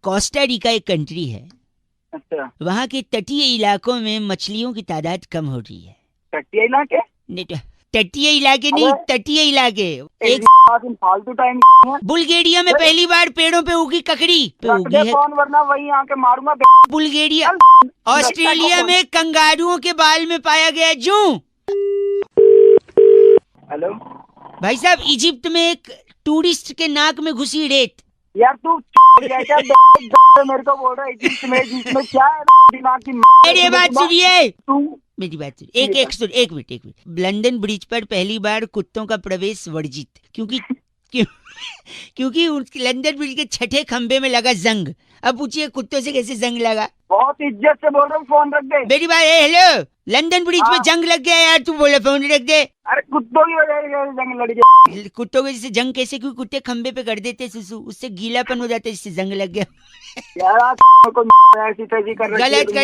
कोस्टा रिका एक कंट्री है। अच्छा। वहाँ के तटीय इलाकों में मछलियों की तादाद कम हो रही है। तटीय इलाके? तटीय इलाके नहीं, तटीय इलाके। एक फालतू टाइम। बुल्गारिया में पहली बार पेड़ों पे उगी ककड़ी पे उगी है। कौन, वरना वही आके मारूंगा। बुल्गारिया। ऑस्ट्रेलिया में कंगारुओं के बाल में पाया गया जू। हेलो भाई साहब, इजिप्ट में एक टूरिस्ट के नाक में घुसी रेत। यार तू मेरे को बोल रहा है जिसमें क्या है दिमाग की। मेरी बात सुनिए, मेरी बात सुनिए। एक मिनट। लंदन ब्रिज पर पहली बार कुत्तों का प्रवेश वर्जित, क्योंकि लंदन ब्रिज के छठे खंबे में लगा जंग। अब पूछिए कुत्तों से कैसे जंग लगा? बहुत इज्जत से बोल रहा हूँ, फोन रख दे। मेरी बात हेलो, लंदन ब्रिज पे जंग लग गया यार, तू बोले फोन रख दे। अरे कुत्तों की वजह से जंग लड़ गया। कुत्तों की जैसे जंग कैसे? क्योंकि कुत्ते खंबे पे कर देते सुसु, उससे गीलापन हो जाता है, जिससे जंग लग गया। यार ऐसी तैसी कर रही है। गलत कर।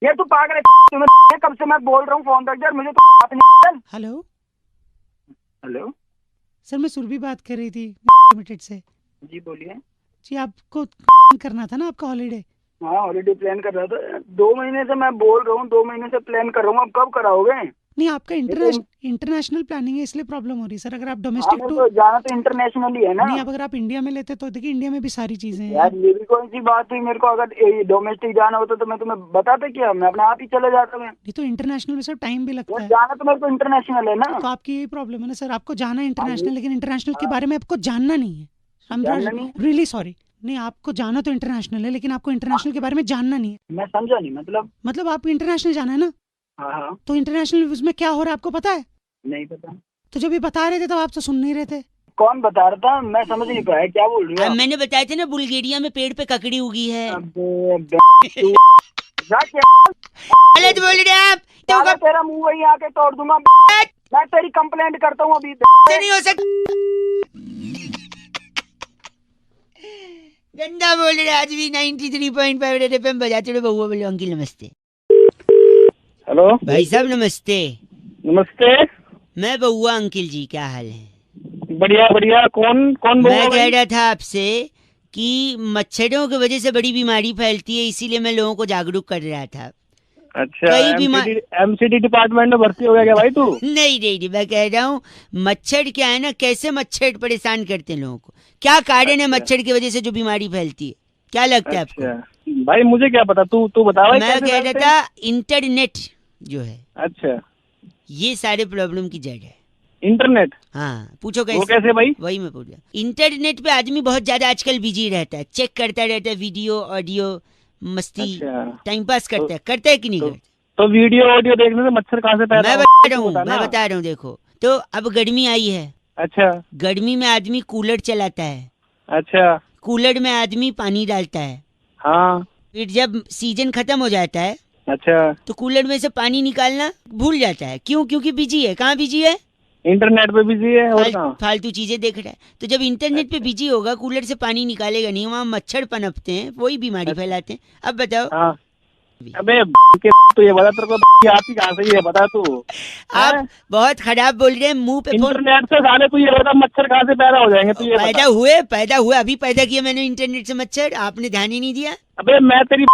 ये तू पागल है, तुम्हें कब से मैं बोल रहा हूँ फोन रख दे, मुझे तो बात नहीं। हेलो हेलो सर, मैं सुरभि बात कर रही थी लिमिटेड से। जी बोलिए। जी आपको करना था ना आपका हॉलीडे? हाँ हॉलीडे प्लान कर रहा था। 2 महीने से मैं बोल रहा हूँ, 2 महीने से प्लान कर रहा हूँ, अब कब कराओगे? नहीं, आपका इंटरनेशनल प्लानिंग है इसलिए प्रॉब्लम हो रही है सर। अगर आप डोमेस्टिक तो जाना तो इंटरनेशनल ही है ना। नहीं, अब अगर आप इंडिया में लेते तो देखिए इंडिया में भी सारी चीजें हैं यार। ये भी कौन सी बात हुई, मेरे को अगर डोमेस्टिक जाना होता तो मैं तुम्हें बताता क्या, मैं अपने आप ही चले जाता। मैं ये तो इंटरनेशनल में सर टाइम भी लगता है। जाना तो मेरे को इंटरनेशनल है ना। तो आपकी यही प्रॉब्लम है ना सर, आपको जाना है इंटरनेशनल, लेकिन इंटरनेशनल के बारे में आपको जानना नहीं है। Really sorry. नहीं, आपको जाना तो इंटरनेशनल है, लेकिन आपको इंटरनेशनल के बारे में जानना नहीं है। मैं समझा नहीं। मतलब आपको इंटरनेशनल जाना है ना। हाँ। तो इंटरनेशनल उसमें क्या हो रहा है आपको पता है? नहीं पता। तो जब ये बता रहे थे तो आप तो सुन नहीं रहे थे। कौन बता रहा था? मैं समझ नहीं पाया क्या बोल रही हो। मैंने बताया था ना, बुल्गारिया में पेड़ पे ककड़ी उगी है। गलत बोल रहे आप। तेरा मुंह वही आके तोड़ दूंगा। मैं तेरी कंप्लेंट करता हूँ अभी। नहीं हो सकता। गंदा बोल रहे आज भी। 93.5 रेड एफएम बजाते हुए बउआ बोले अंकिल नमस्ते। हेलो भाई साहब नमस्ते। नमस्ते। मैं बउआ अंकिल जी, क्या हाल है? बढ़िया बढ़िया। कौन मैं कह रहा था आपसे कि मच्छरों की वजह से बड़ी बीमारी फैलती है, इसीलिए मैं लोगों को जागरूक कर रहा था। अच्छा, एमसीडी डिपार्टमेंट में भर्ती हो गया क्या भाई तू? नहीं, मैं कह रहा हूँ मच्छर क्या है ना, कैसे मच्छर परेशान करते हैं लोगों को, क्या कारण है मच्छर की वजह से जो बीमारी फैलती है, क्या लगता है आपको? भाई मुझे क्या पता, तू बता भाई। मैं कह रहा था इंटरनेट जो है, अच्छा, ये सारे प्रॉब्लम की जड़ है। इंटरनेट? हाँ, पूछो कैसे? वो कैसे भाई? वही मैं पूछ रहा। इंटरनेट पे आदमी बहुत ज्यादा आजकल बिजी रहता है, चेक करता रहता है, वीडियो ऑडियो मस्ती, टाइम पास करता है कि नहीं करता? तो वीडियो ऑडियो देखने से मच्छर कहाँ से पैदा? मैं बता रहा हूँ देखो, तो अब गर्मी आई है। अच्छा। गर्मी में आदमी कूलर चलाता है। अच्छा। कूलर में आदमी पानी डालता है। हाँ। फिर जब सीजन खत्म हो जाता है, अच्छा, तो कूलर में से पानी निकालना भूल जाता है। क्यों? क्योंकि बिजी है। कहाँ बिजी है? इंटरनेट पे बिजी है। और फालतू चीजें देख रहा है। तो जब इंटरनेट पे बिजी होगा, कूलर से पानी निकालेगा नहीं, वहाँ मच्छर पनपते हैं, वही बीमारी फैलाते हैं। अब बताओ। हाँ। अबे तो ये बता तेरे को आती कहाँ से, ये बता तू। आप बहुत खराब बोल रहे हैं, मुंह पे इंटरनेट से साले तू ये बता मच्छर कहाँ से पैदा हो जाएंगे? तू ये पैदा हुए अभी पैदा किया मैंने इंटरनेट से मच्छर, आपने ध्यान ही नहीं दिया। अबे मैं तेरी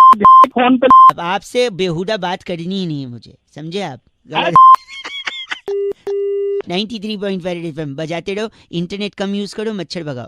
फोन पे अब आपसे बेहुदा बात करनी ही नहीं है मुझे, समझे आप? 93.5 FM बजाते रहो, इंटरनेट कम यूज करो, मच्छर भगाओ।